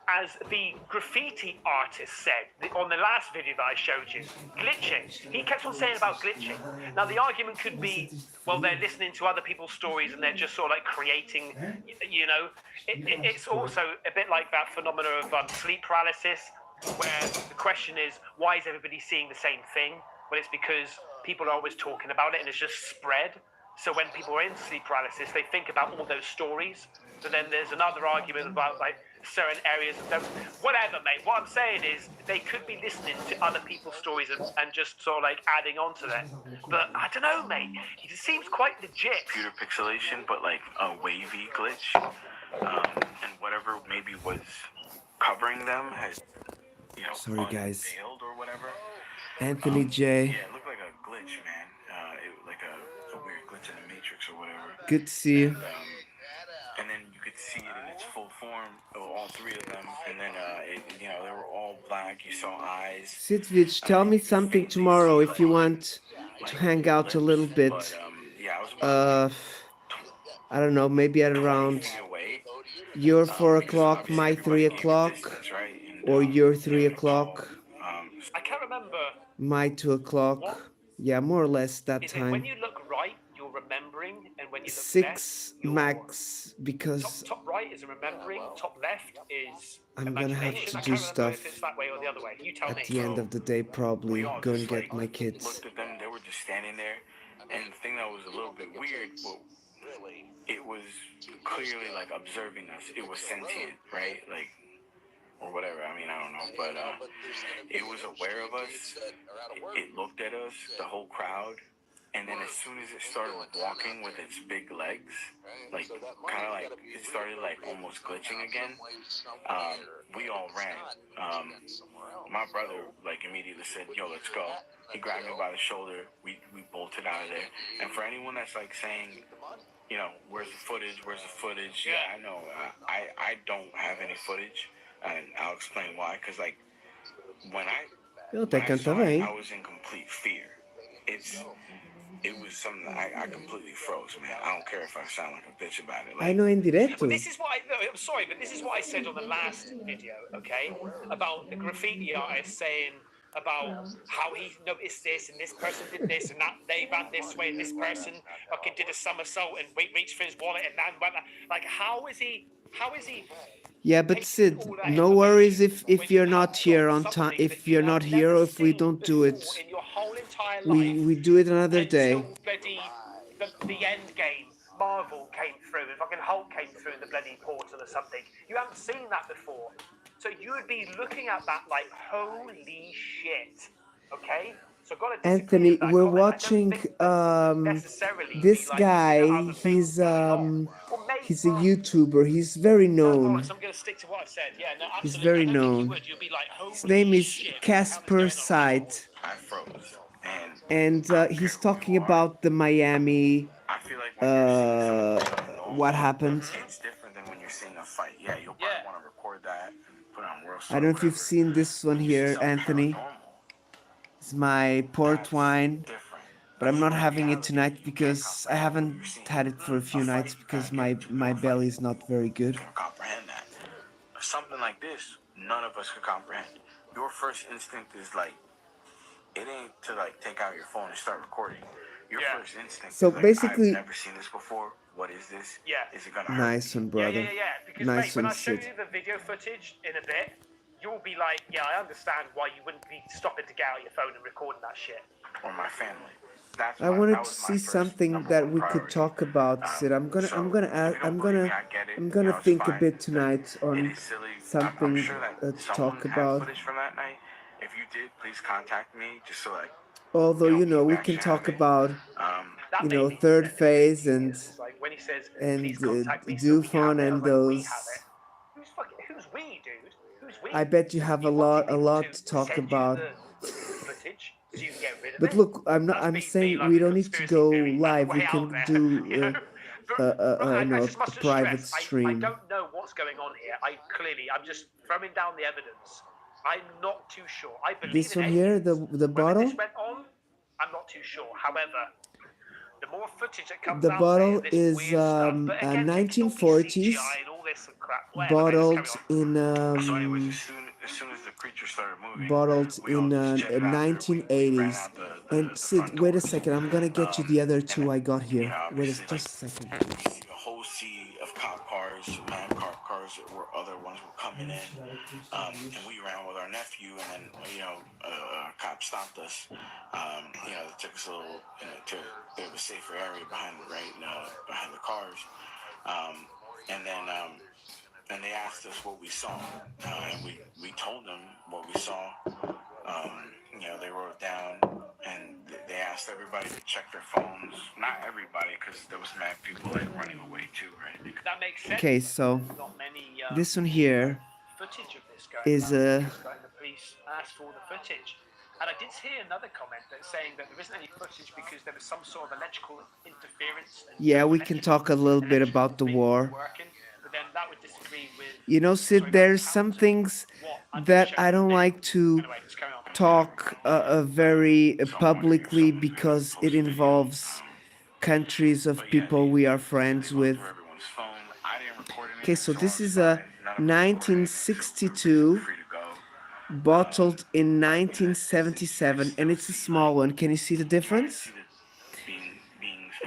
as the graffiti artist said on the last video that I showed you. Glitching. He kept on saying about glitching. Now, the argument could be, well, they're listening to other people's stories and they're just sort of like creating, you know. It's also a bit like that phenomenon of sleep paralysis, where the question is, why is everybody seeing the same thing? Well, it's because people are always talking about it and it's just spread. So when people are in sleep paralysis, they think about all those stories. So then there's another argument about like certain areas of them. Whatever, mate. What I'm saying is they could be listening to other people's stories and just sort of like adding on to them. But I don't know, mate. It seems quite legit. Computer pixelation, but like a wavy glitch. And whatever maybe was covering them had, you know, Sorry, guys. unveiled or whatever. Anthony J. Yeah, it looked like a glitch, man. Like a weird glitch in the Matrix or whatever. Good to see you. And then you could see it in its full form, all 3 of them. And then, you know, they were all black. You saw eyes. Sidvich, tell me something tomorrow if you want to hang out a little bit. But, yeah, I was about I don't know, maybe at 20 around feet away. your 4 Because o'clock, obviously my everybody 3 gave a o'clock, distance, right? And, or your 3 they were o'clock, tall. I can't remember. my 2 o'clock. Yeah, more or less that Is it when time. you look right, you're remembering, and when you look 6 left, you're... max, because Top right is remembering, top left is I'm gonna have imagination. to I do can't remember if stuff it's that way or the other way. You tell at me. the end of the day, probably We all go and just, get like, my kids. looked at them. They were just standing there. And the thing that was a little bit weird, well, it was clearly like observing us. It was sentient, right? Like, or whatever. I mean, I don't know. But it was aware of us. It looked at us, the whole crowd. And then as soon as it started walking with its big legs, like, kind of like, it started like almost glitching again, we all ran. My brother, like, immediately said, yo, let's go. He grabbed me by the shoulder. We bolted out of there. And for anyone that's like saying, you know, where's the footage? Yeah, I know. I don't have any footage. And I'll explain why. Because, like, when I Canta saw it, bem. I was in complete fear. It was something that I completely froze, man. I don't care if I sound like a bitch about it. Like, I know em direto. But this is what I'm sorry, but this is what I said on the last video, okay? About the graffiti artist saying about how he noticed this and this person did this and that they ran this way and this person fucking did a somersault and reached for his wallet and then went like how is he Yeah, but taking Sid, all that no worries information if when you're you not have here got on time. something If that you you're have not here, never or if we seen don't do it, before in your whole entire life we do it another day. until bloody the end game Marvel came through and fucking Hulk came through the bloody portal or something. You haven't seen that before. So you would be looking at that like, holy shit. Okay? So So I've got to disagree Anthony, with that we're comment. I don't watching think that necessarily this be like, guy. other things going on. Well, He's a YouTuber. He's very known. Alright, so I'm going to stick to what I've said. Yeah, no, He's absolutely. very I don't think you known. would. You'll be like, holy His name is shit, what the hell is Casper going on? Sight, I froze. and he's talking about the Miami. I feel like when you're seeing something What happened? it's different than when you're seeing a fight. Yeah, you'll probably want to record that, put it on World I don't know if you've seen this one here, Anthony. It's my port wine, but I'm not having it tonight because I haven't had it for a few nights because my belly is not very good. Comprehend that. Something like this, none of us could comprehend. Your first instinct is like, it ain't to like take out your phone and start recording. Your first instinct So is like, basically, I've never seen this before. What is this? Yeah. Is it gonna hurt? Nice one, brother. Because nice mate, when one, I show Sid. you the video footage in a bit, you'll be like, yeah, I understand why you wouldn't be stopping to get out your phone and recording that shit. Or my family. I wanted to see something that we could talk about, Sid. I'm gonna think a bit tonight on something to talk about. From that night. If you did, please contact me just so like. Although we can talk about third phase and Dufon and those. Who's we, dude? Who's we? I bet you have a lot to talk about. Footage so you can get rid of But it. look, I'm saying we don't need to go live. We can do a private stream. I don't know what's going on here. I'm just throwing down the evidence. I'm not too sure. I believe this one here, the bottle. This went on, I'm not too sure. However, the more footage that comes the out bottle there, is again, 1940s, bottled in So anyways, as soon as the creature started moving, bottled in 1980s. And Sid, wait a second, I'm gonna get you the other two I got here. Wait just a second. A whole sea of cop cars, man cars, where other ones were coming in, and we ran with our nephew, and then a cop stopped us. They took us a little to a bit of a safer area behind the cars, and they asked us what we saw, and we told them what we saw. They wrote it down, and they asked everybody to check their phones. Not everybody, because there was mad people like running away too, right? That makes sense. Okay, so Not many, this one here footage of this guy is the police asked for the footage. And I did hear another comment that's saying that there isn't any footage because there was some sort of electrical interference. Yeah, we can talk a little bit about the war. But then that would disagree with, Sid, there's some things that I don't like to talk very publicly because it involves countries of people we are friends with. Okay, so this is a 1962 bottled in 1977, and it's a small one. Can you see the difference?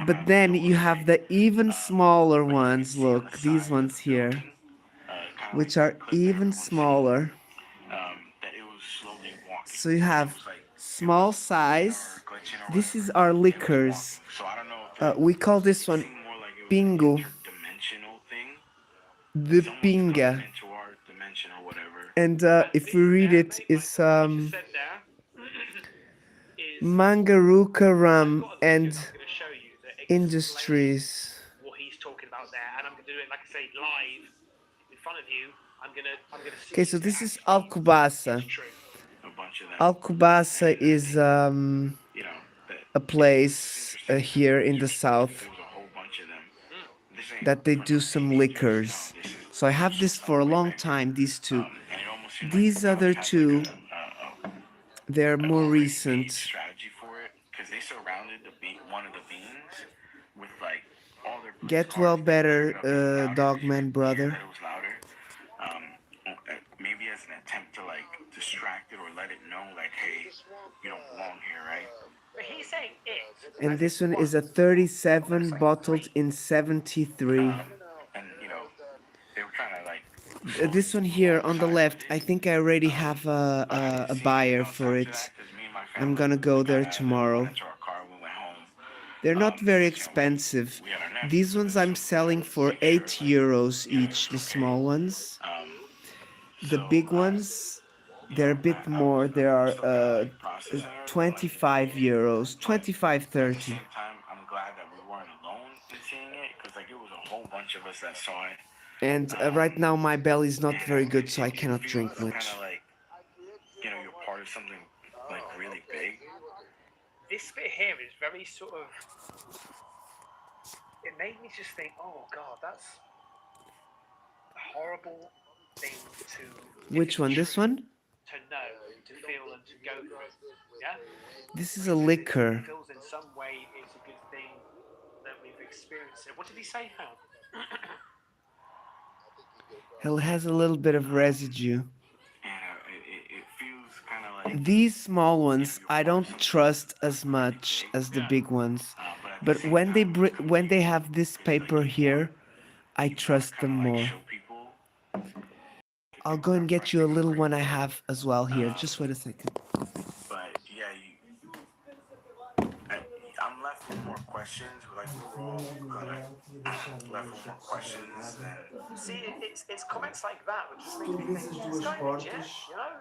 But then you have the even smaller ones. Look, these ones here, which are even smaller. So you have small size. This is our liquors. We call this one pingo. The pinga. And if we read it, it's Mangaruka Rum and Industries. what he's talking about there, and I'm going to do it, like I say, live in front of you. I'm gonna see. Okay, so this is Alcobaça. Alcobaça is a place here in the south that they do some liquors. So I have this for a long time, these two. These other two, they're more recent. Strategy for it, because they surrounded one of the beans with like all their. Get well better, Dogman brother. Maybe as an attempt to like distract it or let it know, like, hey, you don't belong here, right? But he's saying it. And this one is a 37 bottled in 73. And they were trying to like. This one here on the left, I think I already have a buyer for it. I'm gonna go there tomorrow. They're not very expensive. These ones I'm selling for €8 each, the small ones. The big ones, They're a bit more. There are Still gotta, like, process it, but, like, 25 euros, 25, at the 30. same time, I'm glad that we weren't alone in seeing it, because like it was a whole bunch of us that saw it. And right now my belly's not And very good, so I it cannot feels drink kind much. of like, you know, you're part of something like really big. This bit here is very sort of. It made me just think, oh god, that's a horrible thing to. Which one? This one? To know, to feel, and to go through. Yeah. This is a liquor. It feels in some way it's a good thing that we've experienced it. What did he say? How? It has a little bit of residue. It feels kind of like These small ones I don't trust as much as the big ones, but when they have this paper here, I trust them more. I'll go and get you a little one I have as well here. Just wait a second. But yeah, I'm left with more questions. Like we're all left with more questions. See, it's comments like that which just make me think, yeah, this guy legit, you know?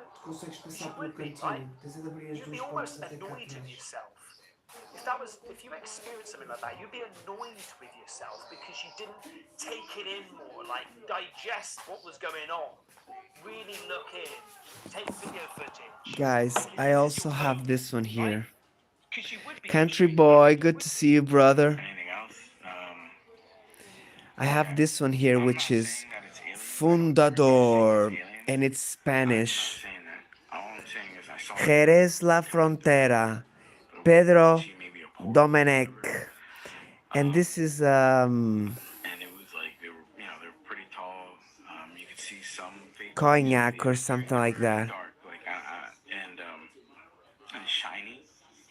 She would be, right? You'd be almost annoyed with yourself. If you experienced something like that, you'd be annoyed with yourself because you didn't take it in more, like digest what was going on. Really look in, take video footage. Guys, I also have this one here. Because you would be Country boy, good to see you, brother. Anything else? I have this one here, which is Fundador, and it's Spanish. Jerez la Frontera, Pedro Domenech. And this is And it was like they were pretty tall. You could see some cognac or something like that. Dark, like and shiny,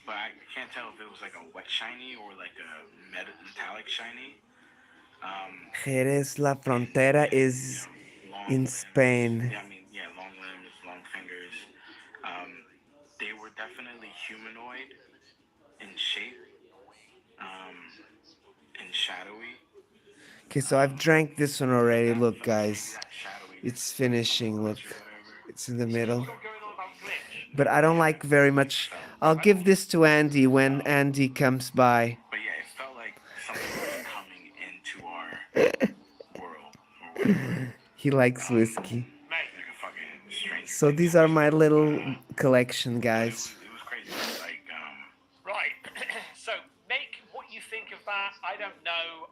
but I can't tell if it was like a wet shiny or like a metallic shiny. Jerez la Frontera is in Spain. Yeah, I mean, yeah, long limbs, long fingers. They were definitely humanoid in shape, and shadowy. Okay, so I've drank this one already. Look, guys, it's finishing. Look, it's in the middle. But I don't like very much. I'll give this to Andy when Andy comes by. But yeah, it felt like something was coming into our world or whatever. He likes whiskey. Like a fucking strange. So these are my little collection, guys. It was crazy. Like, right. So make what you think of that. I don't know.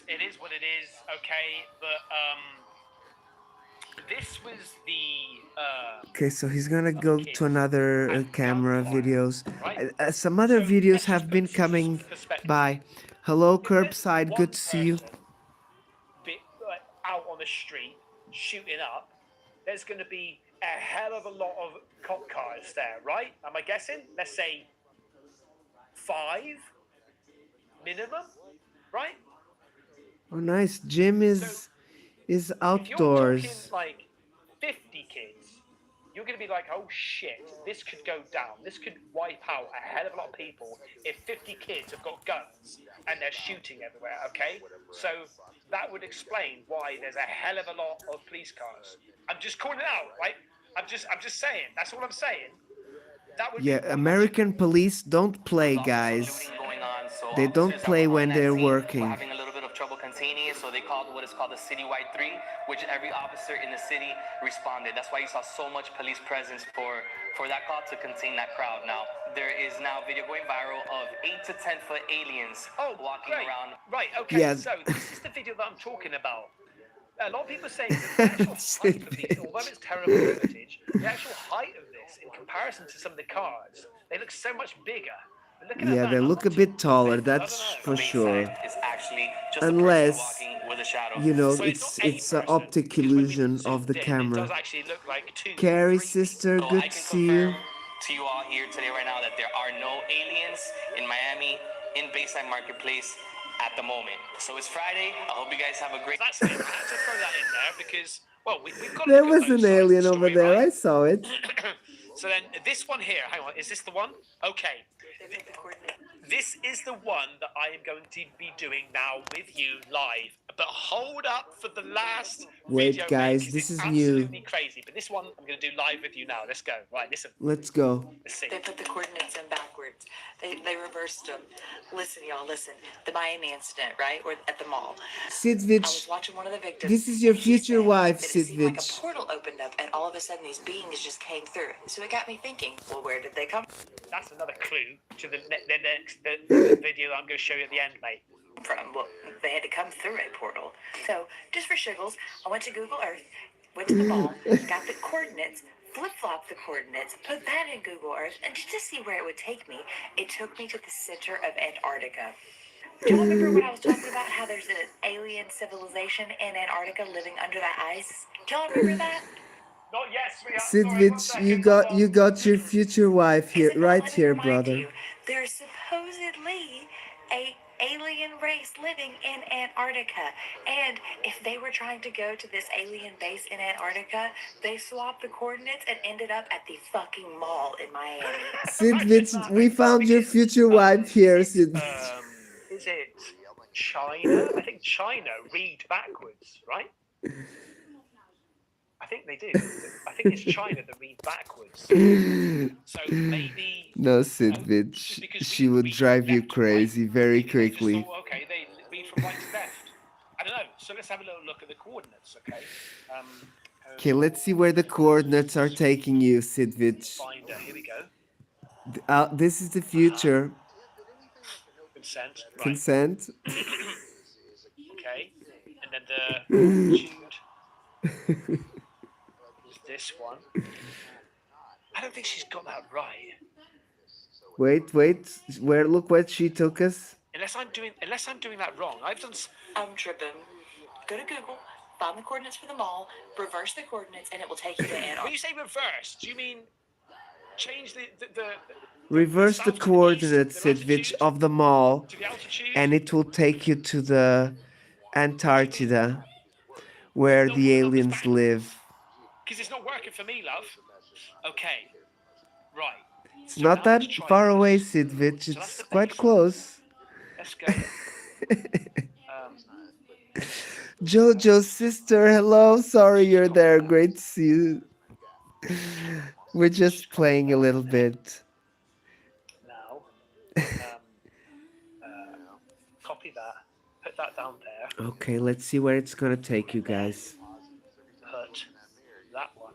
It is what it is. Okay, but this was the. Okay, so he's gonna go to another camera videos. Some other videos have been coming by. Hello, Curbside. Good to see you. Out on the street shooting up, there's going to be a hell of a lot of cop cars there, right? Am I guessing? Let's say 5 minimum, right? Oh, nice. Gym is outdoors. If you're talking like 50 kids, you're going to be like, oh shit, this could go down. This could wipe out a hell of a lot of people if 50 kids have got guns and they're shooting everywhere, okay? So that would explain why there's a hell of a lot of police cars. I'm just calling it out, right? I'm just saying. That's all I'm saying. That would American police don't play, guys. They don't play when they're working. Having a little bit of trouble containing it, so they called what is called the citywide 3, which every officer in the city responded. That's why you saw so much police presence for that call to contain that crowd. Now, there is now video going viral of 8 to 10 foot aliens walking around. Right, okay, Yeah. So this is the video that I'm talking about. A lot of people are saying that the actual height of these, although it's terrible footage, the actual height of this in comparison to some of the cars, they look so much bigger. Yeah, they look a bit taller, that's for sure. Unless, you know, it's an optic illusion of the camera. Carrie, sister, good to see you. To you all here today right now that there are no aliens in Miami in Bayside Marketplace at the moment. So it's Friday. I hope you guys have a great. That's it. I had to throw that in there because, well, we've got. There was an alien over there. I saw it. So then this one here. Hang on. Is this the one? Okay. This is the one that I am going to be doing now with you live. But hold up for the last Wait, video, guys, mate, 'cause this it's is new. absolutely crazy. But this one I'm going to do live with you now. Let's go. Right, listen. Let's go. Let's see. They put the coordinates in backwards. They reversed them. Listen, y'all, listen. The Miami incident, right? Or at the mall. I was Sidvich, watching one of the victims. this is your and he future said wife, that it seemed like a Sidvich. portal opened up, and all of a sudden these beings just came through. So it got me thinking. Well, where did they come That's another clue to the next the video that I'm going to show you at the end, mate. from? Well, they had to come through a portal. So just for shiggles, I went to Google Earth, went to the mall, got the coordinates. Flip-flop the coordinates, put that in Google Earth, and just to see where it would take me, it took me to the center of Antarctica. Do you remember when I was talking about how there's an alien civilization in Antarctica living under that ice? Do y'all remember that? Not yet, sweetheart. Sorry, one Sidvich, second. you got your future wife here, Is it not? right Let me here, remind brother. you, there's supposedly a alien race living in Antarctica, and if they were trying to go to this alien base in Antarctica, they swapped the coordinates and ended up at the fucking mall in Miami. Sidvich, we found your future wife here, Sidvich. Is it China? I think China read backwards, right? I think they do. I think it's China that read backwards. So maybe No, Sidvich, she would drive you crazy very quickly. okay, they read from right to left. I don't know. So let's have a little look at the coordinates, okay? Okay, let's see where the coordinates are taking you, Sidvich. Finder. Here we go. This is the future. Consent. Right. Consent. Okay. And then the attitude. This one. I don't think she's got that right. Wait. Look what she took us. Unless I'm doing that wrong. I'm tripping. Go to Google, find the coordinates for the mall, reverse the coordinates, and it will take you to Antarctica. When you say reverse, do you mean change the Reverse the coordinates, Sidvich, of the mall, and it will take you to the Antarctica, where the aliens live. Because it's not working for me, love. Okay. Right. It's not that far away, Sidvich. It's quite close. Let's go. Jojo's sister, hello. Sorry you're there. Great to see you. We're just playing a little bit. Now, copy that. Put that down there. Okay, let's see where it's gonna take you guys. Put that one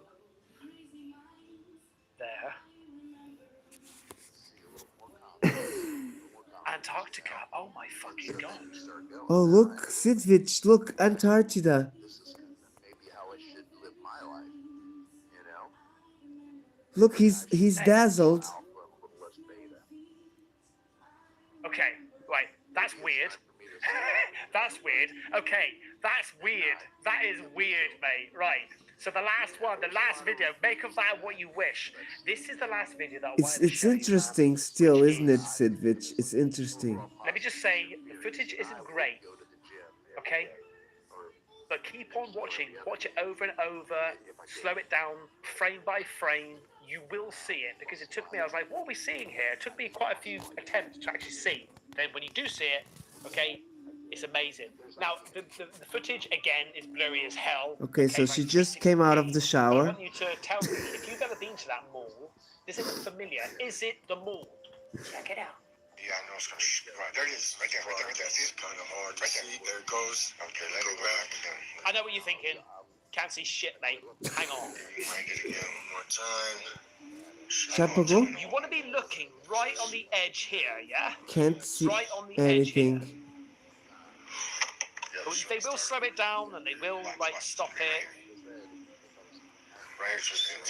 there. Antarctica. Oh my fucking god. Oh, look, Sidvich, look, Antarctica. Look, he's dazzled. Okay, right. That's weird. That's weird. Okay, that's weird. That is weird, mate. Right. So the last video, make of that what you wish. This is the last video that I wanted to It's show interesting you, still, isn't it, Sidvich? It's interesting. Let me just say, the footage isn't great. Okay? But keep on watching. Watch it over and over. Slow it down, frame by frame. You will see it, because it took me, I was like, what are we seeing here? It took me quite a few attempts to actually see. Then when you do see it, okay, it's amazing. Now, the footage, again, is blurry as hell. Okay, so she just came out of the I shower. want you to tell me, if you've ever been to that mall, does it look familiar? Is it the mall? Check it out. Yeah, I know it's gonna right there. It is, right there. See, it's kind of hard to see. There it goes. Okay, let it go back. I know what you're thinking. Can't see shit, mate. Hang on. Wind it again one more time. Chapago? You want to be looking right on the edge here, yeah? Can't see right on the edge here. anything. They will slow it down and they will like stop it.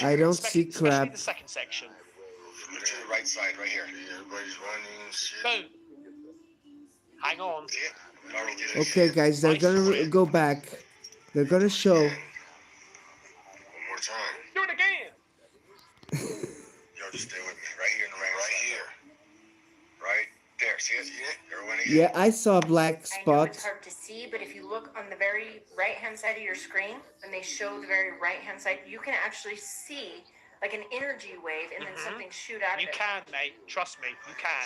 I don't see Especially crap. the second section. Look to the right side, right here. Everybody's running. Shit. Boom. Hang on. Okay, guys, they're gonna go back. They're gonna show. One more time. Do it again. Yo, just stay with me. Right here in the rain. Right here. Right there. See it? Everyone here? Yeah, I saw a black I know spot. it's hard to see, but if you look on the very right-hand side of your screen, when they show the very right-hand side, you can actually see like an energy wave, and then something shoot out of You it. can, mate. Trust me, you can.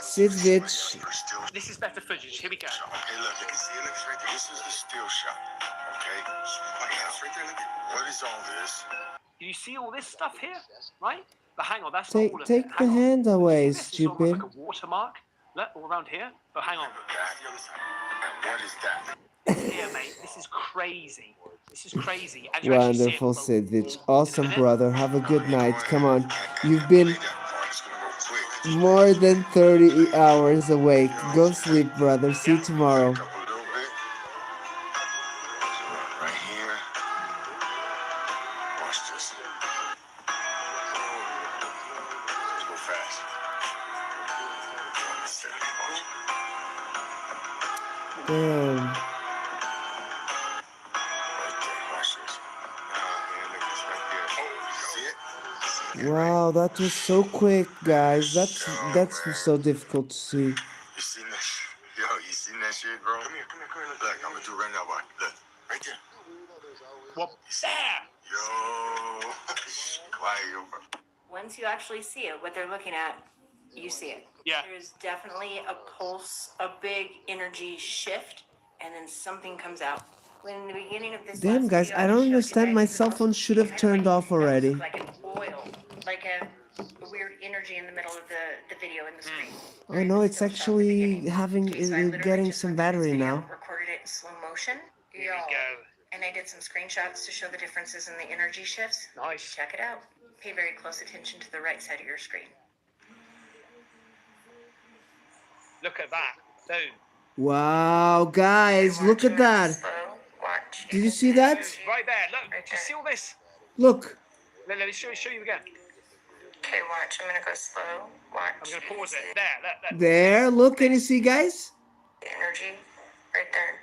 Sidvich. This is better footage. Here we go. Okay, look, you can see it. Look, it's right there. This is the still shot. Okay? Oh, yeah, it's right there. Look at what is all this? Do you see all this stuff here? Right? But hang on, that's not all of it. Take the Hang on. hand away, See this? It's almost stupid. like a watermark. Look, all around here. But hang on. And what is that? Here, mate. This is crazy. This is crazy. And you actually see it Wonderful, Sidvich. Awesome, brother. Have a good night. Come on. You've been more than 30 hours awake. Go sleep, brother. See you tomorrow. Right here. Watch this. Let's go fast. Damn. Right there. Watch this. Man, look, it's right there. Oh, see it? Wow, that was so quick, guys. That's so difficult to see. You seen that shit? Yo, you seen that shit, bro? Come here. Look, I'm gonna do it right now, boy. Look, right there. What? There! Yo. Quiet, yo, bro. Once you actually see it, what they're looking at, you see it. Yeah. There's definitely a pulse, a big energy shift, and then something comes out. When in the beginning of this Damn, last guys, video, I don't showed you understand. guys My the cell most- phone should have kind of turned like- off that was already. Like an oil, like a weird energy in the middle of the video in the screen. Oh no, it's actually getting some battery now. Recorded it in slow motion. Here we go. And I did some screenshots to show the differences in the energy shifts. Nice. Check it out. Pay very close attention to the right side of your screen. Look at that. Boom. Wow, guys, look at that. Watch. Did you see that? Right there. Look. Do you see all this? Look. Let me show you again. Okay, watch. I'm gonna go slow. Watch. I'm going to pause it. There. Look. There, look, can you see, guys? Energy. Right there.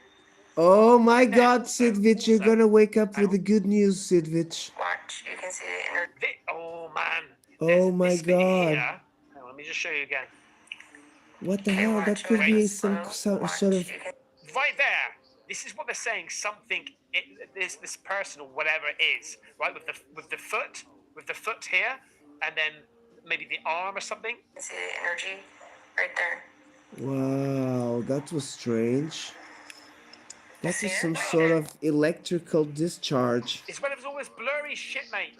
Oh my god, Sidvich, you're gonna wake up with the good news, Sidvich. Watch. You can see the energy. Oh, man. Oh my This bit god. here. Hang on, let me just show you again. What the hell? That could be some sort of... Right there. This is what they're saying. Something. This person or whatever it is. Right with the foot here, and then maybe the arm or something. You can see the energy. Right there. Wow, that was strange. That was some sort of electrical discharge. It's when there's all this blurry shit, mate.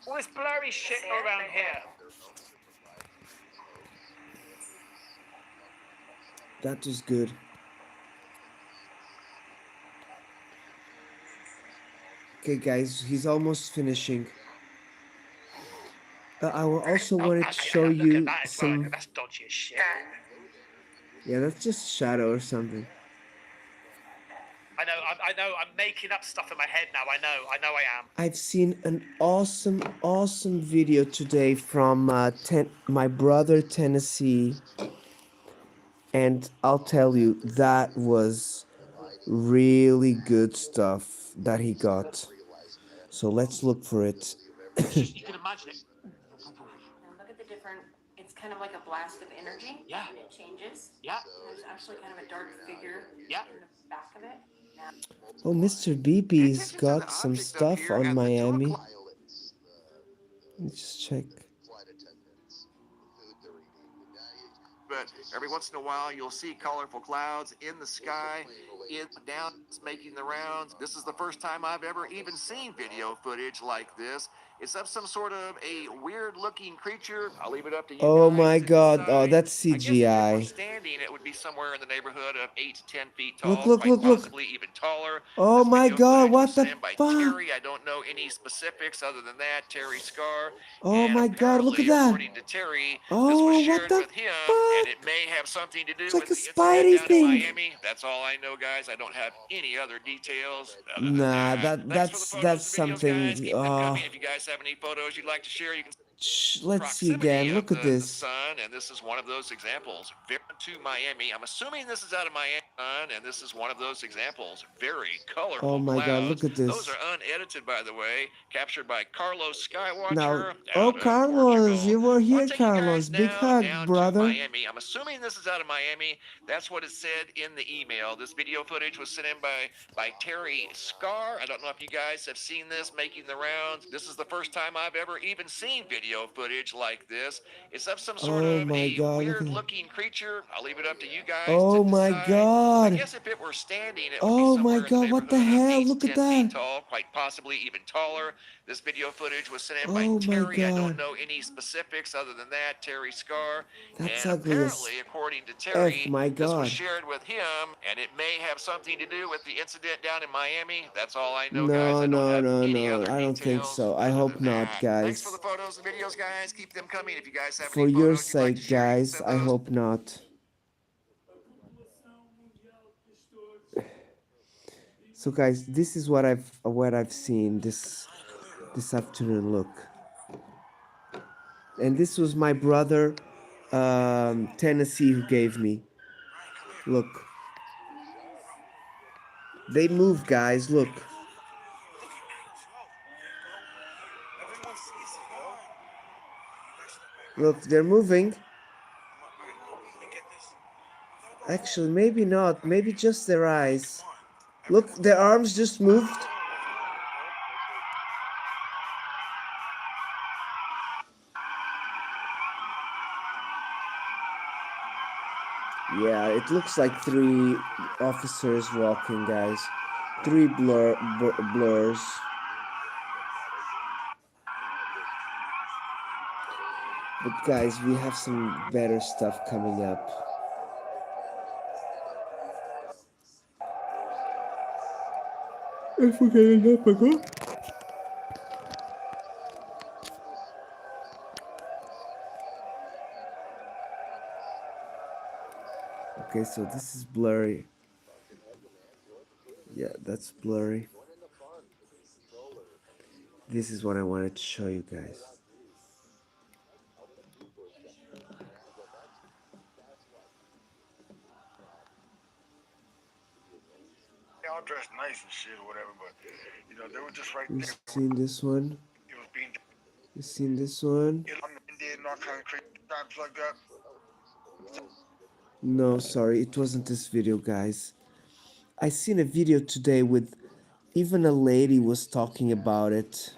All this blurry shit around here. That was good. Okay, guys, he's almost finishing. I also wanted to show you some... That's dodgy as shit. Yeah, that's just shadow or something. I know. I'm making up stuff in my head now. I know I am. I've seen an awesome video today from my brother Tennessee. And I'll tell you, that was really good stuff that he got. So let's look for it. You can imagine it. Look at the different, it's kind of like a blast of energy. Yeah. And it changes. Yeah. There's actually kind of a dark figure yeah. in the back of it. Oh, Mr. BB's got some stuff on Miami. Let's just check. But every once in a while, you'll see colorful clouds in the sky, down, it's making the rounds. This is the first time I've ever even seen video footage like this. It's of some sort of a weird-looking creature. I'll leave it up to you. Oh guys my to god, decide. oh, that's I guess if it were CGI. standing, it would be somewhere in the neighborhood of 8 to 10 feet tall, Look, quite look. possibly even taller. Oh my god, what the By fuck? Terry, I don't know any specifics other than that, Terry Scar. Oh my god, look at that. According to Terry, this Oh, was what shared the with him, and it may have something to do It's with like a the incident Spidey down thing. in Miami. That's all I know, guys. I don't have any other details. Nah, that's something. If you guys have any photos you'd like to share, you can. Let's see proximity again. of Look at the this. sun, and this is one of those examples. Very to Miami. I'm assuming this is out of Miami, and this is one of those examples. Very colorful Oh my God, clouds. look at Those this. are unedited, by the way, captured by Carlos Now, Skywatcher oh out of Carlos, Portugal. you were I here, want to take you Carlos. guys Big now hug, down brother. to Miami. I'm assuming this is out of Miami. That's what it said in the email. This video footage was sent in by Terry Scar. I don't know if you guys have seen this making the rounds. This is the first time I've ever even seen video footage like this. It's of some sort Oh of my a God, look at weird that. looking creature. I'll leave it up to you guys Oh to my decide. I God. guess if it were standing, it would be Oh my somewhere in the God, what the neighborhood of hell? 8 to Look at 10 feet that. tall, quite possibly even taller. This video footage was sent in by Oh my Terry. I don't God. know any specifics other than that, Terry Scar. That's And ugly as apparently, according to F, Terry, my this was God. shared with him, and it may have something to do with the incident down in Miami. That's all I know, guys. No, I don't no, have no, any no. other I don't think details so. I other hope than not, that. Thanks for guys. the photos and videos, guys. Keep them coming. If you guys have For any your photos you'd like to sake, share, you can guys, send I those. hope not. So, guys, this is what I've seen this afternoon. Look, and this was my brother, Tennessee, who gave me. Look, they move, guys. Look. Look, they're moving. Actually, maybe not. Maybe just their eyes. Look, their arms just moved. Yeah, it looks like 3 officers walking, guys. 3 blurs. But guys, we have some better stuff coming up. If we're getting up again. Okay, so this is blurry. Yeah, that's blurry. This is what I wanted to show you guys. They all dressed nice and shit or whatever, but you know, they were just right You there. seen this one? It was being You seen this one? did and all kind of crazy times like that. No, sorry, it wasn't this video, guys. I seen a video today with even a lady was talking about it.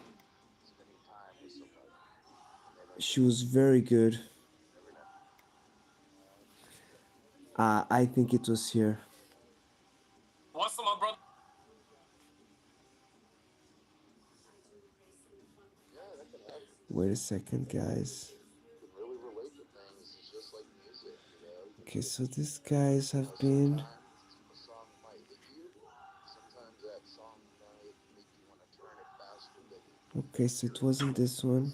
She was very good. I think it was here. What's up, my brother? Wait a second, guys. Okay, so these guys have been. Okay, so it wasn't this one.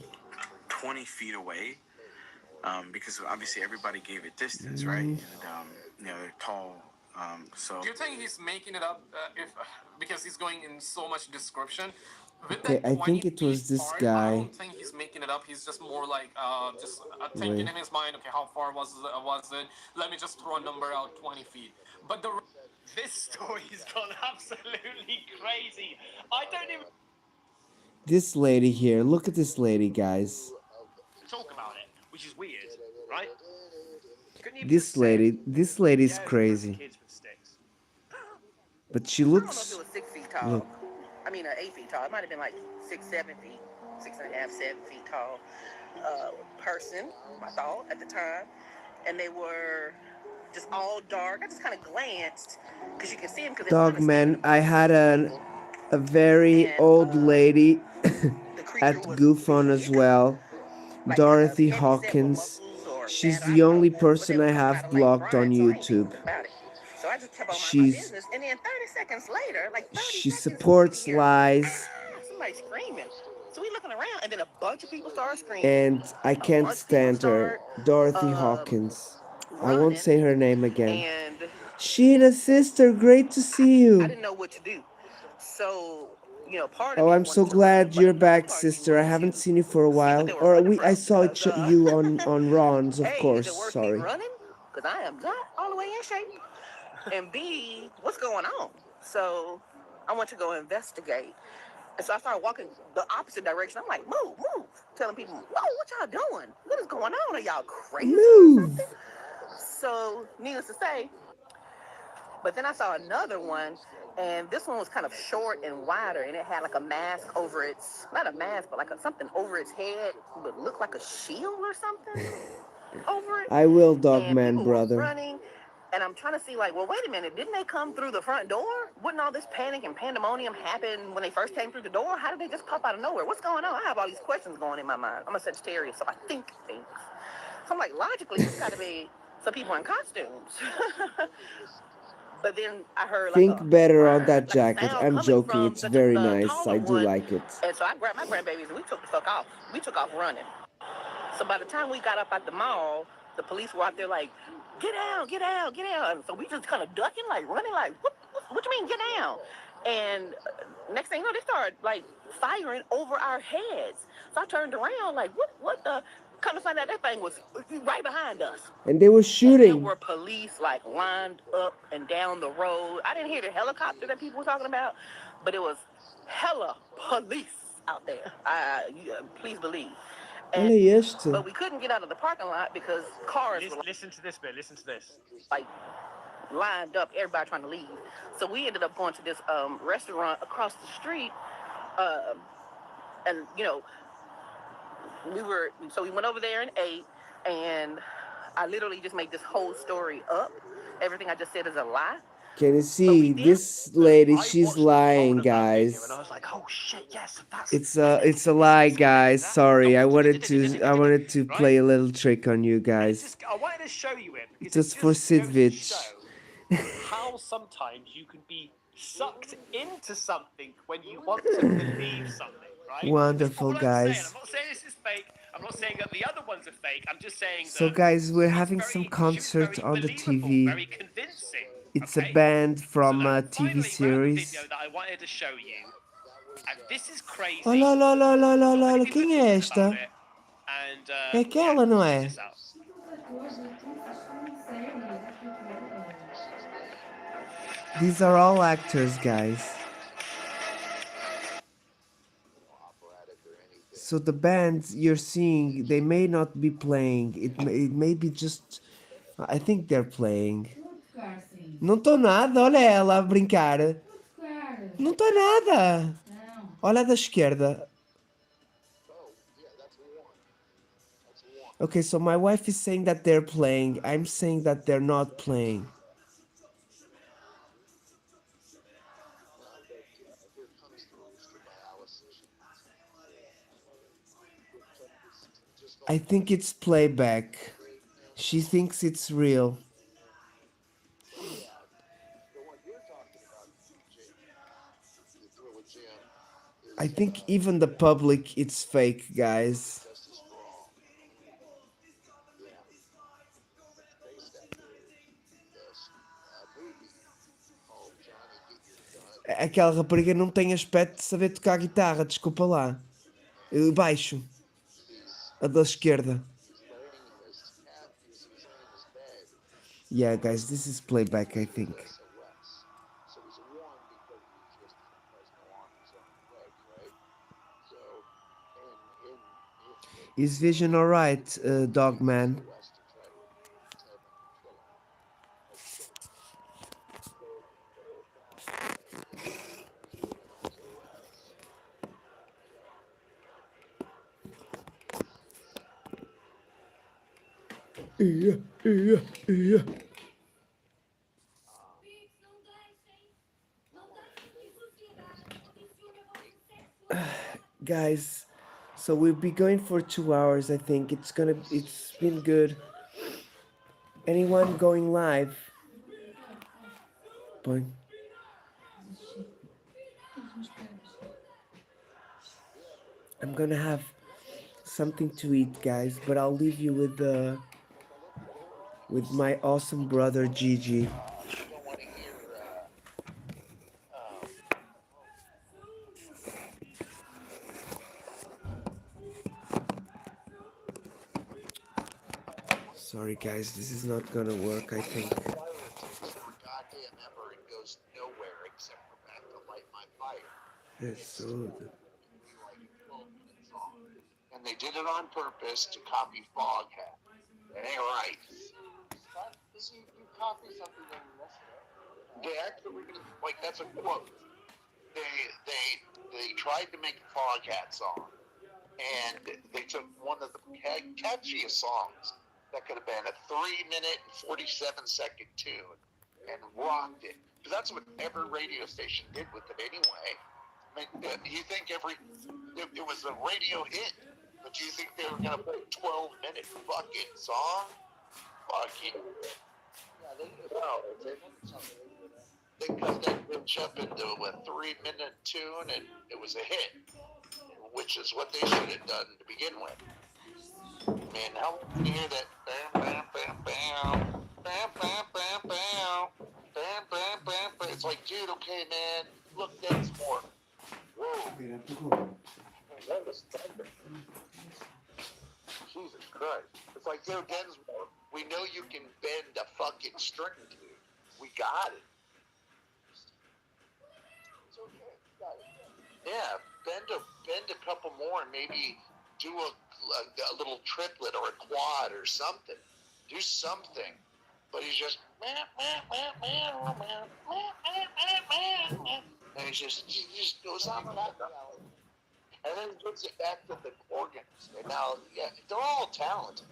20 feet away, because obviously everybody gave it distance, right? And you know, they're tall. So Do you think he's making it up because he's going in so much description? With Okay, that I 20 think it was feet this part, I guy. don't think he's making it up. He's just more like thinking in his mind, okay, how far was it? Let me just throw a number out, 20 feet. But this story's gone absolutely crazy. I don't even This lady here. Look at this lady, guys. Talk about it, which is weird, right? This lady's crazy. But she I don't know if looks. it was 6 feet tall. Look, I mean, 8 feet tall. It might have been like 6, 7 feet, 6.5, 7 feet tall person, I thought, at the time. And they were just all dark. I just kind of glanced because you can see them because dog man, I had a very old lady at Goofon as well. Dorothy Hawkins. She's the only person I have blocked on YouTube. So I just kept on my She's business. And then 30 seconds later, like 30 she seconds, supports we hear, lies, somebody screaming. So we looking around, and then a bunch of people start screaming. and I can't stand her. Dorothy Hawkins. I won't say her name again. And Sheena's sister, great to see you. I didn't know what to do. So part of Oh, me I'm so wanted to run, glad but you're another back, part of me sister. I wanted haven't to seen you for a see what while. they were Or running we I from saw because, you on Ron's, of A, is course. it worth me Sorry. running? Because I am not all the way in shape. And B, what's going on? So I went to go investigate. And so I started walking the opposite direction. I'm like, move, move. Telling people, whoa, what y'all doing? What is going on? Are y'all crazy or Move. something? So, needless to say, but then I saw another one, and this one was kind of short and wider, and it had like a mask over its, not a mask, but like something over its head, but looked like a shield or something over it. I will, And Dogman, people were brother. running, and I'm trying to see, like, well, wait a minute, didn't they come through the front door? Wouldn't all this panic and pandemonium happen when they first came through the door? How did they just pop out of nowhere? What's going on? I have all these questions going in my mind. I'm a Sagittarius, so I think things. So I'm like, logically, it's got to be some people in costumes. But then I heard like Think a better on that like a jacket. sound I'm coming joking. from It's very the nice. taller I do one, like it. and so I grabbed my grandbabies and we took the fuck off. We took off running. So by the time we got up at the mall, the police were out there like, get out, get out, get out. And so we just kind of ducking, like running, like, what you mean get down? And next thing you know, they started like firing over our heads. So I turned around like, what the? Come to find out that thing was right behind us. And they were And there shooting. were police like lined up and down the road. I didn't hear the helicopter that people were talking about, but it was hella police out there. Please believe. And, Olha este. but we couldn't get out of the parking lot because cars were Listen to this bit. Listen to this. like lined up, everybody trying to leave. So we ended up going to this restaurant across the street, and we went over there and ate, and I literally just made this whole story up. Everything I just said is a lie. Can you see this lady? She's lying, guys. And I was like, oh shit, yes, It's a lie, guys. Sorry, I wanted to play a little trick on you guys. I wanted to show you it because Just it for just goes to Sidvich. show how sometimes you can be sucked into something when you want to believe something, right? Wonderful, That's all I'm saying. guys. I'm not saying this is fake. I'm not saying that the other ones are fake. I'm just saying So, that guys, we're having some concert on the TV. very convincing. It's a band from a TV Finally, we have a video series. that I wanted to show you. And this is crazy. Oh, lá, lá, lá, lá, lá, lá, Many quem é esta? about it. And, É aquela, não é? check this out. These are all actors, guys. So the bands you're seeing, they may not be playing. It may be just. I think they're playing. Não estou nada, olha ela a brincar. Não estou nada. Olha a da esquerda. Okay, so my wife is saying that they're playing. I'm saying that they're not playing. I think it's playback. She thinks it's real. I think even the public, it's fake, guys. Aquela rapariga não tem aspecto de saber tocar guitarra, desculpa lá. Baixo. A da esquerda. Yeah, guys, this is playback, I think. Is vision alright, Dogman? Yeah. Guys, so we'll be going for 2 hours. I think it's been good. Anyone going live? Boy. I'm gonna have something to eat, guys, but I'll leave you with my awesome brother Gigi. Sorry, guys, this is not gonna work, I think. Goddamn ever, it goes nowhere except for back to light my fire. Yes, so And they did it on purpose to copy Foghat. It ain't right. You copy something and you mess it up. They actually, like, that's a quote. They tried to make a Foghat song, and they took one of the catchiest songs that could have been a 3-minute and 47-second tune and rocked it. Because that's what every radio station did with it anyway. I mean, you think it was a radio hit, but you think they were going to play a 12-minute fucking song? Fucking. Yeah, they cut that bitch up into a 3-minute tune, and it was a hit, which is what they should have done to begin with. Man, how can you hear that? Bam, bam, bam, bam, bam, bam, bam, bam, bam, bam, bam, bam. It's like, dude, okay, man, look, that's more. Whoa. That was thunder. Jesus Christ. It's like, dude, Densmore, we know you can bend a fucking string, dude. We got it. It's okay. Got it. Yeah, bend a couple more and maybe do a little triplet or a quad or something. Do something. But he's just and he just goes on and on. And then he gives it back to the organs. And now, yeah, they're all talented.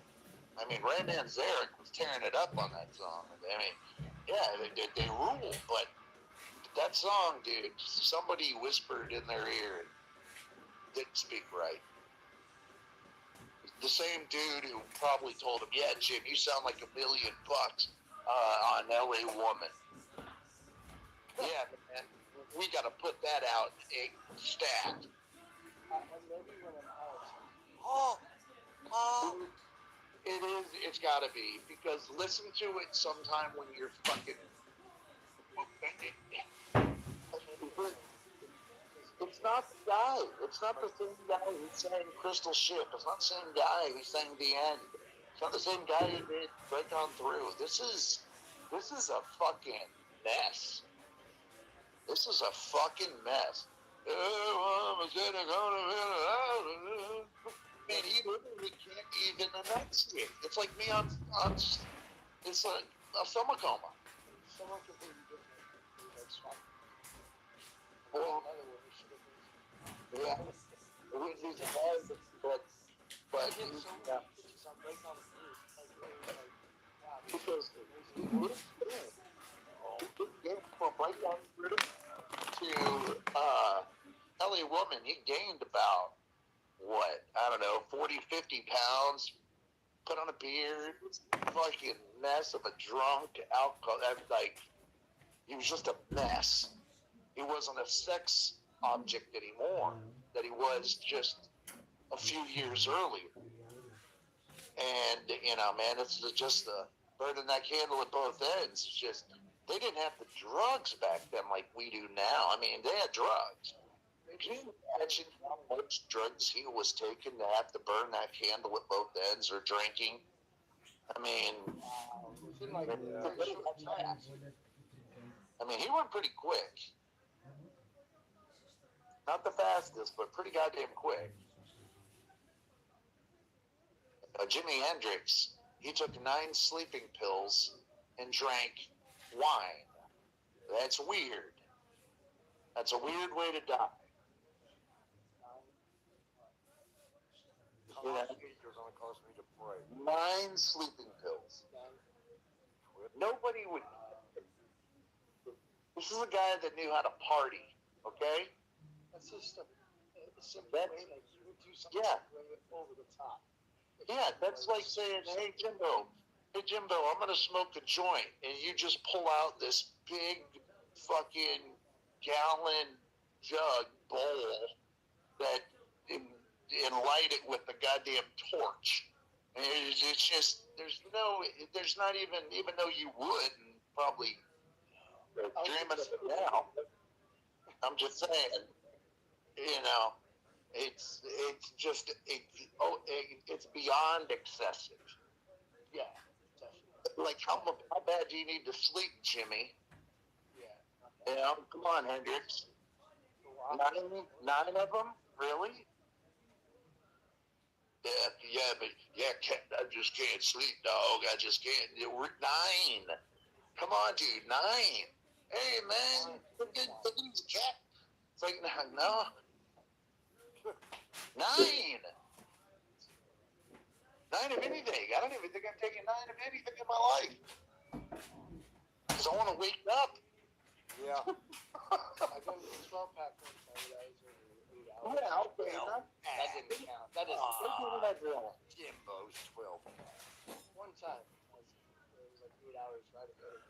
I mean, Ray Manzarek was tearing it up on that song. I mean, yeah, they rule, but that song, dude, somebody whispered in their ear and didn't speak right. The same dude who probably told him, yeah, Jim, you sound like $1 million on LA Woman. Yeah, man, we got to put that out stat. It is, it's got to be, because listen to it sometime when you're fucking... It's not the guy. It's not the same guy who sang Crystal Ship. It's not the same guy who sang The End. It's not the same guy who did Break On Through. This is a fucking mess. This is a fucking mess. Man, he literally can't even enunciate. It's like me on it's like a summer coma. Someone completely different. That's fine. Well, yeah, he's hard, but yeah. Because from Break On Through to LA Woman, he gained about, what, I don't know, 40, 50 pounds, put on a beard, fucking mess of a drunk alcohol, like, he was just a mess. He wasn't a sex object anymore that he was just a few years earlier. And, you know, man, it's just burning that candle at both ends. It's just, they didn't have the drugs back then like we do now. I mean, they had drugs. Can you imagine how much drugs he was taking to have to burn that candle at both ends or drinking? I mean, he went pretty quick. Not the fastest, but pretty goddamn quick. Jimi Hendrix, he took 9 sleeping pills and drank wine. That's weird. That's a weird way to die. You know, 9 sleeping pills. Nobody would. This is a guy that knew how to party, okay? That's just over the top. Yeah, that's like saying, hey, Jimbo, I'm going to smoke a joint, and you just pull out this big fucking gallon jug bowl and light it with a goddamn torch. And it's just, there's not even though you would, and probably dream of it now. I'm just saying, you know, it's beyond excessive. Yeah, Like, how bad do you need to sleep, Jimmy? You know, come on, Hendrix. Nine of them? Really? Yeah, but I just can't sleep, dog. I just can't. We're 9. Come on, dude, 9. Hey, man, look at these cat. It's like, no. 9. 9 of anything. I don't even think I've taken 9 of anything in my life. Because I want to wake up. Yeah. I done 12 pack once. Yeah, okay. That didn't count. That is Jimbo's 12. one time. It was like 8 hours right ahead of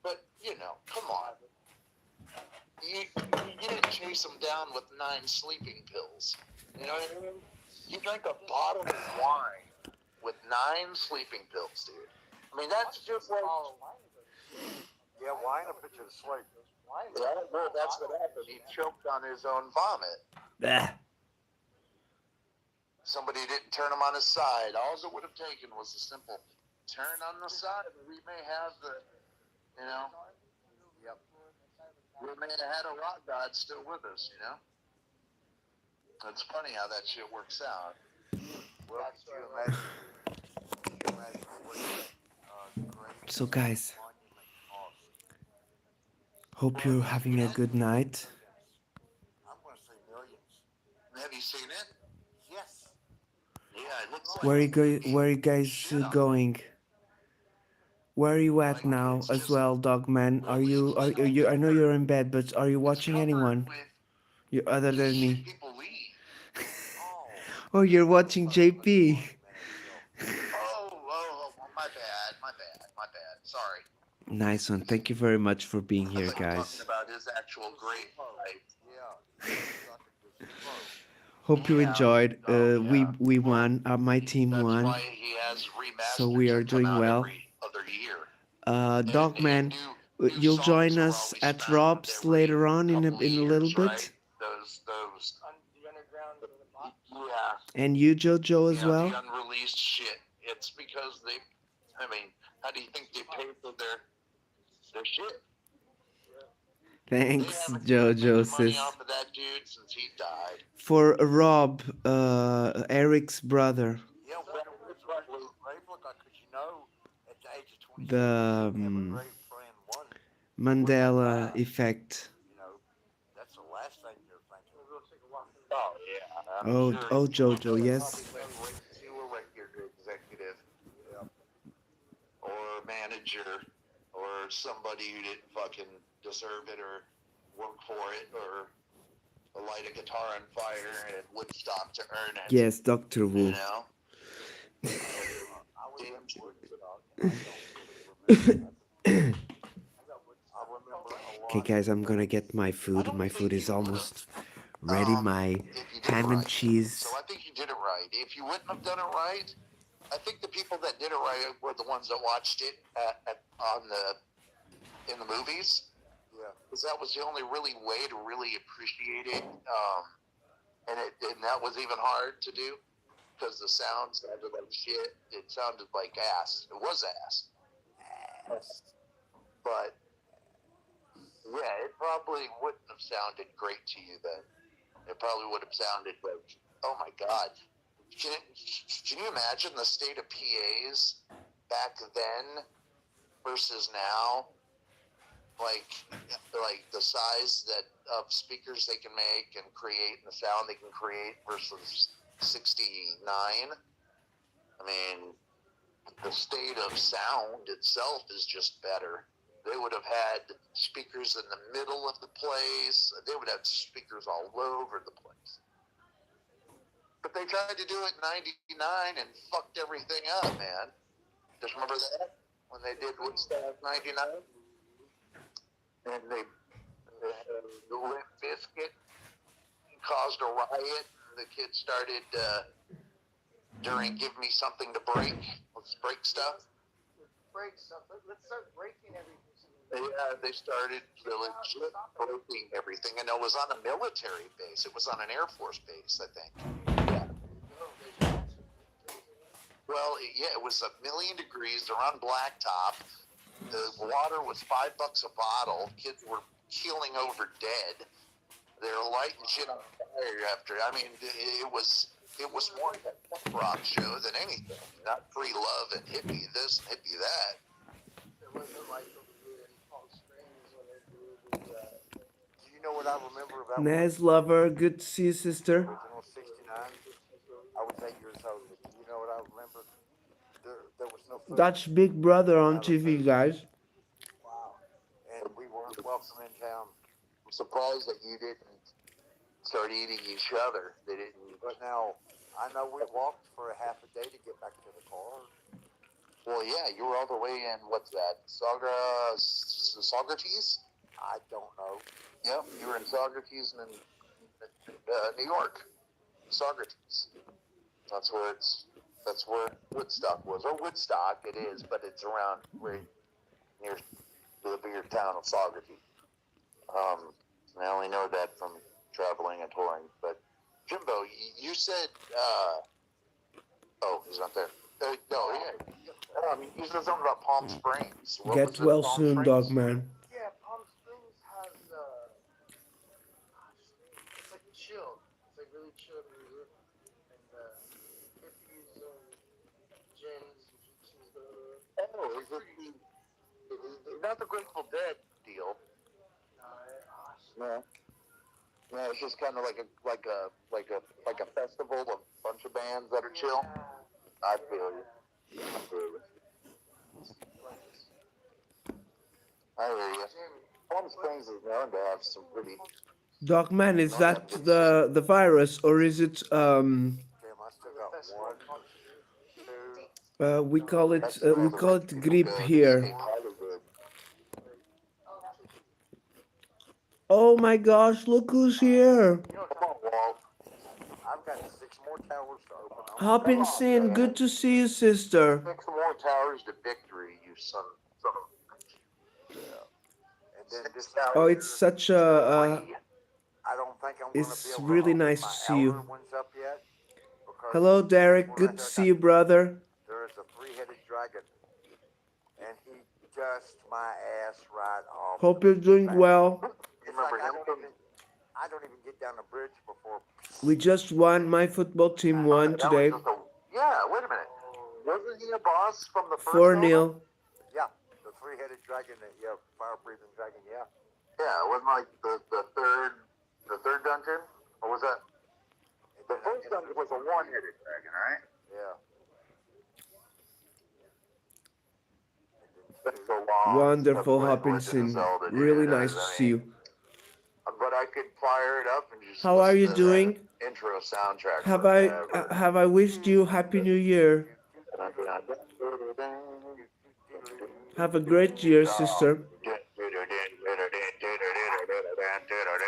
But, you know, come on. You didn't chase them down with 9 sleeping pills. You know what I mean? You drank a bottle of wine with 9 sleeping pills, dude. I mean, that's just like... Yeah, wine will put you to sleep. Yeah, well, that's what happened. He choked on his own vomit. Somebody didn't turn him on his side. All it would have taken was a simple turn on the side. We may have the, you know... Yep. We may have had a rock god still with us, you know? It's funny how that shit works out. Well, could you imagine So guys, hope you're having a good night. I'm going to say millions. Have you seen it? Yes. Yeah, it looks like... Where you guys going? Where are you at now as well, Dogman? Are you I know you're in bed, but are you watching anyone? You other than me? Oh, you're watching JP. Oh, my bad. Sorry. Nice one. Thank you very much for being here, guys. About his actual great life. Hope you enjoyed. We won. My team won. Why he has So we are doing well. other year. Dogman, you'll join us at Rob's later on in a little bit. Those The underground, yeah. And you, Jojo, as well. The unreleased shit. It's because they. I mean, how do you think they pay for their shit? Thanks, Jojo, sis. Off of that dude since he died. For Rob, Eric's brother. Yeah, well, it's like because you know, at the age of 26, The Mandela effect. you know, that's the last thing you're thinking. We'll take a walk. Oh, yeah. Oh, Jojo, yes. Executive or manager or somebody who didn't fucking deserve it or work for it or light a guitar on fire at Woodstock to earn it. Yes, Dr. Wu. You know? Okay, guys, I'm gonna get my food. My food is almost ready. My ham and cheese. So I think you did it right. If you wouldn't have done it right, I think the people that did it right were the ones that watched it in the movies. Yeah. Because that was the only really way to really appreciate it. And that was even hard to do because the sound sounded like shit. It sounded like ass. It was ass. But yeah, it probably wouldn't have sounded great to you then. It probably would have sounded like, oh my God. Can you imagine the state of PAs back then versus now? Like the size of speakers they can make and create and the sound they can create versus 69. I mean, the state of sound itself is just better. They would have had speakers in the middle of the place. They would have speakers all over the place. But they tried to do it in 99 and fucked everything up, man. Just remember that? When they did Woodstock 99? And they the Limp Bizkit caused a riot. The kids started during Give Me Something to Break. Let's break stuff. Break stuff. Let's start breaking everything. They started legit breaking everything. And it was on a military base. It was on an Air Force base, I think. Yeah. Well, yeah, it was 1,000,000 degrees. They're on blacktop. The water was $5 a bottle. Kids were keeling over dead. They were lighting shit on fire after. I mean, it was more of a punk rock show than anything. Not free love and hippie this and hippie that. It wasn't like over here in Palm Springs when they do do you know what I remember about Naz Lover, good to see you, sister. original 69? I was 8 years old, but do you know what I remember? There was no food. That's Big Brother on TV, guys. Wow. And we weren't welcome in town. I'm surprised that you didn't start eating each other. They didn't. But now, I know we walked for a half a day to get back to the car. Well, yeah, you were all the way in. What's that? Socrates? I don't know. Yep, you were in Socrates and in New York. Socrates. That's where Woodstock was. Or Woodstock, it is, but it's around right near the bigger town of Socrates. I only know that from traveling and touring. But Jimbo, you said, oh, he's not there. No, yeah. You said something about Palm Springs. What Get was it, well Palm soon, Springs? Dogman. Yeah, Palm Springs has, it's like chill. It's like really chill music. And, hippies and gins and cheeseburger. Oh, is it not the Grateful Dead deal? No. No, it's just kind of like a festival of a bunch of bands that are chill. I feel you. I hear you. Palm Springs is known to have some pretty. Dogman, is that the virus or is it we call it grip here. Oh my gosh, look who's here. I've got 6 more towers to open. Hopinson, good to see you, sister. 6 more towers to victory, you son of a. And then this Oh, it's such a. I don't think I'm It's really nice to see you. one's up yet. Hello, Derek. Good to see you, brother. There is a 3-headed dragon. And he dust my ass right off. Hope you're doing well. It's like I don't even get down the bridge before. We just won. My football team won today. Yeah, wait a minute. Wasn't he a boss from the first 4-0. Yeah, the 3-headed dragon, fire-breathing dragon, yeah. Yeah, it wasn't like the third dungeon? Or was that? The first dungeon was a 1-headed dragon, right? Yeah. Wonderful, Hopinson. Really nice to see you. But I could fire it up and just. How are you doing? Intro soundtrack. Have I wished you Happy New Year? Have a great year, sister.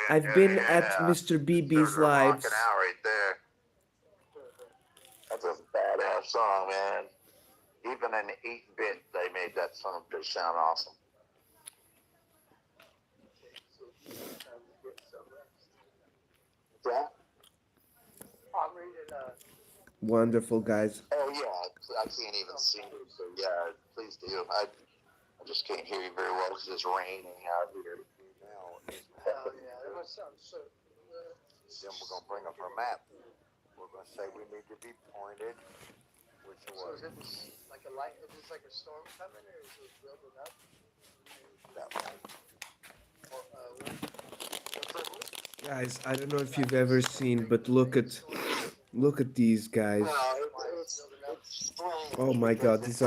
I've been at Mr. BB's lives. Right there. That's a badass song, man. Even in 8-bit, they made that song just sound awesome. Yeah. Wonderful, guys. Oh yeah, I can't even see you, so yeah, please do. I just can't hear you very well because it's raining out here. Oh, yeah, that must sound so. Then we're going to bring up our map. We're going to say we need to be pointed. Which So is it like a light? Is this like a storm coming, or is it building up? That way. Guys, I don't know if you've ever seen, but look at these guys. Oh my God, these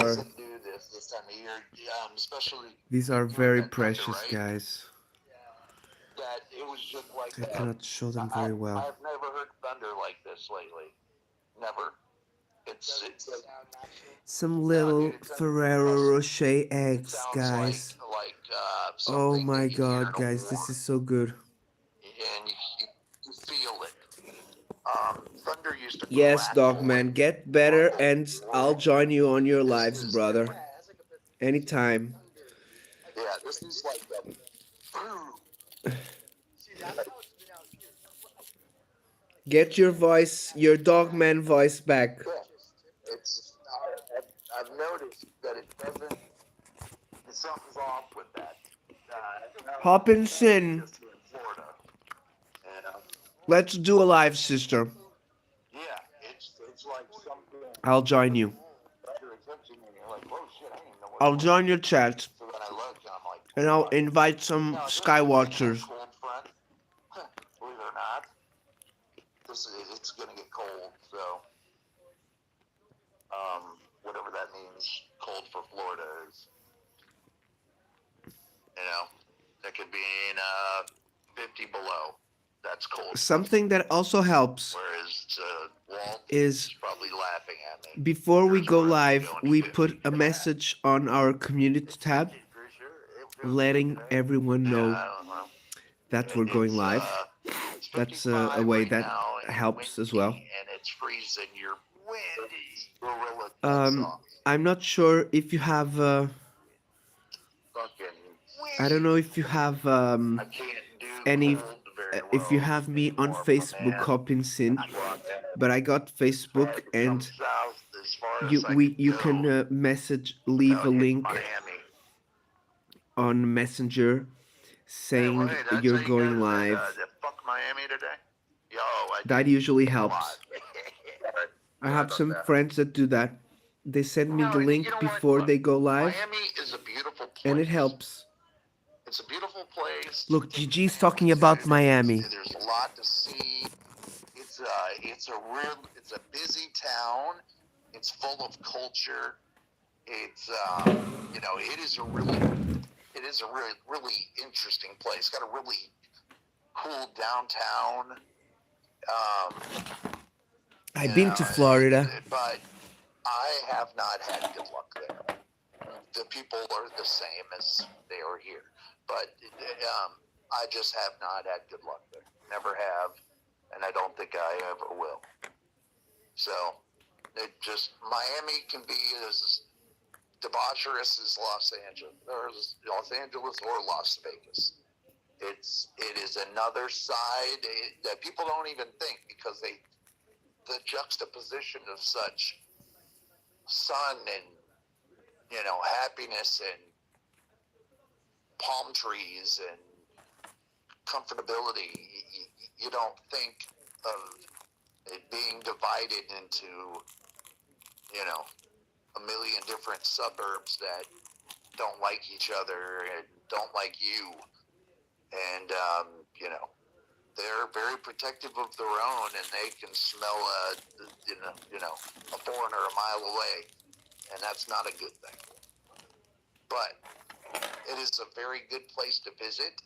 are very precious, guys. I cannot show them very well. I've never heard thunder like this lately. Never. It's Some little Ferrero Rocher eggs, guys. Oh my God, guys, this is so good. And you feel it. Thunder used to. Yes, Dogman, get better, and I'll join you on your lives, brother. Anytime. Yeah, this is like Get your voice, your Dogman voice back. It's I've noticed that it doesn't. Something's off with that. Hopkinson, Just here in Florida. You know? let's do a live, sister. Yeah, it's like something. I'll join you. Your attention, and you're like, "Whoa, shit! I didn't even know what." I'll join your chat, So then I look, and I'm like, and I'll invite some "No, this Skywatchers. is a cold front. Believe it or not, it's gonna get cold. So, whatever that means, cold for Florida is. You know, that could be in 50 below. That's cold. Something that also helps Whereas Walt is probably laughing at me. before we go live, we put a message on our community tab letting everyone know that we're going live. That's a way that helps as well. And it's freezing. You're windy. I'm not sure if you have. I don't know if you have any. If you have me on Facebook, Hopkinson, but I got Facebook, and you can leave a link on Messenger saying you're going live. Fuck Miami today? Yo, That usually helps. I have some friends that do that. They send me the link before they go live, Miami is a beautiful place. and it helps. It's a beautiful place. Look, Gigi's talking about Miami. There's a lot to see. It's a busy town. It's full of culture. It's it is a really interesting place. Got a really cool downtown. I've been to Florida. But I have not had good luck there. The people are the same as they are here. But I just have not had good luck there. Never have, and I don't think I ever will. So, Miami can be as debaucherous as Los Angeles or Las Vegas. It is another side that people don't even think, because the juxtaposition of such sun and happiness and palm trees and comfortability, you don't think of it being divided into a million different suburbs that don't like each other and don't like you, and they're very protective of their own, and they can smell a foreigner a mile away, and that's not a good thing. But it is a very good place to visit.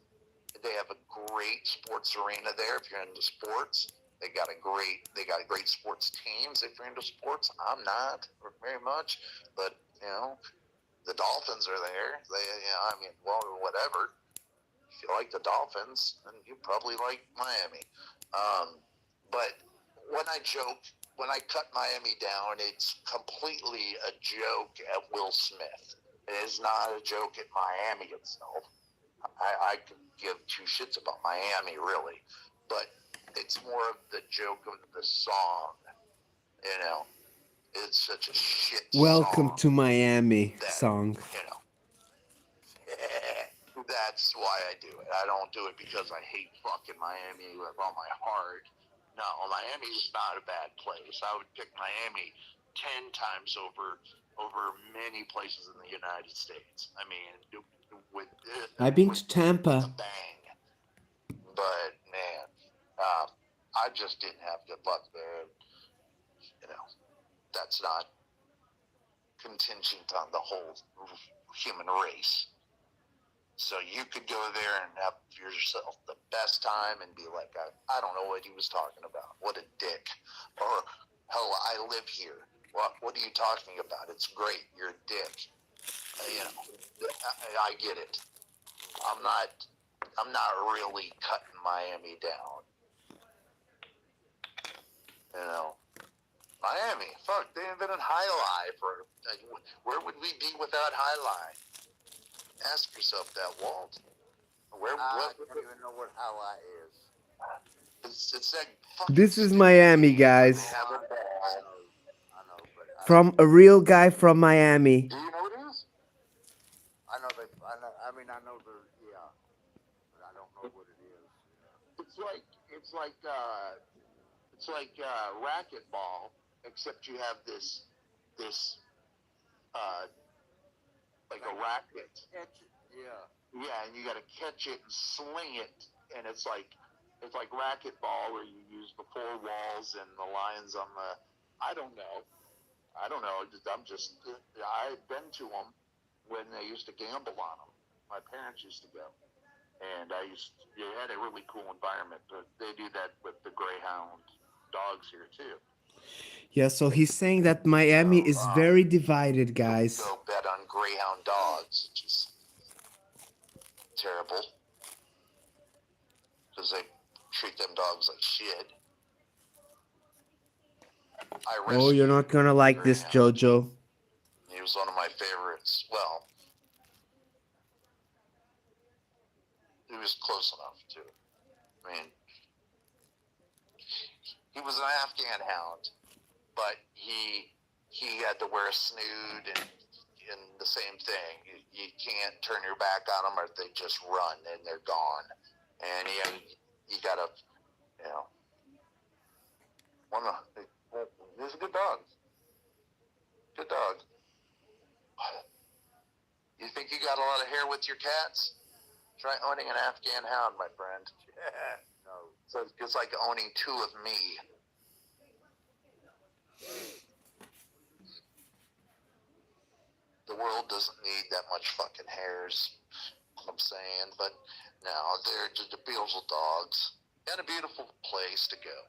They have a great sports arena there if you're into sports. They got great sports teams if you're into sports. I'm not very much, but the Dolphins are there. Whatever. If you like the Dolphins, then you probably like Miami. But when I cut Miami down, it's completely a joke at Will Smith. It is not a joke at Miami itself. I could give two shits about Miami, really. But it's more of the joke of the song. It's such a shit Welcome song to Miami that, song. That's why I do it. I don't do it because I hate fucking Miami with all my heart. No, Miami is not a bad place. I would pick Miami 10 times over many places in the United States. I mean, I've been to Tampa. bang. But man, I just didn't have good luck there. That's not contingent on the whole human race. So you could go there and have yourself the best time and be like, I don't know what he was talking about. What a dick. Or, hell, I live here. What are you talking about? It's great. You're a dick. I get it. I'm not really cutting Miami down. Miami, fuck, they invented High Life. Where would we be without High Life? Ask yourself that, Walt. I don't even know what Hala is. It's that fucking This is Miami, guys. I know, but From a real guy from Miami. Do you know what it is? I know. I know the. Yeah, but I don't know what it is. It's like racquetball, except you have this like a racket. Yeah. Yeah, and you got to catch it and sling it, and it's like racquetball where you use the four walls and the lines on the. I don't know. I've been to them when they used to gamble on them. My parents used to go, and they had a really cool environment. But they do that with the Greyhound dogs here too. Yeah, so he's saying that Miami is very divided, guys. Go bet on Greyhound dogs, which is terrible because they treat them dogs like shit. Oh, you're not gonna like this, Jojo. He was one of my favorites. Well, he was close enough to. I mean, he was an Afghan hound, but he had to wear a snood and the same thing. You can't turn your back on them or they just run and they're gone. And you gotta, you know, he's a good dog. Good dog. You think you got a lot of hair with your cats? Try owning an Afghan hound, my friend. Yeah. No. So it's like owning two of me. The world doesn't need that much fucking hairs, I'm saying, but no, they're just beautiful dogs and a beautiful place to go.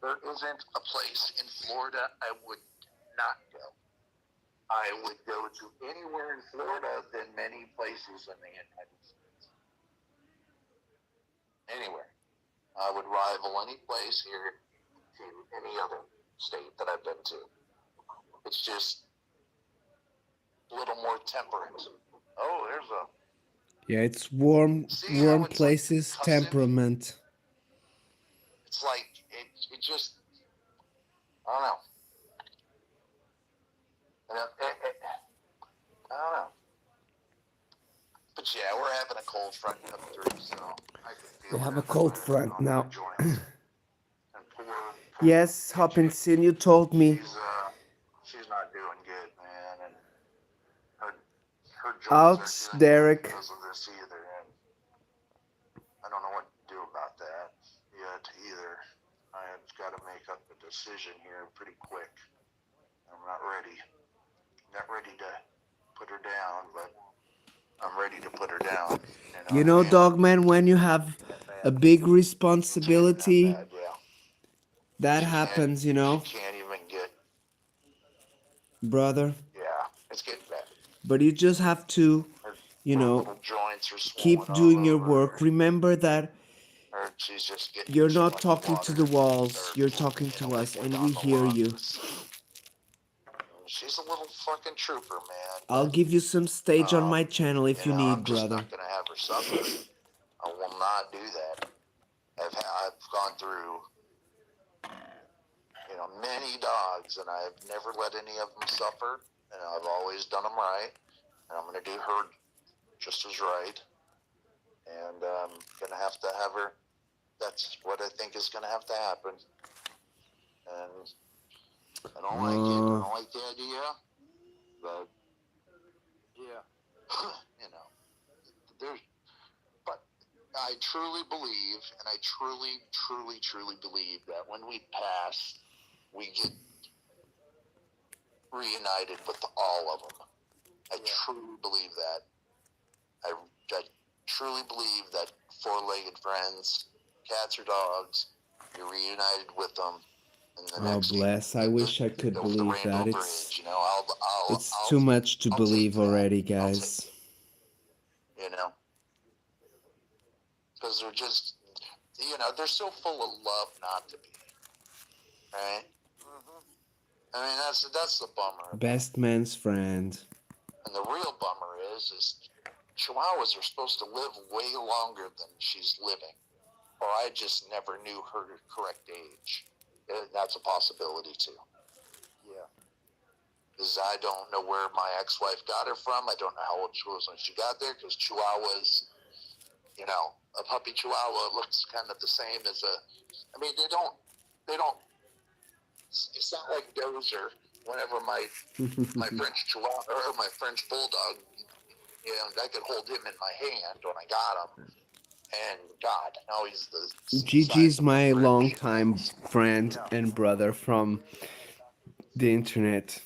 There isn't a place in Florida I would not go. I would go to anywhere in Florida than many places in the United States. Anywhere. I would rival any place here to any other state that I've been to. It's just a little more temperate. Oh, there's a... Yeah, it's warm places, like temperament. It's like, it just, I don't know. I don't know. But yeah, we're having a cold front come through, so I can feel We have a cold front now. Yes, Hopinson, you told me. She's not doing good, man, and her joints Ouch, aren't doing Derek. good because of this either, and I don't know what to do about that yet either. I've got to make up a decision here pretty quick. I'm not ready. Not ready to put her down, but I'm ready to put her down. You know, Dogman, when you have a big responsibility, that happens, you know. She can't even get... Brother. Yeah, it's getting bad. But you just have to, you know, keep doing your work. Remember that you're not talking to the walls, you're talking to us, and we hear you. She's a little fucking trooper, man. I'll give you some stage on my channel if you need, brother. I'm just not gonna have her suffer. I will not do that. I've gone through, you know, many dogs, and I've never let any of them suffer, and I've always done them right, and I'm gonna do her just as right, and I'm gonna have to have her. That's what I think is gonna have to happen, and I don't like it. I don't like the idea, but yeah, you know, but I truly believe, and I truly believe that when we pass, we get reunited with all of them. I truly believe that. I truly believe that four-legged friends, cats or dogs, you're reunited with them. Oh, bless. I wish I could believe that. It's too much to believe already, guys. You know? Because they're just, you know, they're so full of love not to be. Right? I mean, that's the bummer. Best man's friend. And the real bummer is Chihuahuas are supposed to live way longer than she's living. Or I just never knew her correct age. That's a possibility, too. Yeah. is I don't know where my ex-wife got her from. I don't know how old she was when she got there, because Chihuahuas, you know, a puppy Chihuahua looks kind of the same as I mean, they don't, it's not like Dozer. Whenever my French Chihuahua, or my French Bulldog, you know, I could hold him in my hand when I got him. And God, now he's the Gigi's my longtime friend and brother from the internet.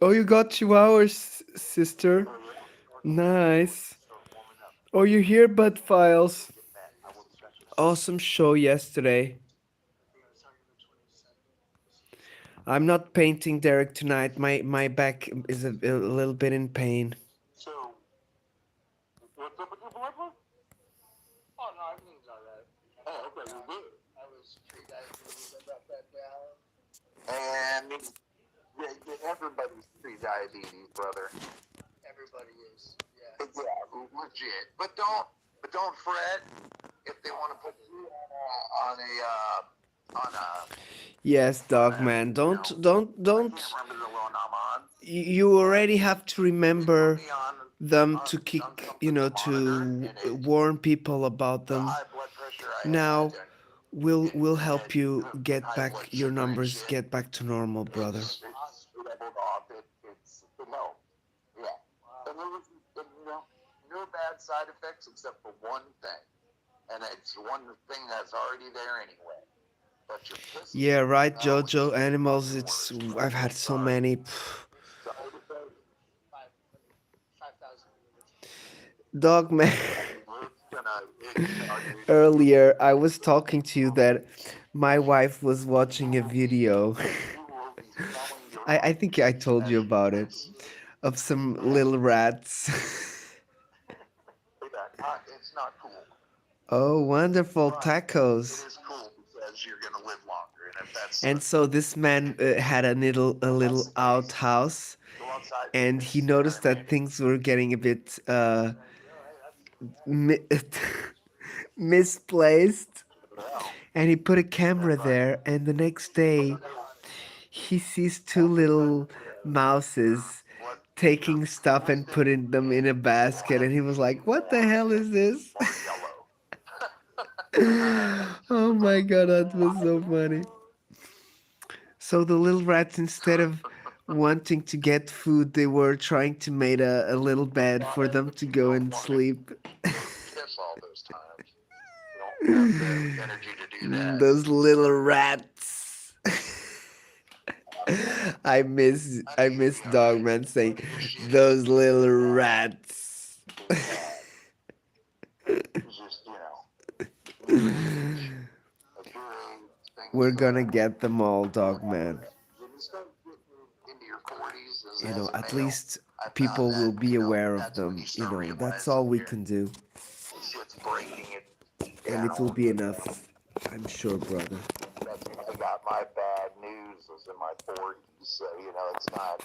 Oh, you got Chihuahuas, sister? Nice. Oh, you hear Bud Files? Awesome show yesterday. I'm not painting Derek tonight. My back is a little bit in pain. So, what's up with your boyfriend? Oh, no, everything's all right. Oh, okay, you're good. I was pre-diabetes. I brought that down. And everybody's pre-diabetes, brother. Everybody is, yeah. Yeah, legit. But don't fret if they want to put you on a Yes, dog man. Don't. You already have to remember them to kick, to warn people about them. Now, we'll help you get back your numbers, get back to normal, brother. It's leveled off. It's no, yeah. And there was no bad side effects except for one thing, and it's one thing that's already there anyway. But you're pissing. Yeah, right, Jojo. Animals. I've had so many. Dog man. Earlier, I was talking to you that my wife was watching a video. I think I told you about it, of some little rats. It's not cool. Oh, wonderful tacos. It is cool because you're gonna live longer, and if that's And so this man had a little outhouse, and he noticed that things were getting a bit mi- misplaced, and he put a camera there. And the next day, he sees two little mouses taking stuff and putting them in a basket, and he was like, "What the hell is this?" Oh my god, that was so funny. So the little rats, instead of wanting to get food, they were trying to make a little bed for them to go and sleep. piss all those times. You don't have the energy to do that. Those little rats. I miss Dogman saying those little rats. Just, you know, We're gonna get them all, Dogman. when you start getting into your 40s, You know, at least people will be aware of them. You know, that's all we can do. shit's breaking it. And it will be enough, I'm sure, brother. I got my bad news was in my 40s, so, it's not,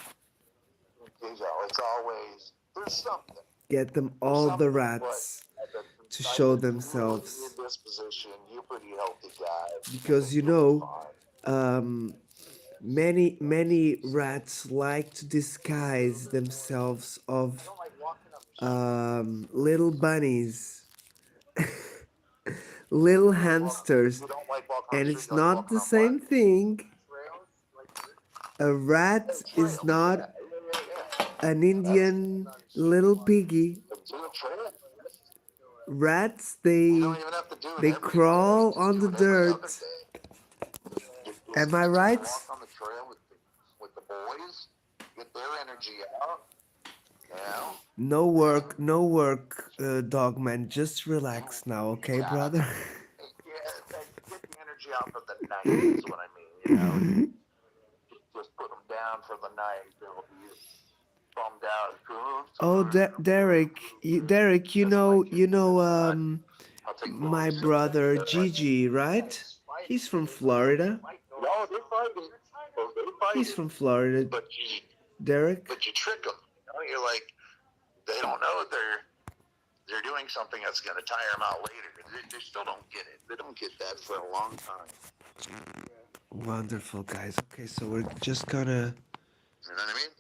it's always, there's something. Get them all the rats to show themselves. Your disposition, you're a pretty healthy guy. Because, many rats like to disguise themselves of little bunnies, little hamsters, and it's not the same thing. A rat is not an Indian little piggy. Rats, they crawl on the dirt. Am I right? Walk on the trail with the boys, get their energy out. No work, Dogman. Just relax now, okay, brother? Get the energy out for the night is what I mean, Just put them down for the night. They'll be bummed out. Oh, Derek, my brother Gigi, right? He's from Florida. No, they're fighting. He's from Florida. Derek. But you trick them. You're like, they don't know they're doing something that's going to tire them out later. They still don't get it. They don't get that for a long time. Wonderful, guys. Okay, so we're just gonna You know what I mean?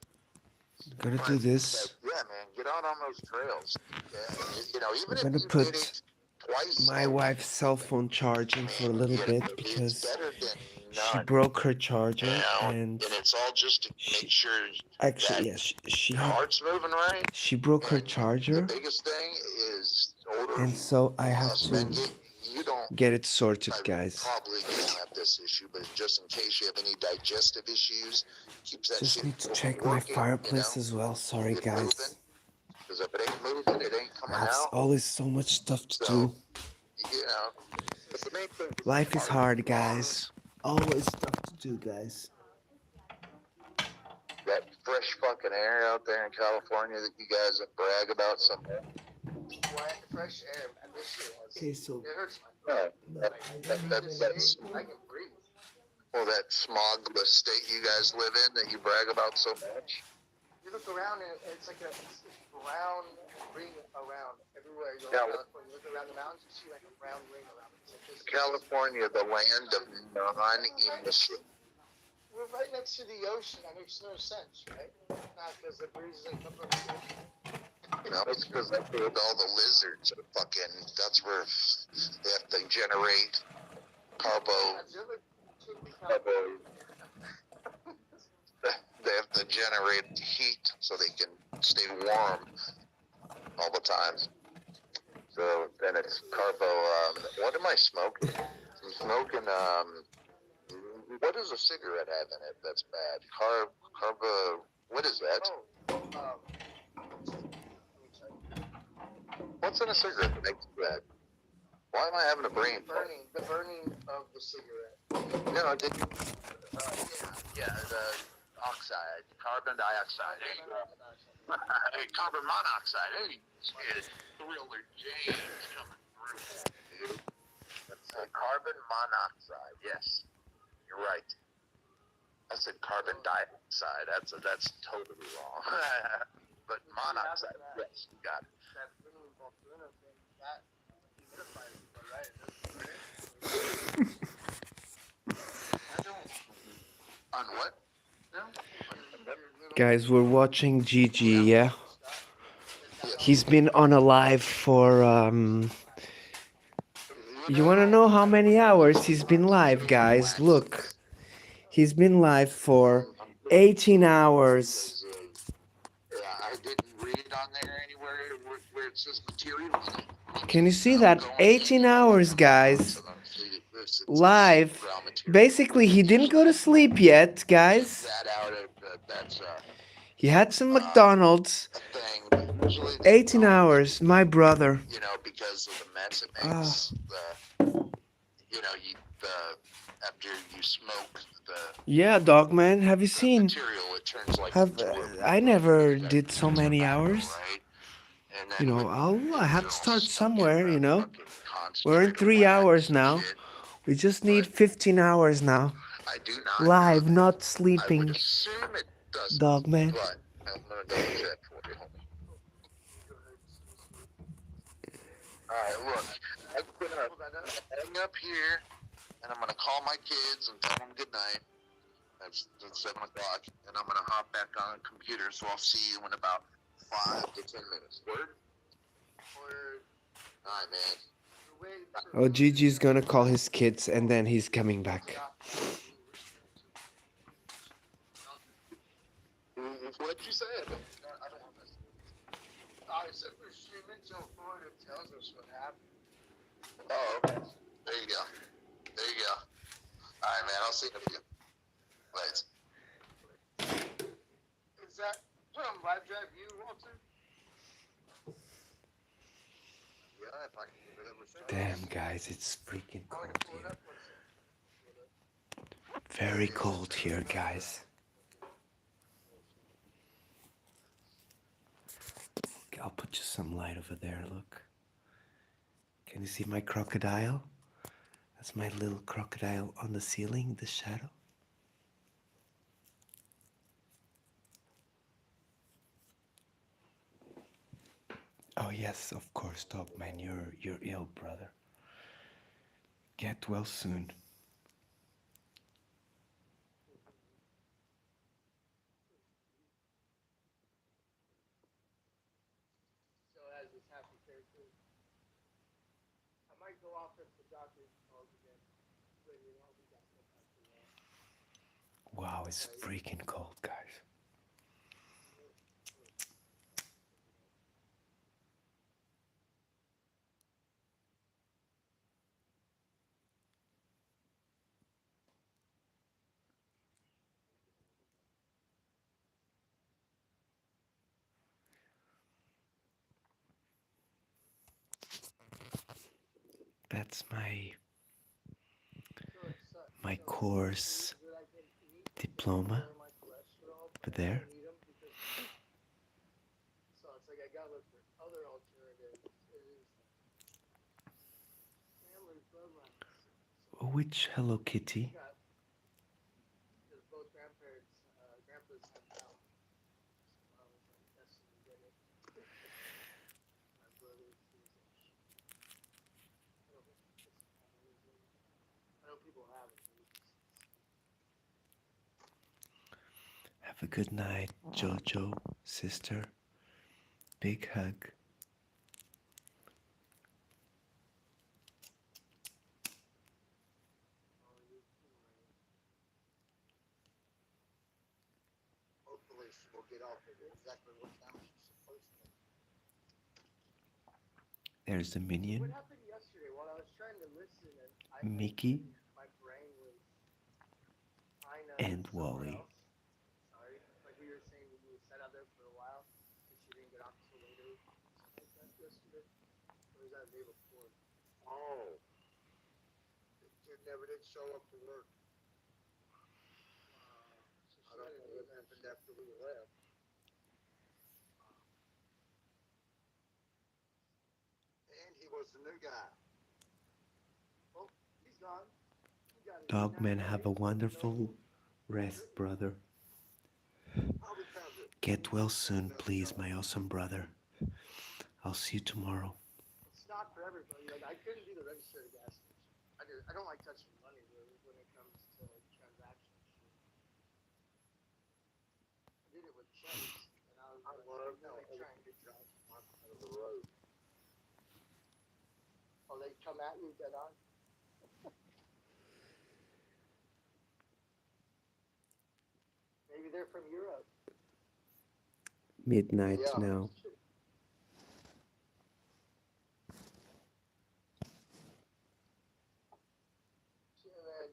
I'm gonna do this. Yeah, man, get out on those trails. Yeah, you know, even I'm if gonna you did put it twice, my wife's cell phone charging for a little bit it's because better than she none. broke her charger You know, and and it's all just to make sure actually, that yeah, she your had heart's moving right. she broke her And the charger, biggest thing is older and so I have men to you don't get it sorted, guys. probably don't have this issue, but just in case you have any digestive issues, keeps that Just shit need to from check my working, fireplace you know, as well. Sorry, get moving. guys. Because if it ain't moving, it ain't I coming have out. always so much stuff to So, do. you know, but the main thing is Life is hard, lungs, guys. Always stuff to do, guys. that fresh fucking air out there in California that you guys brag about so much. Fresh air, man. This shit was. Okay, so It hurts my throat. That's I can breathe. well, that smogless state you guys live in that you brag about so much. You look around and it's like it's brown ring around everywhere you go Yeah. in California. You look around the mountains, you see like a brown ring around it. It's like this. California, the land of non-emission. We're right next to the ocean. That makes no sense, right? Not because the breeze is like come from the ocean. No, it's because I killed all the lizards. Fucking, that's where they have to generate carbo. They have to generate heat so they can stay warm all the time. So then it's carbo. What am I smoking? I'm smoking. What does a cigarette have in it that's bad? Carbo. What is that? What's in a cigarette that makes it bad? Why am I having a brain fart? The burning of the cigarette. No, the oxide, carbon dioxide. Hey, carbon monoxide. Hey, it's Thriller James coming through. That's carbon monoxide. Yes, you're right. I said carbon dioxide. That's totally wrong. But monoxide. Yes, you got it. That little volcano thing, that humidifies people, right? On what? No? Guys, we're watching Gigi, yeah? He's been on a live for, you want to know how many hours he's been live, guys? Look. He's been live for 18 hours. Yeah, I didn't read it on there anywhere where it says materials. Can you see that? 18 hours, guys. Live. Basically, he didn't go to sleep yet, guys. He had some McDonald's. 18 hours, my brother. You know, because of the mess it makes. You know, after you smoke the Yeah, Dogman, have you seen? material, it turns like I never did so many hours. You know, I have to start somewhere, you know. We're in 3 hours now. We just need 15 hours now. Live, not sleeping. Dogman. Alright, look, I'm gonna hang up here, and I'm gonna call my kids and tell them good night. It's 7 o'clock, and I'm gonna hop back on the computer, so I'll see you in about 5 to 10 minutes. Word? Alright, man. Oh, Gigi's gonna call his kids, and then he's coming back. What'd you say? I said we're streaming till Florida tells us what happened. Oh, okay. There you go. There you go. Alright, man, I'll see you in a few. Later. Is that live drive you, Walter? Yeah, if I can get it. Damn, guys, it's freaking cold here. Very cold here, guys. Okay, I'll put you some light over there, look. Can you see my crocodile? That's my little crocodile on the ceiling, the shadow. Oh yes, of course, Dogman, you're ill, brother. Get well soon. might go off if the doctor calls again. But you know, we got stuff after that. Wow, it's freaking cold, guys. That's my course diploma over there. So it's like I gotta look for other alternatives. Family bloodlines. Which Hello Kitty? Because both grandparents, grandpas have now. I was like, that's when you get it. My brother's I know people have it. Have a good night, Jojo, sister. Big hug. Hopefully she will get off at exactly what time she's supposed to. There's a minion. What happened yesterday while I was trying to listen and Mickey my brain was kind of and Wally. Sorry, like we were saying, we sat out there for a while and she didn't get off until later. Like that yesterday. Or was that the day before? Oh. The kid never did show up to work. I don't know what happened after we left. And he was the new guy. Oh, he's gone. Dogman, have a wonderful rest, brother. Get well soon, please, my awesome brother. I'll see you tomorrow. It's not for everybody. Like I couldn't be the register at a gas station. I don't like touching money really when it comes to like transaction shit. I did it with checks, and I was like trying to drive off out of the road. Oh, they come at you dead on. Maybe they're from Europe. Midnight now.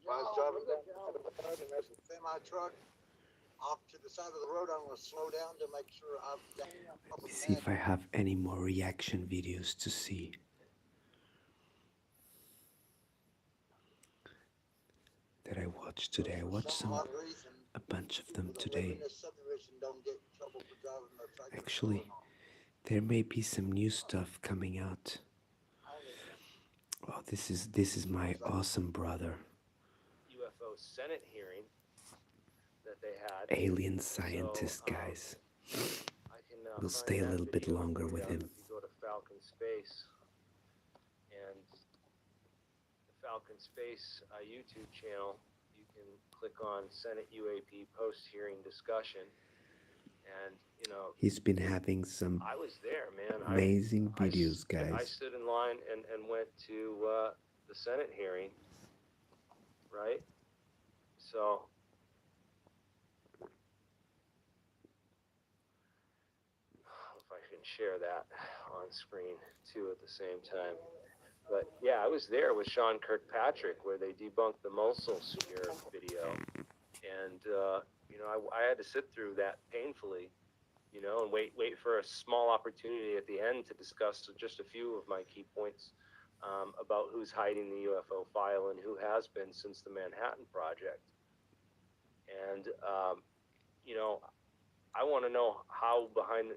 I was driving down the road and there's a semi truck off to the side of the road. I'm going to slow down to make sure I've got. Let me see if I have any more reaction videos to see. That I watched today. I watched a bunch of them today. Actually, there may be some new stuff coming out. Oh, this is my awesome brother. UFO Senate hearing that they had. Alien scientist, guys. We'll stay a little bit longer with him. If you go to Falcon Space and the Falcon Space YouTube channel, you can click on Senate UAP post-hearing discussion, and you know he's been having some I was there, man. amazing videos, I guys. stood in line and went to the Senate hearing, right? So if I can share that on screen too at the same time. But yeah, I was there with Sean Kirkpatrick where they debunked the Mosul smear video, and you know I had to sit through that painfully, you know, and wait for a small opportunity at the end to discuss just a few of my key points about who's hiding the UFO file and who has been since the Manhattan Project. And you know, I want to know how behind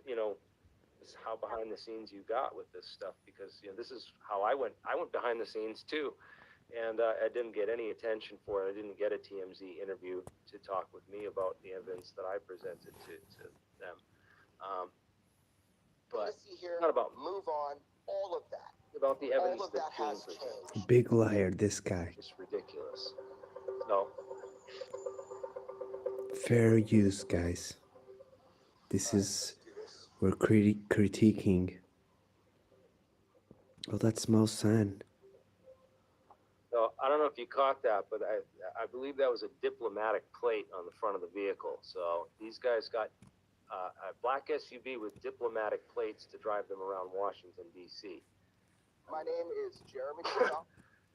the scenes you got with this stuff, because you know this is how I went behind the scenes too, and I didn't get any attention for it. I didn't get a TMZ interview to talk with me about the evidence that I presented to them. But it's not about move on. All of that. About the evidence all of that has changed. Big liar, this guy. It's ridiculous. No. Fair use, guys. This is we're critiquing. Oh, that's Mo San. if you caught that, but I believe that was a diplomatic plate on the front of the vehicle. So these guys got a black SUV with diplomatic plates to drive them around Washington, D.C. My name is Jeremy Corbell.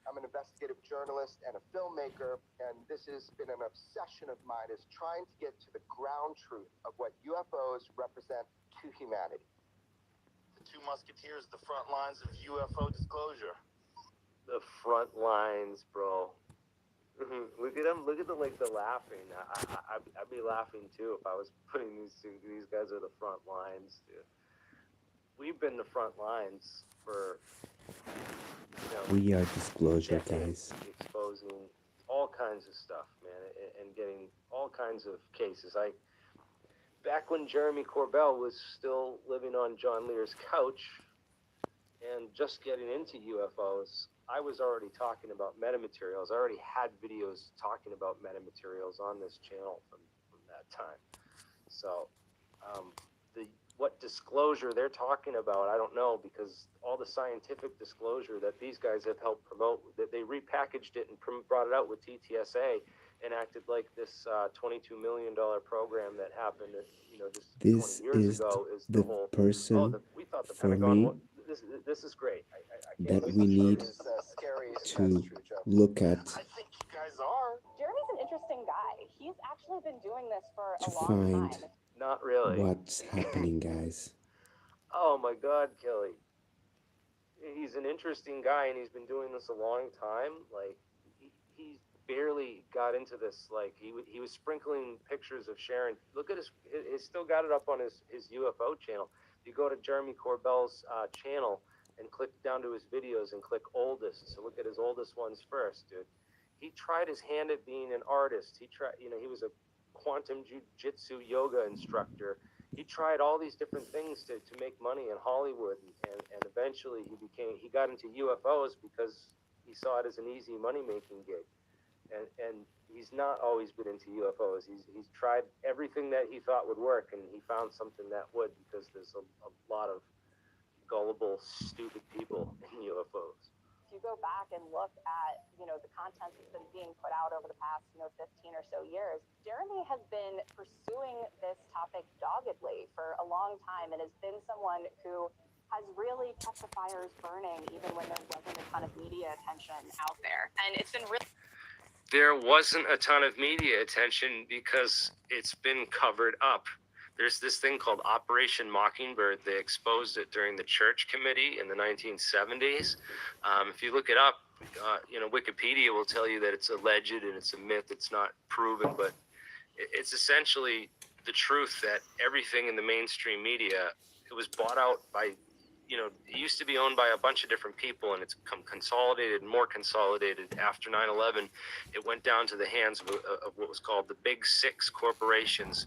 I'm an investigative journalist and a filmmaker, and this has been an obsession of mine, is trying to get to the ground truth of what UFOs represent to humanity. The Two Musketeers, the front lines of UFO disclosure. The front lines, bro. Look at them. Look at the laughing. I'd be laughing too if I was putting these two. These guys are the front lines, dude. We've been the front lines for. We are disclosure, decades, guys. exposing all kinds of stuff, man, and getting all kinds of cases. Back when Jeremy Corbell was still living on John Lear's couch and just getting into UFOs, I was already talking about metamaterials. I already had videos talking about metamaterials on this channel from that time. So, what disclosure they're talking about, I don't know, because all the scientific disclosure that these guys have helped promote, that they repackaged it and brought it out with TTSA and acted like this $22 million program that happened, just This 20 years is ago is the the whole. person We thought the for Pentagon. me This is great. that we need to look at I think you guys are. Jeremy's an interesting guy. He's actually been doing this for to a long find time. Not really. what's happening, guys. Oh my God, Kelly. He's an interesting guy, and he's been doing this a long time. Like, he barely got into this. Like, he was sprinkling pictures of Sharon. Look at he's still got it up on his UFO channel. You go to Jeremy Corbell's channel and click down to his videos and click oldest. So look at his oldest ones first, dude. He tried his hand at being an artist. He was a quantum jiu-jitsu yoga instructor. He tried all these different things to make money in Hollywood, and eventually he got into UFOs because he saw it as an easy money-making gig. And he's not always been into UFOs. He's tried everything that he thought would work, and he found something that would, because there's a lot of gullible, stupid people in UFOs. If you go back and look at, the content that's been being put out over the past, 15 or so years, Jeremy has been pursuing this topic doggedly for a long time and has been someone who has really kept the fires burning even when there wasn't a ton of media attention out there. And it's been really... There wasn't a ton of media attention because it's been covered up. There's this thing called Operation Mockingbird. They exposed it during the Church Committee in the 1970s. If you look it up, Wikipedia will tell you that it's alleged and it's a myth. It's not proven, but it's essentially the truth that everything in the mainstream media, it was bought out by, it used to be owned by a bunch of different people, and it's become consolidated, more consolidated. After 9/11, it went down to the hands of what was called the Big Six corporations.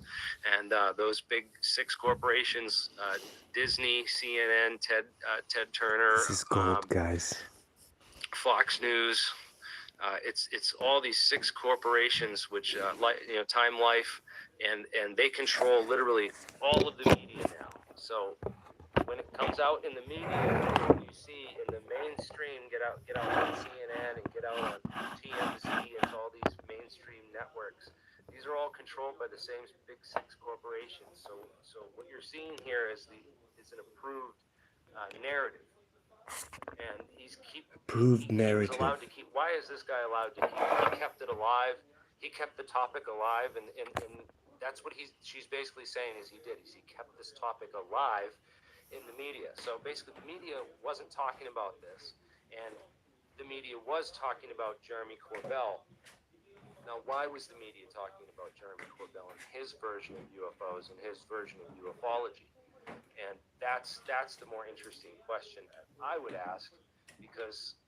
And those Big Six corporations, Disney, CNN, Ted Turner, This is gold, guys. Fox News, it's all these six corporations, which Time Life, and they control literally all of the media now. So when it comes out in the media, you see in the mainstream, get out on CNN and get out on TMZ and all these mainstream networks. These are all controlled by the same Big Six corporations. So what you're seeing here is an approved narrative. And he's allowed to keep. Why is this guy allowed to keep? He kept it alive. He kept the topic alive, and that's what she's basically saying is he did. He kept this topic alive in the media. So basically, the media wasn't talking about this, and the media was talking about Jeremy Corbell. Now, why was the media talking about Jeremy Corbell and his version of UFOs and his version of ufology? And that's the more interesting question that I would ask, because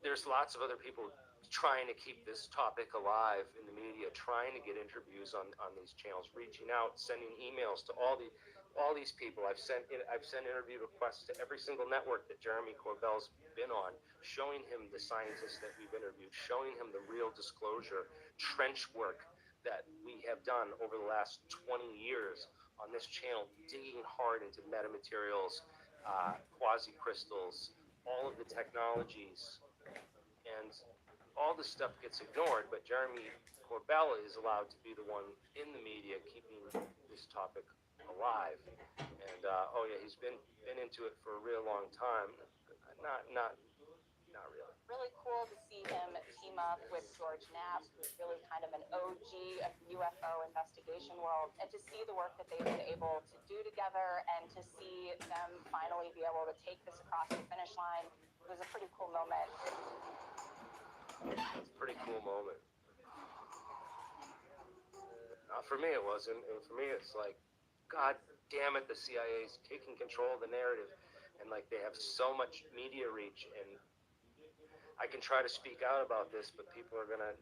there's lots of other people trying to keep this topic alive in the media, trying to get interviews on these channels, reaching out, sending emails to all these people. I've sent interview requests to every single network that Jeremy Corbell's been on, showing him the scientists that we've interviewed, showing him the real disclosure trench work that we have done over the last 20 years on this channel, digging hard into metamaterials, quasi-crystals, all of the technologies. And all this stuff gets ignored, but Jeremy Corbell is allowed to be the one in the media keeping this topic alive. And oh yeah, he's been into it for a real long time. Not really. Really cool to see him team up with George Knapp, who's really kind of an OG of the UFO investigation world, and to see the work that they've been able to do together and to see them finally be able to take this across the finish line was a pretty cool moment. It's a pretty cool moment. For me, it wasn't. And for me, it's like, God damn it, the CIA's taking control of the narrative. And like, they have so much media reach. And I can try to speak out about this, but people are going to,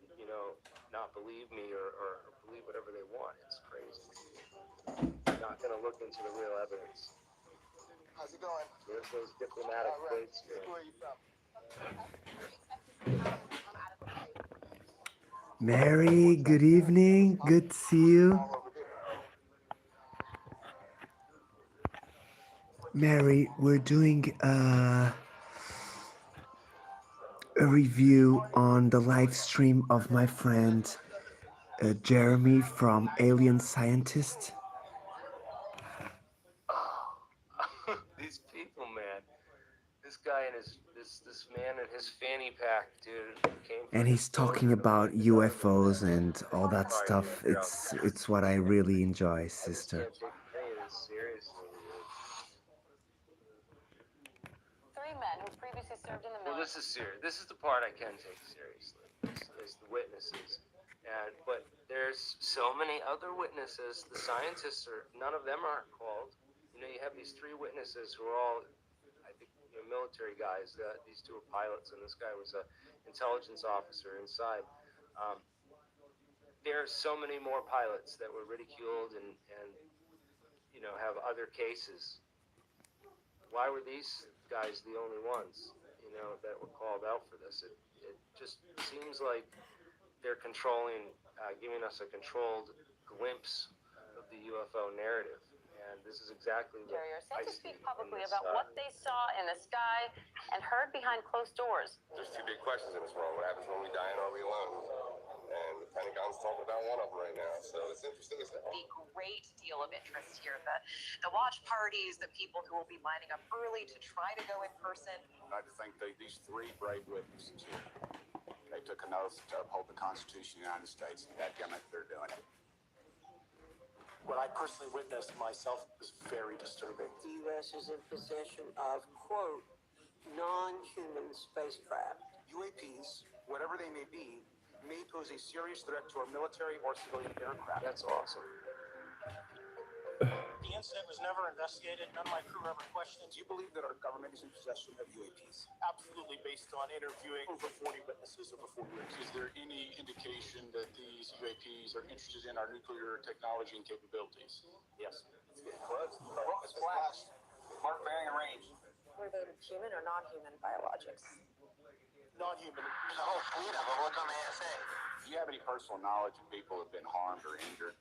not believe me or believe whatever they want. It's crazy. They're not going to look into the real evidence. How's it going? There's those diplomatic plates. Where are you from? Mary, good evening. Good to see you. Mary, we're doing a review on the live stream of my friend Jeremy from Alien Scientist. These people, man. This guy and this man and his fanny pack, dude, came And he's talking about UFOs and all that stuff. It's what I really enjoy, sister. I just can't take any of this seriously. Three men who previously served in the Well, military. this is serious. This is the part I can take seriously. Is the witnesses, but there's so many other witnesses. The scientists none of them aren't called. You have these three witnesses who are all, I think, military guys. These two are pilots, and this guy was an intelligence officer inside. There are so many more pilots that were ridiculed and have other cases. Why were these guys the only ones, that were called out for this? It just seems like they're controlling, giving us a controlled glimpse of the UFO narrative. And this is exactly what I To see speak publicly in this, about what they saw in the sky and heard behind closed doors. There's two big questions in this world. What happens when we die and are we alone? And the Pentagon's talking about one of them right now. So it's interesting as hell. The great deal of interest here, the watch parties, the people who will be lining up early to try to go in person. I'd like to thank these three brave witnesses here. They took an oath to uphold the Constitution of the United States, and dadgummit, they're doing it. What I personally witnessed myself was very disturbing. The U.S. is in possession of, quote, non-human spacecraft. UAPs, whatever they may pose a serious threat to our military or civilian aircraft. That's awesome. The incident was never investigated. None of my crew ever questioned. Do you believe that our government is in possession of UAPs? Absolutely, based on interviewing over 40 witnesses over 4 years. Is there any indication that these UAPs are interested in our nuclear technology and capabilities? Yes. It's getting close. It's flashed. Mark bearing and range. Were they human or non-human biologics? Non-human. There's a whole fleet of them. Look on the ASA. Do you have any personal knowledge of people who have been harmed or injured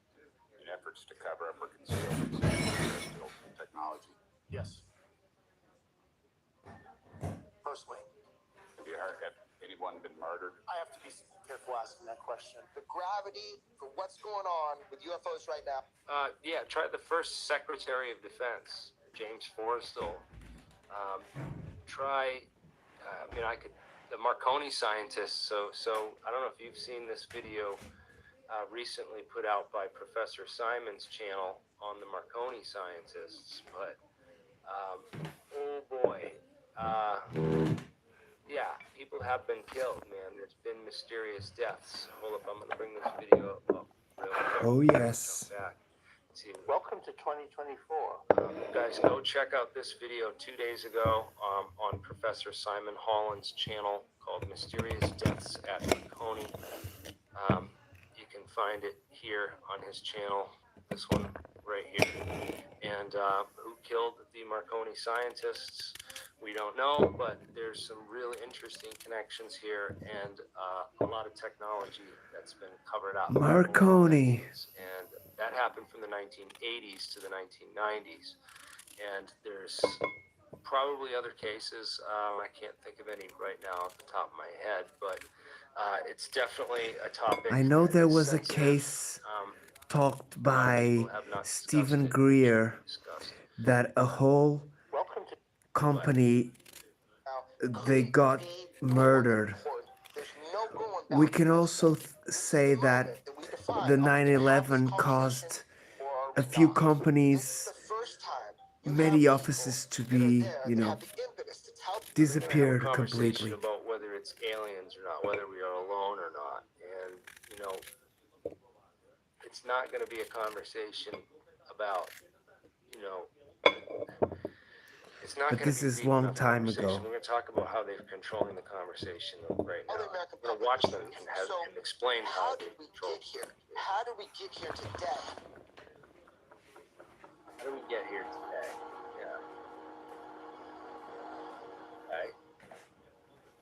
in efforts to cover up or conceal terrestrial technology? Yes. Personally. Have anyone been murdered? I have to be careful asking that question. The gravity for what's going on with UFOs right now. Yeah, try the first Secretary of Defense, James Forrestal. The Marconi scientists. So I don't know if you've seen this video recently put out by Professor Simon's channel on the Marconi scientists, but oh boy, yeah, people have been killed, man. There's been mysterious deaths. Hold up, I'm gonna bring this video up real quick. Oh, yes. Come back. See, Welcome to 2024. guys, go check out this video 2 days ago on Professor Simon Holland's channel called Mysterious Deaths at Marconi. You can find it here on his channel, this one right here. And who killed the Marconi scientists? We don't know, but there's some really interesting connections here and a lot of technology that's been covered up. Marconi. And that happened from the 1980s to the 1990s. And there's probably other cases. I can't think of any right now off the top of my head, but It's definitely a topic. I know that there is was a sensitive. case talked A lot of people by have not discussed Stephen it. Greer Discussed. that a whole Welcome to. company Now, they got murdered. there's no going We back can from this also day. say that We define the are we gonna have this 9/11 conversation caused or are a we few not? companies, The first time you many have offices to people that are be, there you that know, have the impetus to tell We're gonna have a disappeared conversation completely. about whether it's aliens or not, whether we are alone or not, and you know, it's not going to be a conversation about, you know, it's not But going to this be a is deep long enough time conversation. ago. We're going to talk about how they're controlling the conversation right now. the American We're going to watch them and explain how they did we control. get here? How did we get here today? How do we get here today? Yeah. Okay.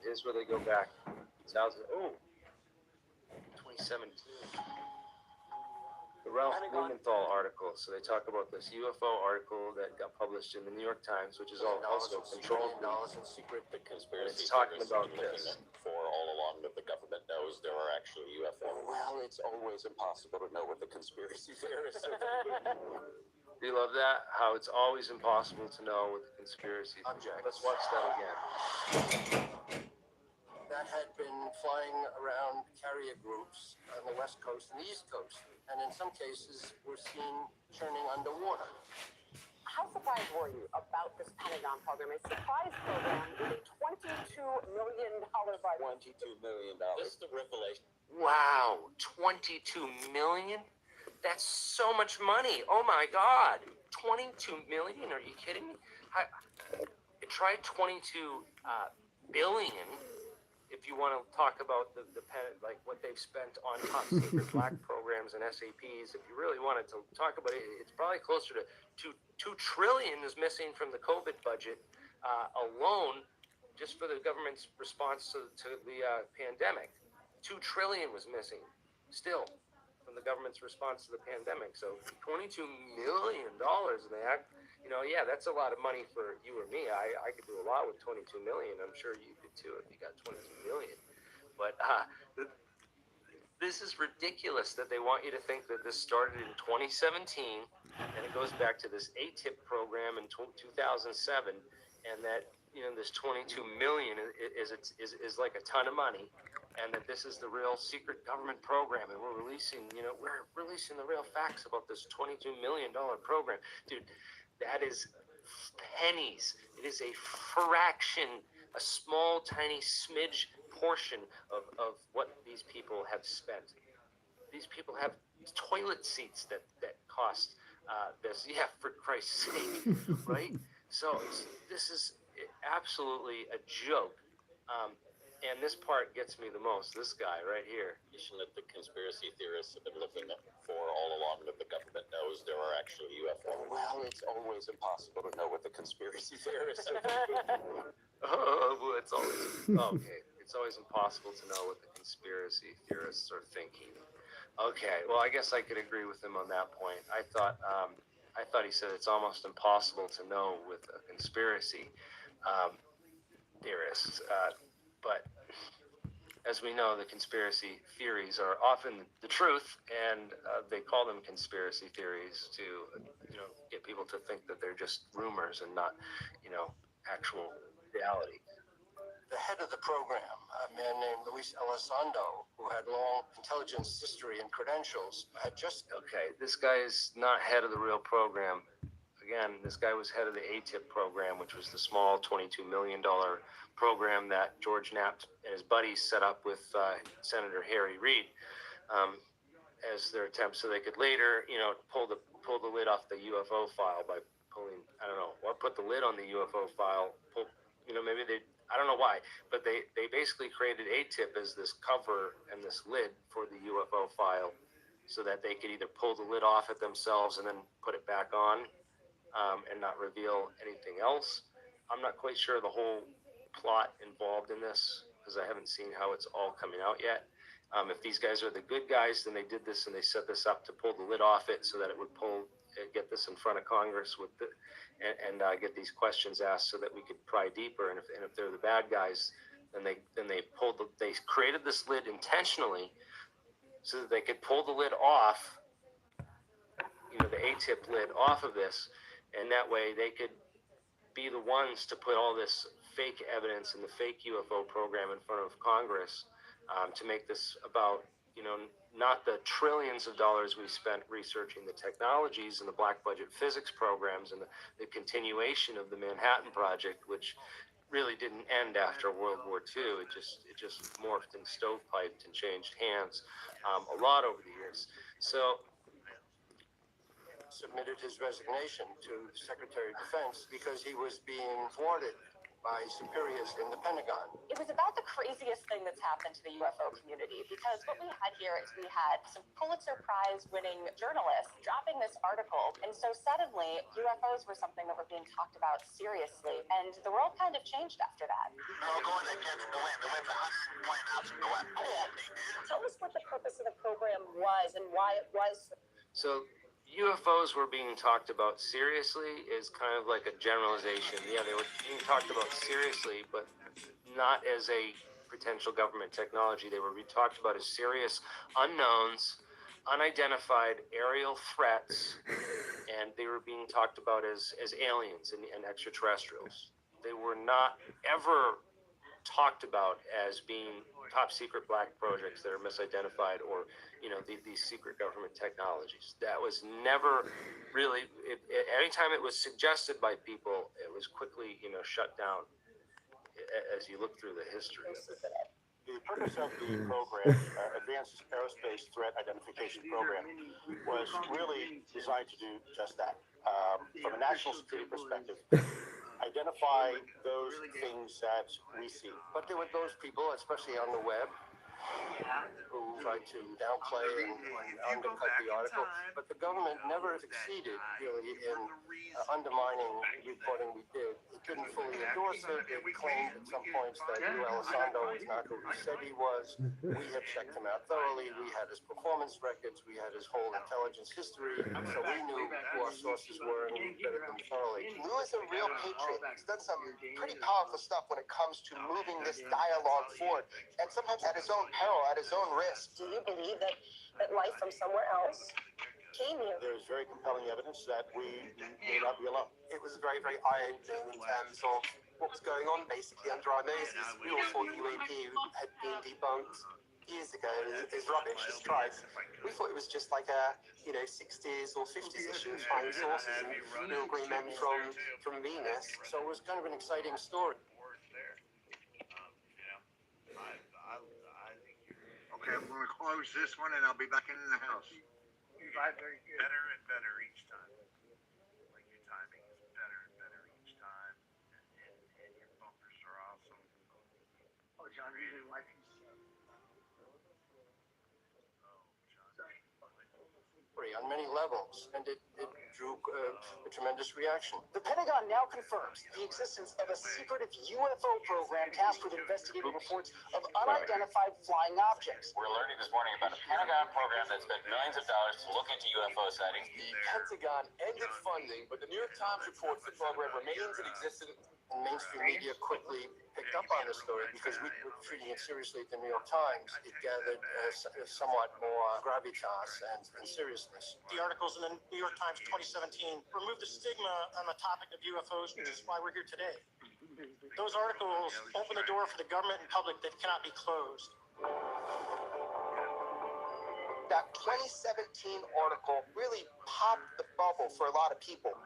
Here's where they go back. 2017. The Ralph Blumenthal article. So they talk about this UFO article that got published in the New York Times, which is also controlled. In secret, the conspiracy It's talking theorists about have been looking this. for all along that the government knows there are actually UFOs. Well, it's always impossible to know what the conspiracy theorists are thinking. Do you love that? How it's always impossible to know what the conspiracy. Let's watch that again. That had been flying around carrier groups on the West Coast and the East Coast, and in some cases were seen churning underwater. How surprised were you about this Pentagon program? A surprise program with a $22 million budget. $22 million. This is the revelation. Wow, 22 million? That's so much money. Oh my God. 22 million? Are you kidding me? I tried 22 billion. If you want to talk about like what they've spent on top secret black programs and SAPs, if you really wanted to talk about it, it's probably closer to 2 trillion is missing from the COVID budget alone, just for the government's response to the pandemic. 2 trillion was missing still from the government's response to the pandemic. So $22 million, and they act, you know, yeah, that's a lot of money for you or me. I could do a lot with 22 million. I'm sure you could too if you got 22 million. But this is ridiculous that they want you to think that this started in 2017 and it goes back to this ATIP program in 2007, and that, you know, this 22 million is like a ton of money, and that this is the real secret government program, and we're releasing the real facts about this $22 million program. Dude, that is pennies. It is a fraction, a small, tiny smidge portion of what these people have spent. These people have toilet seats that cost this. Yeah, for Christ's sake, right? So this is absolutely a joke. And this part gets me the most. This guy right here. That the conspiracy theorists have been looking for all along that the government knows there are actually UFOs. Well, it's always impossible to know what the conspiracy theorists are thinking. It's always okay. It's always impossible to know what the conspiracy theorists are thinking. Okay, well, I guess I could agree with him on that point. I thought he said it's almost impossible to know with a conspiracy theorists. But as we know, the conspiracy theories are often the truth, and they call them conspiracy theories to, you know, get people to think that they're just rumors and not, you know, actual reality. The head of the program, a man named Luis Elizondo, who had long intelligence history and credentials, had just... Okay, this guy is not head of the real program. Again, this guy was head of the ATIP program, which was the small $22 million program that George Knapp and his buddies set up with Senator Harry Reid as their attempt so they could later, you know, pull the lid off the UFO file by pulling, I don't know, or put the lid on the UFO file, you know, maybe they, I don't know why, but they basically created ATIP as this cover and this lid for the UFO file so that they could either pull the lid off it themselves and then put it back on and not reveal anything else. I'm not quite sure the whole plot involved in this because I haven't seen how it's all coming out yet. If these guys are the good guys, then they did this and they set this up to pull the lid off it so that it would get this in front of Congress with and get these questions asked so that we could pry deeper. And if they're the bad guys, And they created this lid intentionally so that they could pull the lid off, the A-tip lid off of this, and that way they could be the ones to put all this fake evidence and the fake UFO program in front of Congress, to make this about, not the trillions of dollars we spent researching the technologies and the black budget physics programs and the continuation of the Manhattan Project, which really didn't end after World War II. It just morphed and stovepiped and changed hands a lot over the years. So submitted his resignation to the Secretary of Defense because he was being thwarted by superiors in the Pentagon. It was about the craziest thing that's happened to the UFO community, because what we had here is we had some Pulitzer Prize winning journalists dropping this article, and so suddenly UFOs were something that were being talked about seriously, and the world kind of changed after that. We're going against the wind. The wind's 100 miles to the west. Tell us what the purpose of the program was and why it was. So UFOs were being talked about seriously is kind of like a generalization. Yeah, they were being talked about seriously, but not as a potential government technology. They were being talked about as serious unknowns, unidentified aerial threats, and they were being talked about as aliens and extraterrestrials. They were not ever talked about as being top secret black projects that are misidentified, or these secret government technologies. That was never really, anytime it was suggested by people, it was quickly shut down as you look through the history of it. The purpose of the program, Advanced Aerospace Threat Identification Program, was really designed to do just that. From a national security perspective, identify those things that we see. But there were those people, especially on the web, who tried to downplay and undercut the article. But the government never succeeded, really, in undermining the reporting we did. It couldn't fully endorse it. It claimed at some points that Elizondo was not who he said he was. We had checked him out thoroughly. We had his performance records. We had his whole intelligence history. So we knew who our sources were, and we vetted them thoroughly. Lou is a real patriot. He's done some pretty powerful stuff when it comes to moving this dialogue forward, and sometimes at his own peril, at his own risk. Do you believe that life from somewhere else came here? There is very compelling evidence that we may not be alone. It was very, very eye-opening in terms of what was going on basically under our noses. We all thought UAP had been debunked years ago is rubbish, it's trite. We thought it was just like a 60s or 50s issue of finding sources and real green men from Venus. So it was kind of an exciting story. Okay, I'm going to close this one and I'll be back in the house. Very good. Better and better each time. Like your timing is better and better each time. And your bumpers are awesome. Oh, John, really like his On many levels, and it drew a tremendous reaction. The Pentagon now confirms the existence of a secretive UFO program tasked with investigating reports of unidentified flying objects. We're learning this morning about a Pentagon program that spent millions of dollars to look into UFO sightings. The Pentagon ended funding, but the New York Times reports the program remains in existence. And mainstream media quickly picked up on this story because we were treating it seriously at the New York Times. It gathered somewhat more gravitas and seriousness. The articles in the New York Times 2017 removed the stigma on the topic of UFOs, which is why we're here today. Those articles open the door for the government and public that cannot be closed. That 2017 article really popped the bubble for a lot of people.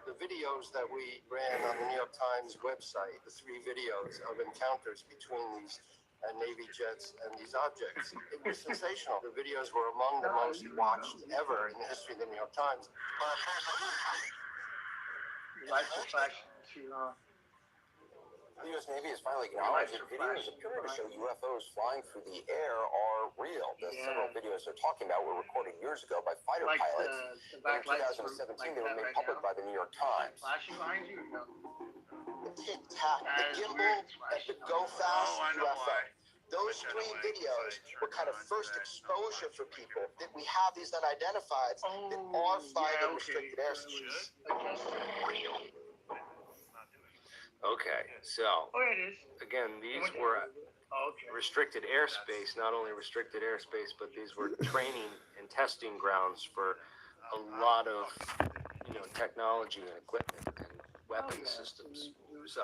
The videos that we ran on the New York Times website, the 3 videos of encounters between these Navy jets and these objects, it was sensational. The videos were among the most watched ever in the history of the New York Times. The U.S. Navy has finally acknowledged that videos appearing to show UFOs flying through the air are real. The several videos they're talking about were recorded years ago by fighter pilots. In 2017, they were made public by the New York Times. The tic-tac, the gimbal, and the go-fast UFO. Those 3 videos were kind of first exposure for people that we have these unidentifieds that are flying in restricted airspace. Okay, so again, these were restricted airspace, not only restricted airspace, but these were training and testing grounds for a lot of, technology and equipment and weapon systems. So,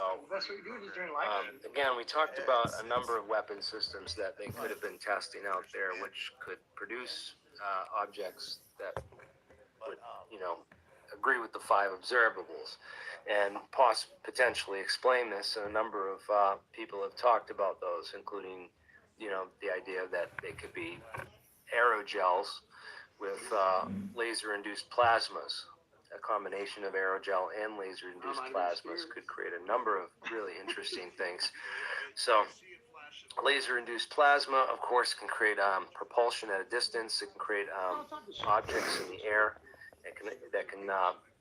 again, we talked about a number of weapon systems that they could have been testing out there, which could produce objects that would, agree with the 5 observables, and potentially explain this. And a number of people have talked about those, including, the idea that they could be aerogels with laser-induced plasmas. A combination of aerogel and laser-induced plasmas could create a number of really interesting things. So, laser-induced plasma, of course, can create propulsion at a distance. It can create objects in the air. That can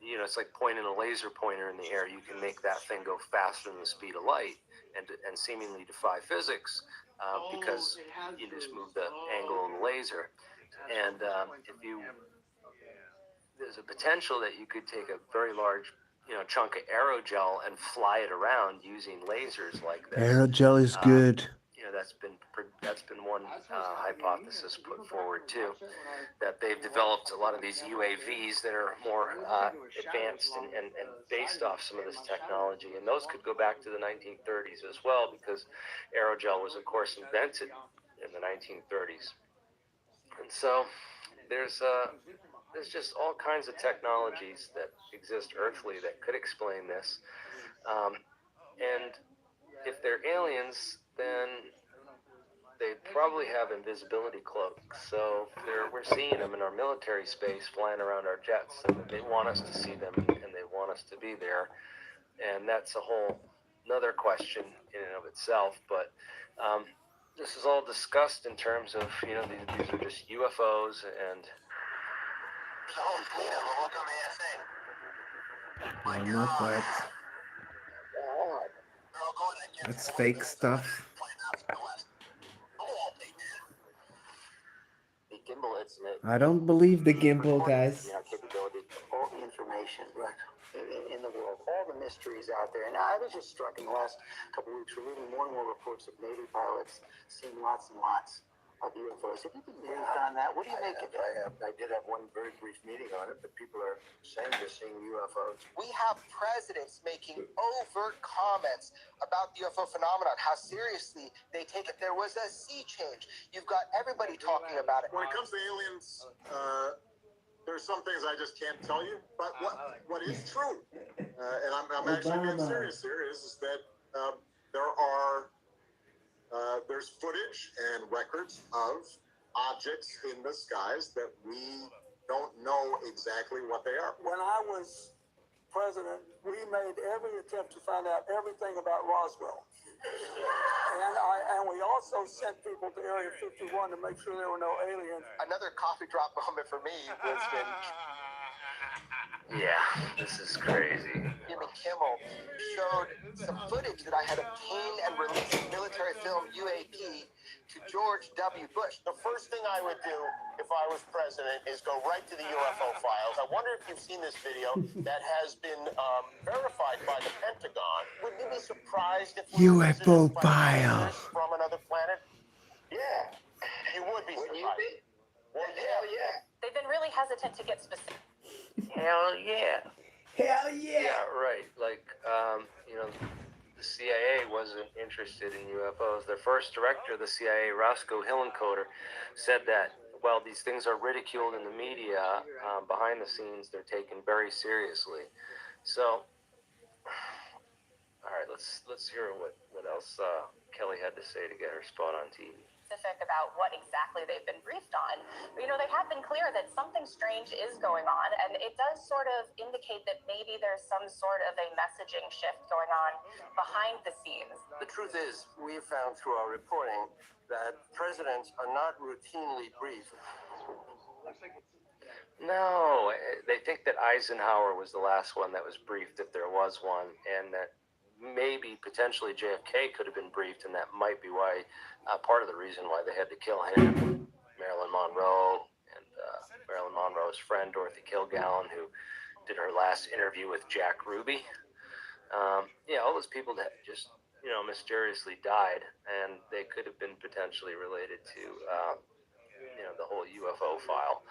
it's like pointing a laser pointer in the air. You can make that thing go faster than the speed of light and seemingly defy physics because you just move the angle of the laser. And there's a potential that you could take a very large, chunk of aerogel and fly it around using lasers like this. Aerogel is good. That's been one hypothesis put forward too, that they've developed a lot of these UAVs that are more advanced and based off some of this technology, and those could go back to the 1930s as well, because aerogel was, of course, invented in the 1930s. And so there's just all kinds of technologies that exist earthly that could explain this, and if they're aliens, then they probably have invisibility cloaks. So we're seeing them in our military space flying around our jets, and they want us to see them and they want us to be there. And that's a whole another question in and of itself. But this is all discussed in terms of, these are just UFOs and... No, not that. That's fake stuff. The gimbal incident. I don't believe the gimbal, guys. Capability, all the information in the world, all the mysteries out there. And I was just struck in the last couple of weeks. We're reading more and more reports of Navy pilots seeing lots and lots of UFOs. Have you been briefed on that? What do you make of it? I did have one very brief meeting on it, but people are saying they're seeing UFOs. We have presidents making overt comments about the UFO phenomenon, how seriously they take it. There was a sea change. You've got everybody talking about it. When it comes to aliens, there's some things I just can't tell you. But what is true, and I'm actually being serious here, is that there's footage and records of objects in the skies that we don't know exactly what they are. When I was president, we made every attempt to find out everything about Roswell. And we also sent people to Area 51 to make sure there were no aliens. Another coffee drop moment for me was when... Yeah, this is crazy. Jimmy Kimmel showed some footage that I had obtained and released in military film UAP to George W. Bush. The first thing I would do if I was president is go right to the UFO files. I wonder if you've seen this video that has been verified by the Pentagon. Would you be surprised if we were UFO visited by file. visitors from another planet? Yeah, you would be surprised. Wouldn't you be? Well, hell yeah. They've been really hesitant to get specific. Hell yeah. Hell yeah. Yeah, right. Like, the CIA wasn't interested in UFOs. Their first director, the CIA, Roscoe Hillenkoetter, said that while these things are ridiculed in the media, behind the scenes, they're taken very seriously. So, all right, let's hear what else Kelly had to say to get her spot on TV. Specific about what exactly they've been briefed on. But, they have been clear that something strange is going on, and it does sort of indicate that maybe there's some sort of a messaging shift going on behind the scenes. The truth is, we have found through our reporting that presidents are not routinely briefed. No, they think that Eisenhower was the last one that was briefed, if there was one, and that maybe potentially JFK could have been briefed, and that might be why part of the reason why they had to kill him. Marilyn Monroe and Marilyn Monroe's friend Dorothy Kilgallen, who did her last interview with Jack Ruby. All those people that just mysteriously died, and they could have been potentially related to the whole UFO file.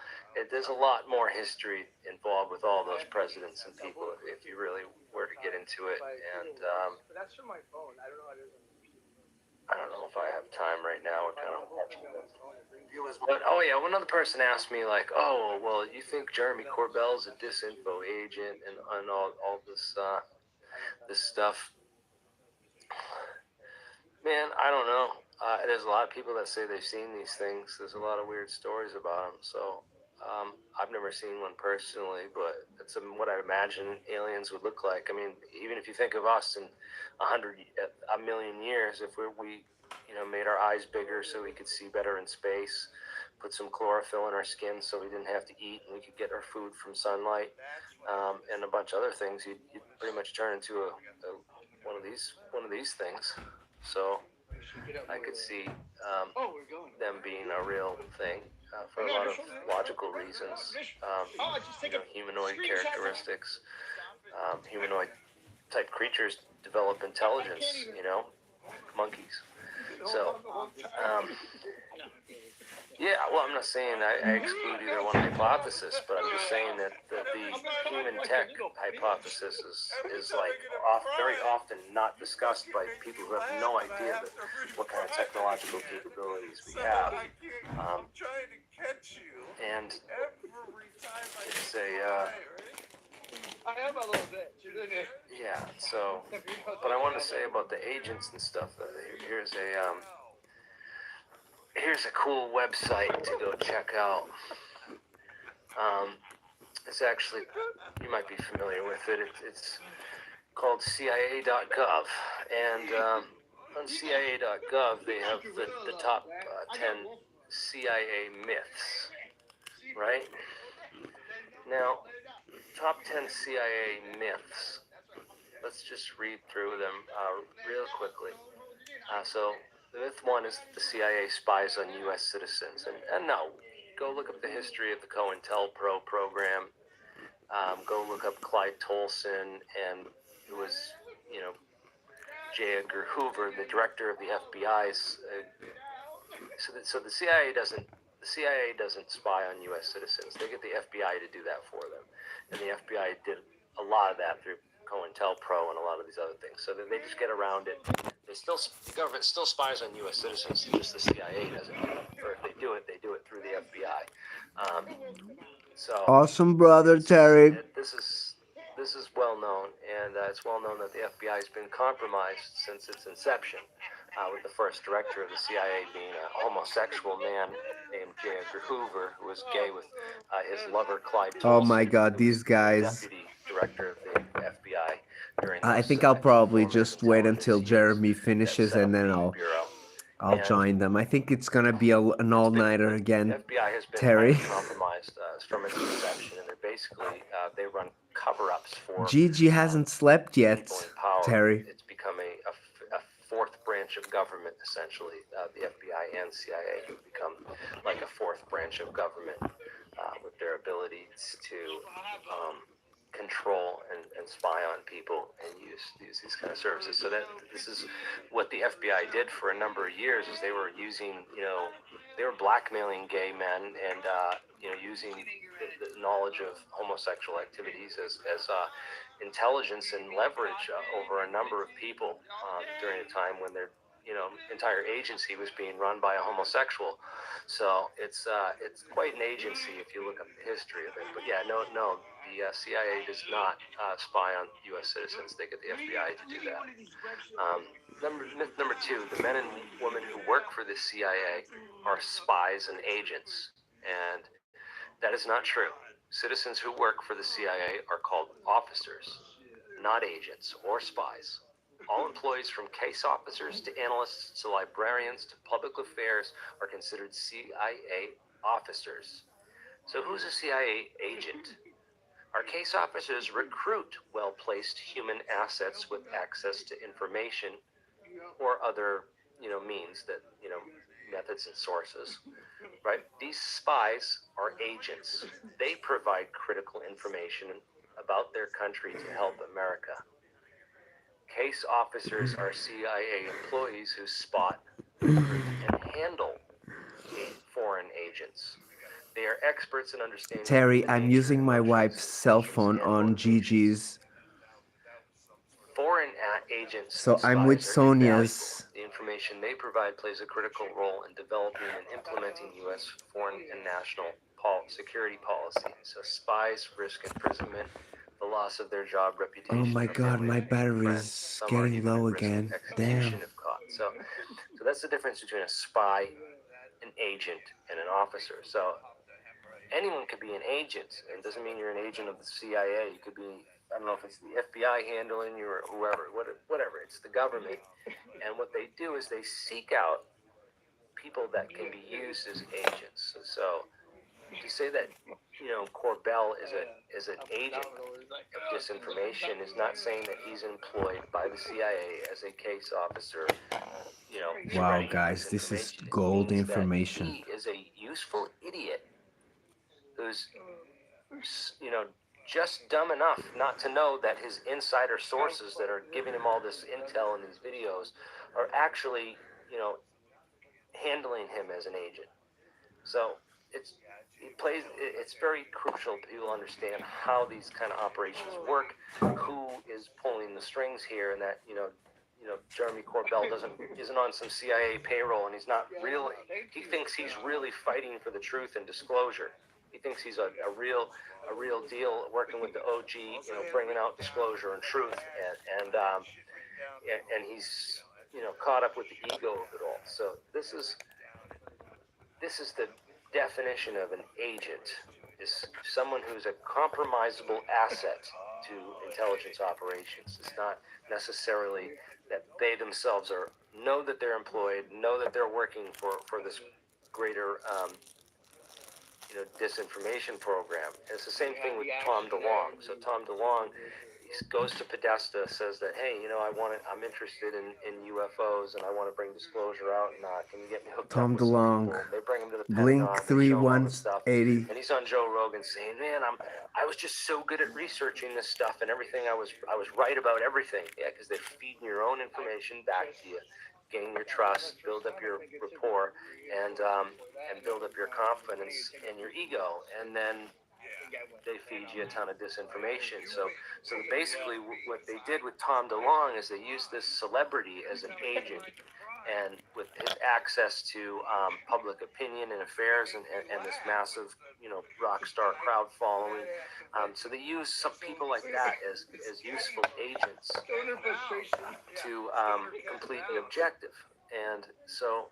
There's a lot more history involved with all those presidents and people if you really were to get into it. And But that's from my phone. I don't know. I don't know if I have time right now. But one other person asked me like, oh well, you think Jeremy Corbell's a disinfo agent and all this this stuff? Man, I don't know. There's a lot of people that say they've seen these things. There's a lot of weird stories about them. So I've never seen one personally, but it's what I imagine aliens would look like. I mean, even if you think of us in a million years, if we made our eyes bigger so we could see better in space, put some chlorophyll in our skin so we didn't have to eat and we could get our food from sunlight, and a bunch of other things, you'd pretty much turn into one of these things. So I could see them being a real thing for a lot of logical reasons. Humanoid characteristics, humanoid type creatures develop intelligence, monkeys. So, well, I'm not saying I exclude either one hypothesis, but I'm just saying that the human tech hypothesis is like very often not discussed by people who have no idea what kind of technological capabilities we have. And it's I am a little bit. So, but I want to say about the agents and stuff. Here's a cool website to go check out. It's actually, you might be familiar with it. It's called CIA.gov, and on CIA.gov they have the top 10 CIA myths. Right now, top 10 CIA myths. Let's just read through them real quickly. So the myth one is the CIA spies on U.S. citizens. And no, go look up the history of the COINTELPRO program. Go look up Clyde Tolson and who was, J. Edgar Hoover, the director of the FBI's. So the CIA doesn't spy on U.S. citizens. They get the FBI to do that for them. And the FBI did a lot of that through COINTELPRO and a lot of these other things. So that they just get around it. The government still spies on U.S. citizens, just the CIA doesn't. Or if they do it through the FBI. Awesome, brother Terry. This is well known, and it's well known that the FBI has been compromised since its inception, with the first director of the CIA being a homosexual man named J. Edgar Hoover, who was gay with his lover Clyde Tolson. Oh my God, these guys. Deputy director of the FBI during I think I'll probably just wait until Jeremy finishes and then I'll join them. I think it's gonna be an all-nighter again, FBI has been Terry. compromised from its inception, and they're basically they run cover-ups for. Gigi hasn't slept yet, Terry. It's become a fourth branch of government, essentially. The FBI and CIA have become like a fourth branch of government with their abilities to control and spy on people and use these kind of services. So that this is what the FBI did for a number of years, is they were using, they were blackmailing gay men and using the knowledge of homosexual activities as intelligence and leverage over a number of people during a time when their entire agency was being run by a homosexual. So it's quite an agency if you look up the history of it. But yeah, no, the CIA does not spy on U.S. citizens. They get the FBI to do that. Myth number two, the men and women who work for the CIA are spies and agents. And that is not true. Citizens who work for the CIA are called officers, not agents or spies. All employees, from case officers to analysts to librarians to public affairs, are considered CIA officers. So who's a CIA agent? Our case officers recruit well-placed human assets with access to information or other, means that, methods and sources, right? These spies are agents. They provide critical information about their country to help America. Case officers are CIA employees who spot, recruit, and handle foreign agents. They are experts in understanding Terry, the I'm nature, using my emotions, wife's cell intentions, phone and on motivations. Gigi's. Foreign agents So and I'm with spies are invaluable. Sonia's. The information they provide plays a critical role in developing and implementing U.S. foreign and national security policy. So spies risk imprisonment, the loss of their job, reputation, Oh my or god, family my and battery friends. is Some are getting even low at risk of again. execution Damn. if caught. So that's the difference between a spy, an agent, and an officer. So anyone could be an agent. It doesn't mean you're an agent of the CIA. You could be, I don't know if it's the FBI handling you or whoever, whatever. It's the government. And what they do is they seek out people that can be used as agents. So to say that, Corbell is an agent of disinformation is not saying that he's employed by the CIA as a case officer, Wow, spreading guys, this is disinformation. It gold means that information. he is a useful idiot who's, just dumb enough not to know that his insider sources that are giving him all this intel in these videos are actually, handling him as an agent. So it's very crucial that people understand how these kind of operations work, who is pulling the strings here, and that Jeremy Corbell isn't on some CIA payroll, and he's not really. He thinks he's really fighting for the truth and disclosure. He thinks he's a real deal, working with the OG, bringing out disclosure and truth, and he's caught up with the ego of it all. So this is the definition of an agent, is someone who's a compromisable asset to intelligence operations. It's not necessarily that they themselves know that they're employed, know that they're working for this greater disinformation program. And it's the same thing with Tom DeLonge. So Tom DeLonge goes to Podesta, says that, hey, I'm interested in UFOs and I want to bring disclosure out, and can you get me hooked Tom up with some DeLonge. people? They bring him to the Blink Pentagon, they show him all this stuff, 3180. and he's on Joe Rogan saying, man, I was just so good at researching this stuff and everything. I was right about everything. Yeah, because they're feeding your own information back to you, gain your trust, build up your rapport, and build up your confidence and your ego, and then they feed you a ton of disinformation. So basically what they did with Tom DeLonge is they used this celebrity as an agent, and with his access to public opinion and affairs and this massive, rock star crowd following. So they use some people like that as useful agents to complete the objective. And so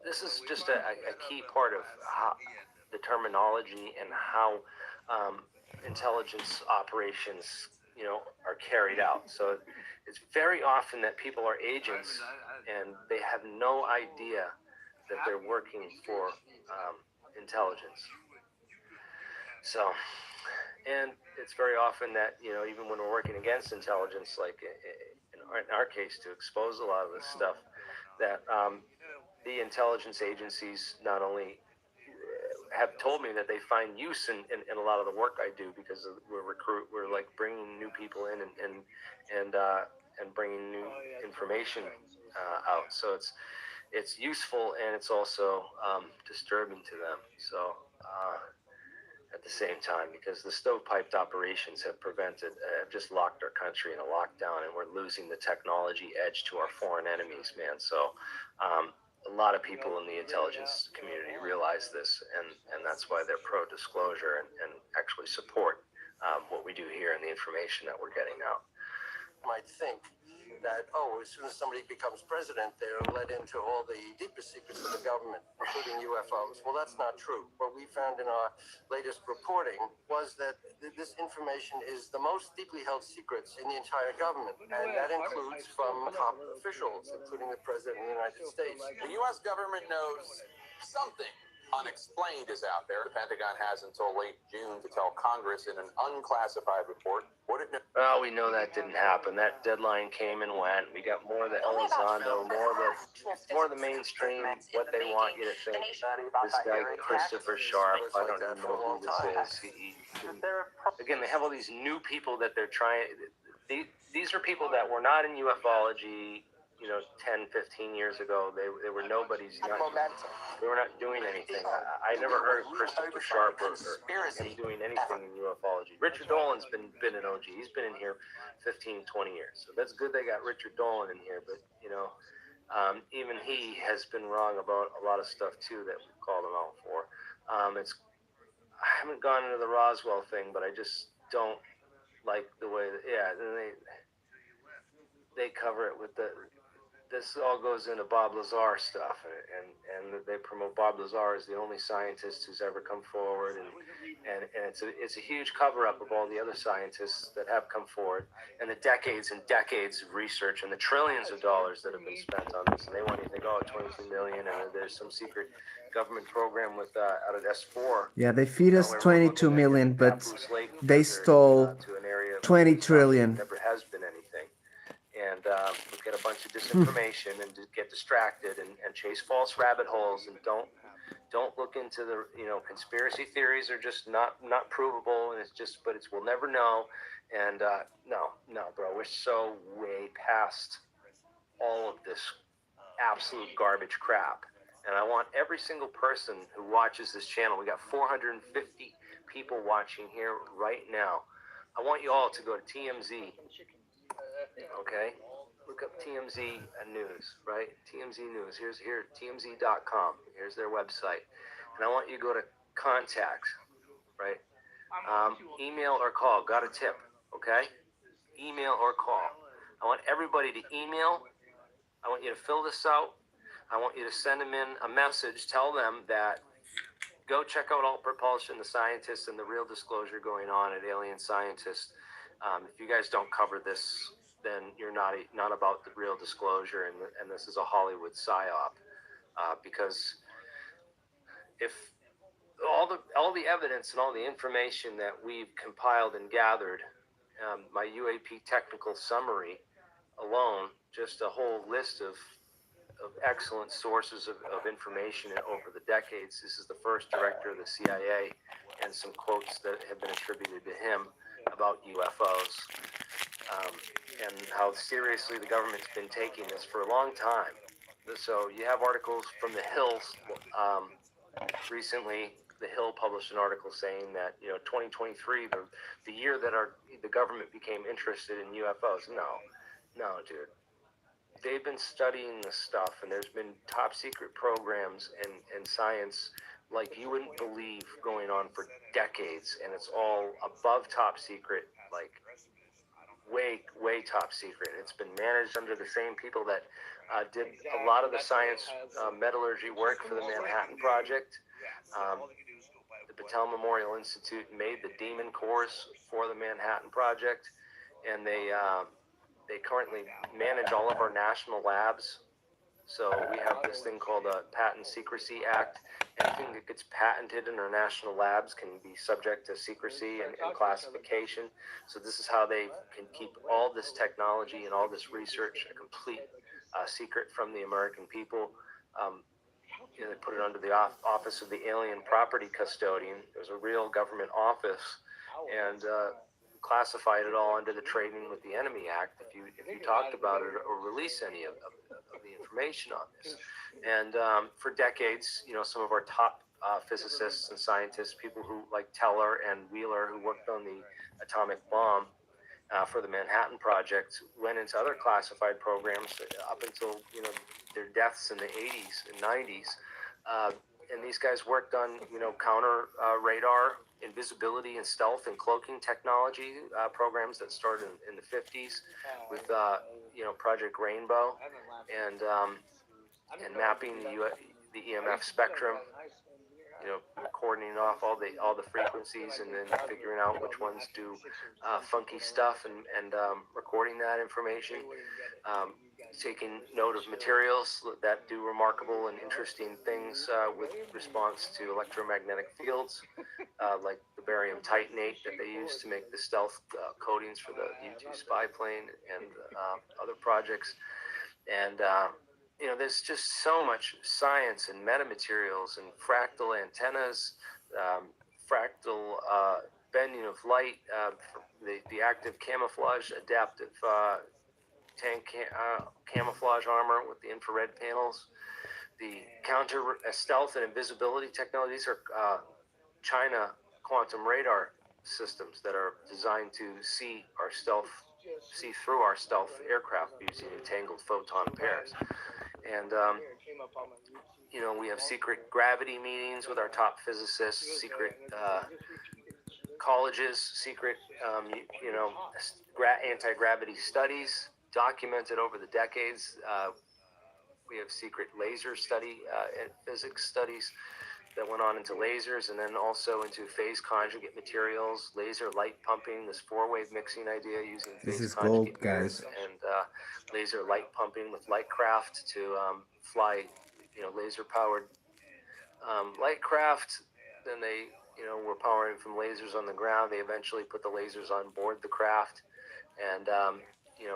this is just a key part of how the terminology and how intelligence operations, are carried out. So it's very often that people are agents and they have no idea that they're working for intelligence. So, and it's very often that, even when we're working against intelligence, like in our case, to expose a lot of this stuff, that the intelligence agencies not only have told me that they find use in a lot of the work I do, because we're like bringing new people in and bringing new information out. So it's useful, and it's also disturbing to them. So at the same time, because the stovepiped operations have just locked our country in a lockdown, and we're losing the technology edge to our foreign enemies, man. So a lot of people in the intelligence community realize this, and that's why they're pro-disclosure and actually support what we do here and the information that we're getting out. Might think that, as soon as somebody becomes president, they're led into all the deepest secrets of the government, including UFOs. Well, that's not true. What we found in our latest reporting was that this information is the most deeply held secrets in the entire government, and that includes from top officials, including the President of the United States. The U.S. government knows something unexplained is out there. The Pentagon has until late June to tell Congress in an unclassified report what it knows. Well, we know that didn't happen. That deadline came and went. We got more of the Elizondo, more of the mainstream, what they want you to think. This guy, Christopher Sharp, I don't even know who this is. Again, they have all these new people that they're trying. These are people that were not in ufology, 10, 15 years ago. They were nobodies. They were not doing anything. I never heard of Christopher Sharp or him doing anything in ufology. Richard Dolan's been an OG. He's been in here 15, 20 years. So that's good they got Richard Dolan in here. But, even he has been wrong about a lot of stuff, too, that we've called him out for. I haven't gone into the Roswell thing, but I just don't like the way that, they cover it with this all goes into Bob Lazar stuff, and they promote Bob Lazar as the only scientist who's ever come forward, and it's a huge cover-up of all the other scientists that have come forward, and the decades and decades of research, and the trillions of dollars that have been spent on this, and they want you to think, 23 million, and there's some secret government program with out at S4. Yeah, they feed us 22 million, but they stole 20 trillion. Never has been anything. And look at a bunch of disinformation and get distracted and chase false rabbit holes, and don't look into the conspiracy theories are just not provable, and we'll never know. And no, bro, we're so way past all of this absolute garbage crap. And I want every single person who watches this channel, we got 450 people watching here right now. I want you all to go to TMZ. Okay, look up TMZ News, right? TMZ News. Here's TMZ.com. Here's their website, and I want you to go to contacts, right? Email or call. Got a tip, okay? Email or call. I want everybody to email. I want you to fill this out. I want you to send them in a message. Tell them that go check out Alt Propulsion, the scientists, and the real disclosure going on at Alien Scientists. If you guys don't cover this, then you're not about the real disclosure, and this is a Hollywood psyop. Because if all the evidence and all the information that we've compiled and gathered, my UAP technical summary alone, just a whole list of excellent sources of information over the decades. This is the first director of the CIA, and some quotes that have been attributed to him about UFOs. And how seriously the government's been taking this for a long time. So you have articles from The Hill. Recently, The Hill published an article saying that 2023, the year that the government became interested in UFOs. No, dude. They've been studying this stuff, and there's been top secret programs and science like you wouldn't believe going on for decades, and it's all above top secret, like way top secret. It's been managed under the same people that did a lot of the science metallurgy work for the Manhattan Project. The Battelle Memorial Institute made the demon cores for the Manhattan Project, and they currently manage all of our national labs. So we have this thing called a Patent Secrecy Act. Anything that gets patented in our national labs can be subject to secrecy and classification. So this is how they can keep all this technology and all this research a complete secret from the American people. They put it under the Office of the Alien Property Custodian. There's a real government office, and classified it all under the Trading with the Enemy Act if you talked about it or release any of the information on this. And for decades, some of our top physicists and scientists, people who like Teller and Wheeler, who worked on the atomic bomb for the Manhattan Project, went into other classified programs up until their deaths in the 80s and 90s. And these guys worked on counter radar, invisibility and stealth and cloaking technology programs that started in the 50s with Project Rainbow and mapping the EMF spectrum, coordinating off all the frequencies and then figuring out which ones do funky stuff and recording that information. taking note of materials that do remarkable and interesting things with response to electromagnetic fields, like the barium titanate that they use to make the stealth coatings for the U-2 spy plane and other projects. And there's just so much science and metamaterials and fractal antennas, fractal bending of light, the active camouflage, adaptive tank camouflage armor with the infrared panels, the counter stealth and invisibility technology. These are China quantum radar systems that are designed to see through our stealth aircraft using entangled photon pairs. And we have secret gravity meetings with our top physicists, secret colleges, secret anti-gravity studies documented over the decades. We have secret laser study and physics studies that went on into lasers, and then also into phase conjugate materials, laser light pumping, this 4-wave mixing idea using This phase is conjugate gold, guys. and laser light pumping with light craft to fly, laser powered light craft. Then they, were powering from lasers on the ground. They eventually put the lasers on board the craft, and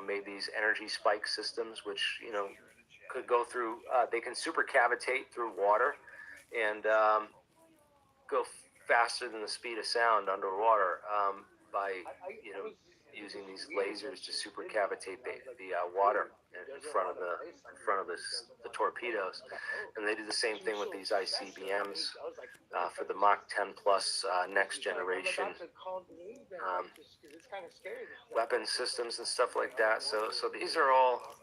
made these energy spike systems, which could go through. They can supercavitate through water and go faster than the speed of sound underwater by using these lasers to supercavitate the water in front of the torpedoes. And they do the same thing with these ICBMs for the Mach 10 plus next generation weapon systems and stuff like that. So these are all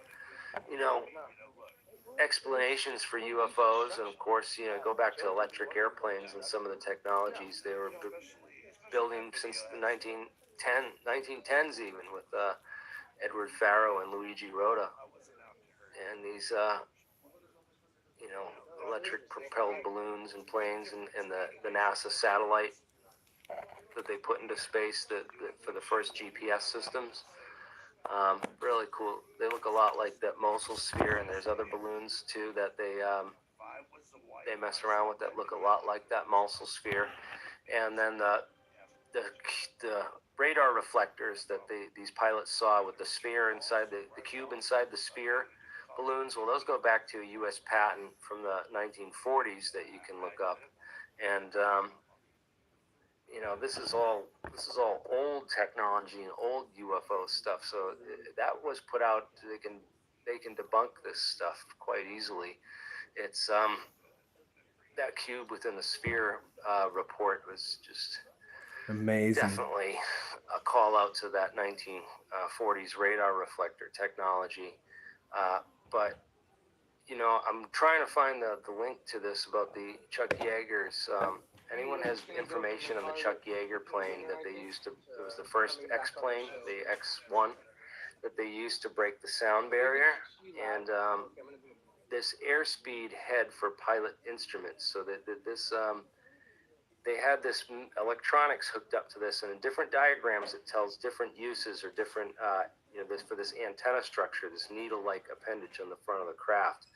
explanations for UFOs, and of course, go back to electric airplanes and some of the technologies they were building since the 1910s, even with Edward Farrow and Luigi Rota, and these electric propelled balloons and planes, and the NASA satellite that they put into space for the first GPS systems. Really cool. They look a lot like that Mosul sphere, and there's other balloons too that they mess around with that look a lot like that Mosul sphere. And then the radar reflectors that these pilots saw with the sphere inside the cube inside the sphere balloons. Well, those go back to a U.S. patent from the 1940s that you can look up, and this is all old technology and old UFO stuff. So that was put out. They can debunk this stuff quite easily. It's that cube within the sphere report was just amazing. Definitely a call out to that 1940s radar reflector technology. But I'm trying to find the link to this about the Chuck Yeager's. Anyone has information on the Chuck Yeager plane that they used to? It was the first X plane, the X-1, that they used to break the sound barrier, and this airspeed head for pilot instruments. So that this they had this electronics hooked up to this, and in different diagrams it tells different uses or different for this antenna structure, this needle-like appendage on the front of the craft.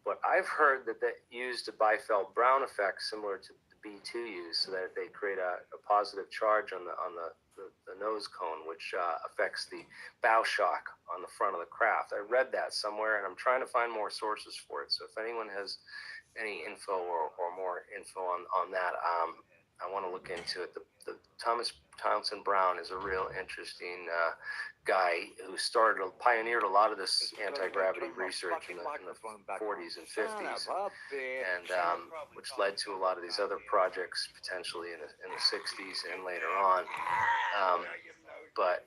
But I've heard that used a Biefeld-Brown effect similar to the B-2 used, so that they create a positive charge on the nose cone, which affects the bow shock on the front of the craft. I read that somewhere, and I'm trying to find more sources for it. So if anyone has any info or more info on that, I want to look into it. The Thomas Townsend Brown is a real interesting guy who pioneered a lot of this anti-gravity research in the 40s and 50s, and which led to a lot of these other projects potentially in the 60s and later on. But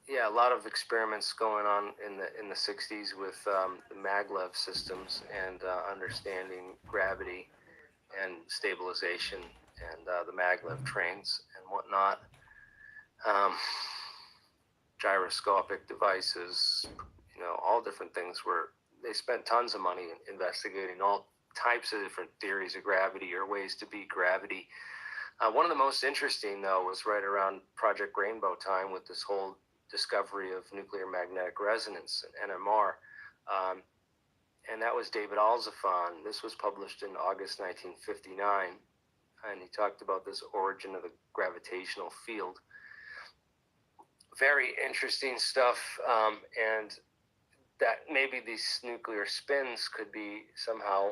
yeah, a lot of experiments going on in the 60s with the maglev systems and understanding gravity and stabilization and the maglev trains and whatnot. Gyroscopic devices, all different things where they spent tons of money investigating all types of different theories of gravity or ways to beat gravity. One of the most interesting, though, was right around Project Rainbow time with this whole discovery of nuclear magnetic resonance, NMR. And that was David Alzafan. This was published in August 1959. And he talked about this origin of the gravitational field. Very interesting stuff. And that maybe these nuclear spins could be somehow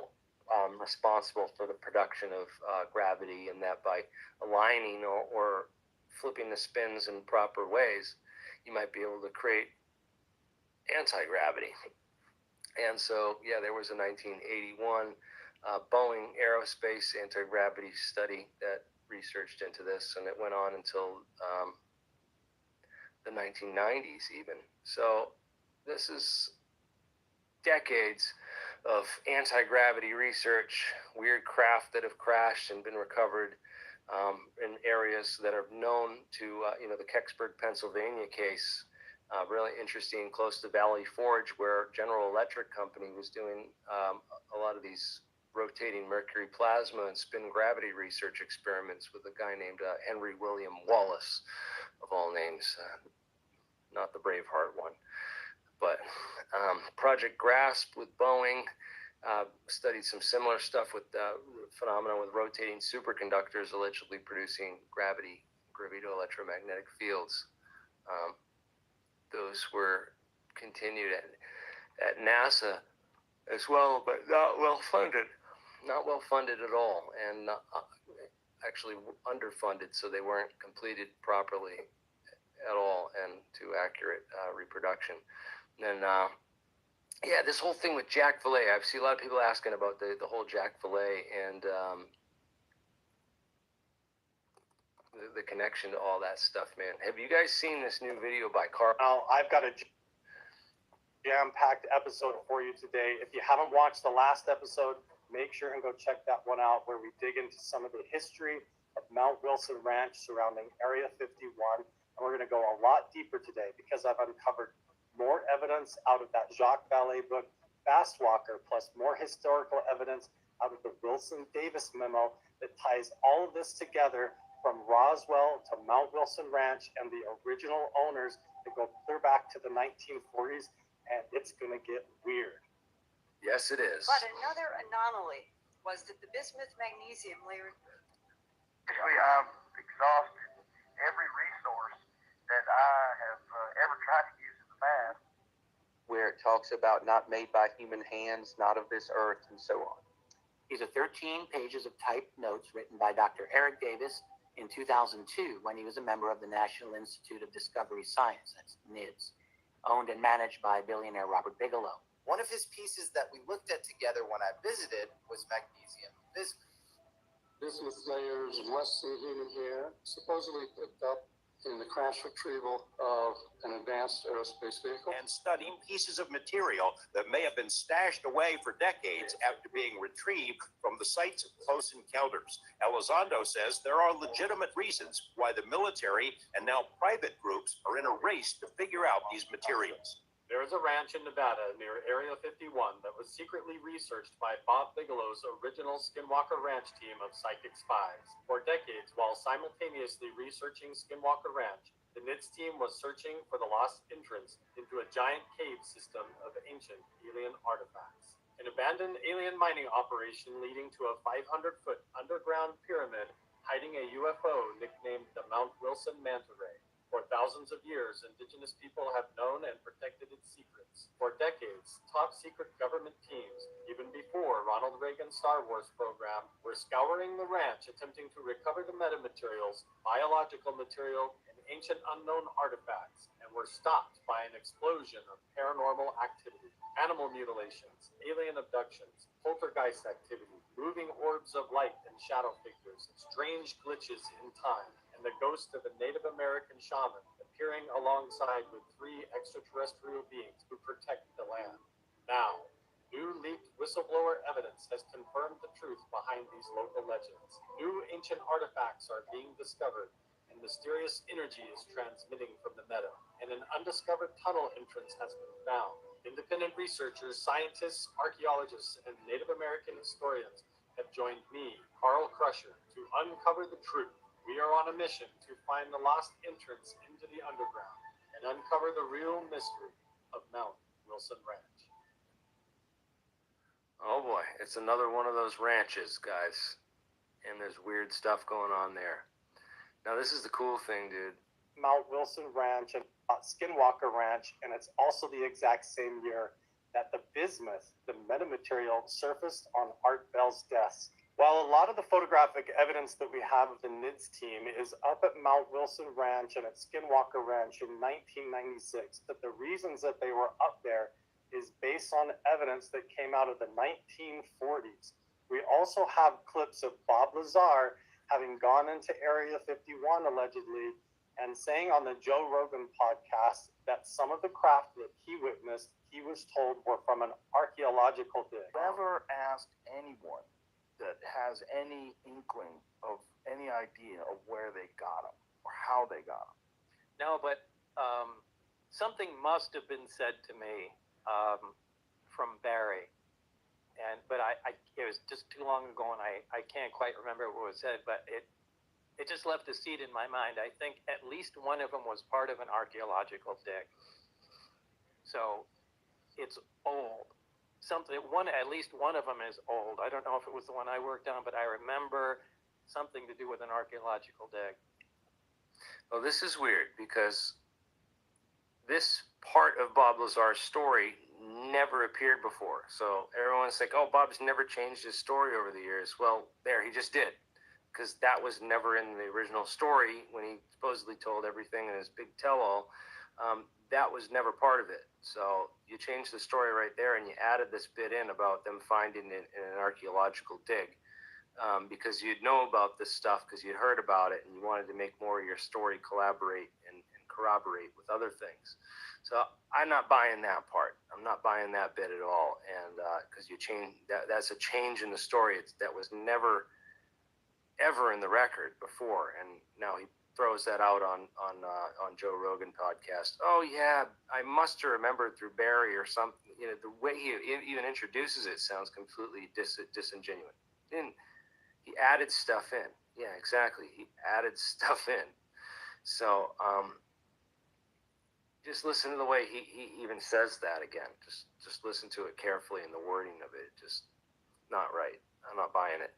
responsible for the production of gravity, and that by aligning or flipping the spins in proper ways, you might be able to create anti-gravity. And so, yeah, there was a 1981 Boeing Aerospace anti-gravity study that researched into this, and it went on until the 1990s even. So this is decades of anti-gravity research, weird craft that have crashed and been recovered in areas that are known to, the Kecksburg, Pennsylvania case. Really interesting, close to Valley Forge, where General Electric Company was doing a lot of these rotating mercury plasma and spin gravity research experiments with a guy named Henry William Wallace, of all names, not the Braveheart one. But Project Grasp with Boeing studied some similar stuff with phenomena with rotating superconductors allegedly producing gravido-electromagnetic fields. Those were continued at NASA as well, but not well funded. Not well funded at all, and actually underfunded, so they weren't completed properly at all and to accurate reproduction. And yeah, this whole thing with Jack Valet, I've seen a lot of people asking about the whole Jack Valet and the connection to all that stuff, man. Have you guys seen this new video by Carl? Now, I've got a jam-packed episode for you today. If you haven't watched the last episode, make sure and go check that one out, where we dig into some of the history of Mount Wilson Ranch surrounding Area 51. And we're going to go a lot deeper today because I've uncovered more evidence out of that Jacques Vallée book, Fast Walker, plus more historical evidence out of the Wilson Davis memo that ties all of this together from Roswell to Mount Wilson Ranch and the original owners that go clear back to the 1940s, and it's going to get weird. Yes, it is. But another anomaly was that the bismuth magnesium layer. Basically, I've exhausted every resource that I have ever tried to use in the past. Where it talks about not made by human hands, not of this earth, and so on. These are 13 pages of typed notes written by Dr. Eric Davis in 2002 when he was a member of the National Institute of Discovery Science, that's NIDS, owned and managed by billionaire Robert Bigelow. One of his pieces that we looked at together when I visited was magnesium bismuth. Bismuth layers less than human hair, supposedly picked up in the crash retrieval of an advanced aerospace vehicle. And studying pieces of material that may have been stashed away for decades after being retrieved from the sites of close encounters. Elizondo says there are legitimate reasons why the military and now private groups are in a race to figure out these materials. There is a ranch in Nevada near Area 51 that was secretly researched by Bob Bigelow's original Skinwalker Ranch team of psychic spies. For decades, while simultaneously researching Skinwalker Ranch, the NIDS team was searching for the lost entrance into a giant cave system of ancient alien artifacts. An abandoned alien mining operation leading to a 500-foot underground pyramid hiding a UFO nicknamed the Mount Wilson Manta Ray. For thousands of years, indigenous people have known and protected its secrets. For decades, top-secret government teams, even before Ronald Reagan's Star Wars program, were scouring the ranch attempting to recover the metamaterials, biological material, and ancient unknown artifacts, and were stopped by an explosion of paranormal activity. Animal mutilations, alien abductions, poltergeist activity, moving orbs of light and shadow figures, strange glitches in time, and the ghost of a Native American shaman appearing alongside with 3 extraterrestrial beings who protect the land. Now, new leaked whistleblower evidence has confirmed the truth behind these local legends. New ancient artifacts are being discovered, and mysterious energy is transmitting from the meadow, and an undiscovered tunnel entrance has been found. Independent researchers, scientists, archaeologists, and Native American historians have joined me, Carl Crusher, to uncover the truth. We are on a mission to find the lost entrance into the underground. and uncover the real mystery of Mount Wilson Ranch. Oh boy, it's another one of those ranches, guys. And there's weird stuff going on there. Now, this is the cool thing, dude. Mount Wilson Ranch and Skinwalker Ranch, and it's also the exact same year that the bismuth, the metamaterial, surfaced on Art Bell's desk. While a lot of the photographic evidence that we have of the NIDS team is up at Mount Wilson Ranch and at Skinwalker Ranch in 1996, but the reasons that they were up there is based on evidence that came out of the 1940s. We also have clips of Bob Lazar having gone into Area 51 allegedly and saying on the Joe Rogan podcast that some of the craft that he witnessed, he was told were from an archaeological dig. Never asked anyone that has any inkling of any idea of where they got them or how they got them. No, but something must have been said to me from Barry, but it was just too long ago, and I can't quite remember what was said, but it just left a seed in my mind. I think at least one of them was part of an archaeological dig, so it's old. At least one of them is old. I don't know if it was the one I worked on, but I remember something to do with an archaeological dig. Well, this is weird because this part of Bob Lazar's story never appeared before. So everyone's like, oh, Bob's never changed his story over the years. Well, there, he just did. Because that was never in the original story when he supposedly told everything in his big tell-all. That was never part of it. So you changed the story right there, and you added this bit in about them finding it in an archaeological dig, because you'd know about this stuff because you'd heard about it, and you wanted to make more of your story collaborate and corroborate with other things. So I'm not buying that part. I'm not buying that bit at all, and because you change that's a change in the story. That was never ever in the record before, and now he throws that out on Joe Rogan podcast. Oh yeah, I must have remembered through Barry or something. You know, the way he even introduces it sounds completely disingenuous. He added stuff in. Yeah, exactly. He added stuff in. So just listen to the way he even says that again. Just listen to it carefully and the wording of it. Just not right. I'm not buying it.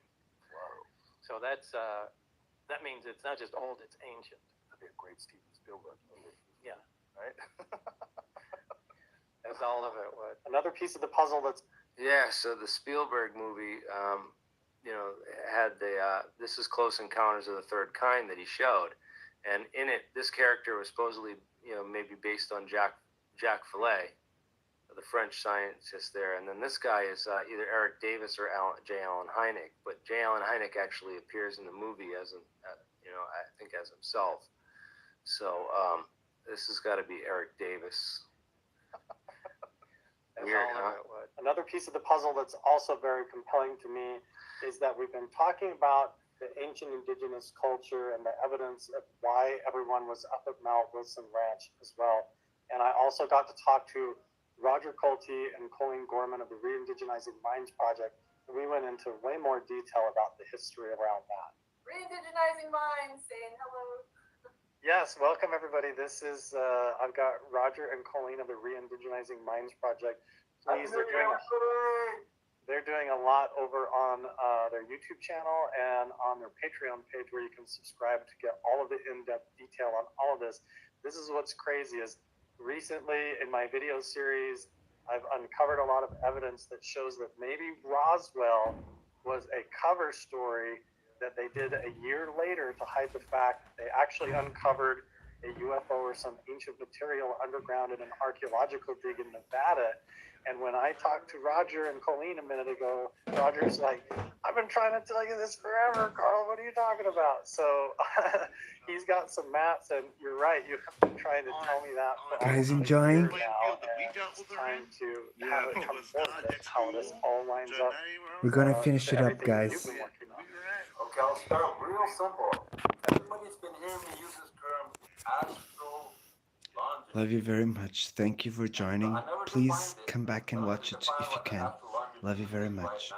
So that means it's not just old, it's ancient. That'd be a great Steven Spielberg movie. Yeah. Right? That's all of it. What? Another piece of the puzzle that's... Yeah, so the Spielberg movie, had this is Close Encounters of the Third Kind that he showed. And in it, this character was supposedly, maybe based on Jacques Vallée, the French scientist there. And then this guy is either Eric Davis or J. Allen Hynek. But J. Allen Hynek actually appears in the movie as I think as himself. So this has got to be Eric Davis. Weird, huh? Another piece of the puzzle that's also very compelling to me is that we've been talking about the ancient indigenous culture and the evidence of why everyone was up at Mount Wilson Ranch as well. And I also got to talk to Roger Colty and Colleen Gorman of the Re-Indigenizing Minds Project. And we went into way more detail about the history around that. Re-Indigenizing Minds saying hello. Yes, welcome everybody. This is, I've got Roger and Colleen of the Re-Indigenizing Minds Project. Please, they're doing a lot over on their YouTube channel and on their Patreon page where you can subscribe to get all of the in-depth detail on all of this. This is what's crazy is recently in my video series, I've uncovered a lot of evidence that shows that maybe Roswell was a cover story that they did a year later to hide the fact that they actually uncovered a UFO or some ancient material underground in an archaeological dig in Nevada. And when I talked to Roger and Colleen a minute ago, Roger's like, I've been trying to tell you this forever, Carl. What are you talking about? So he's got some maps, and you're right. You have been trying to tell me that for Guys enjoying? now, and it's time to have it come forth. That's how this all lines up. We're gonna finish it up, guys. Okay, I'll start real simple. Everybody's been hearing me use this term astral. Love you very much. Thank you for joining. Please come back and watch it if you can. Love you very much.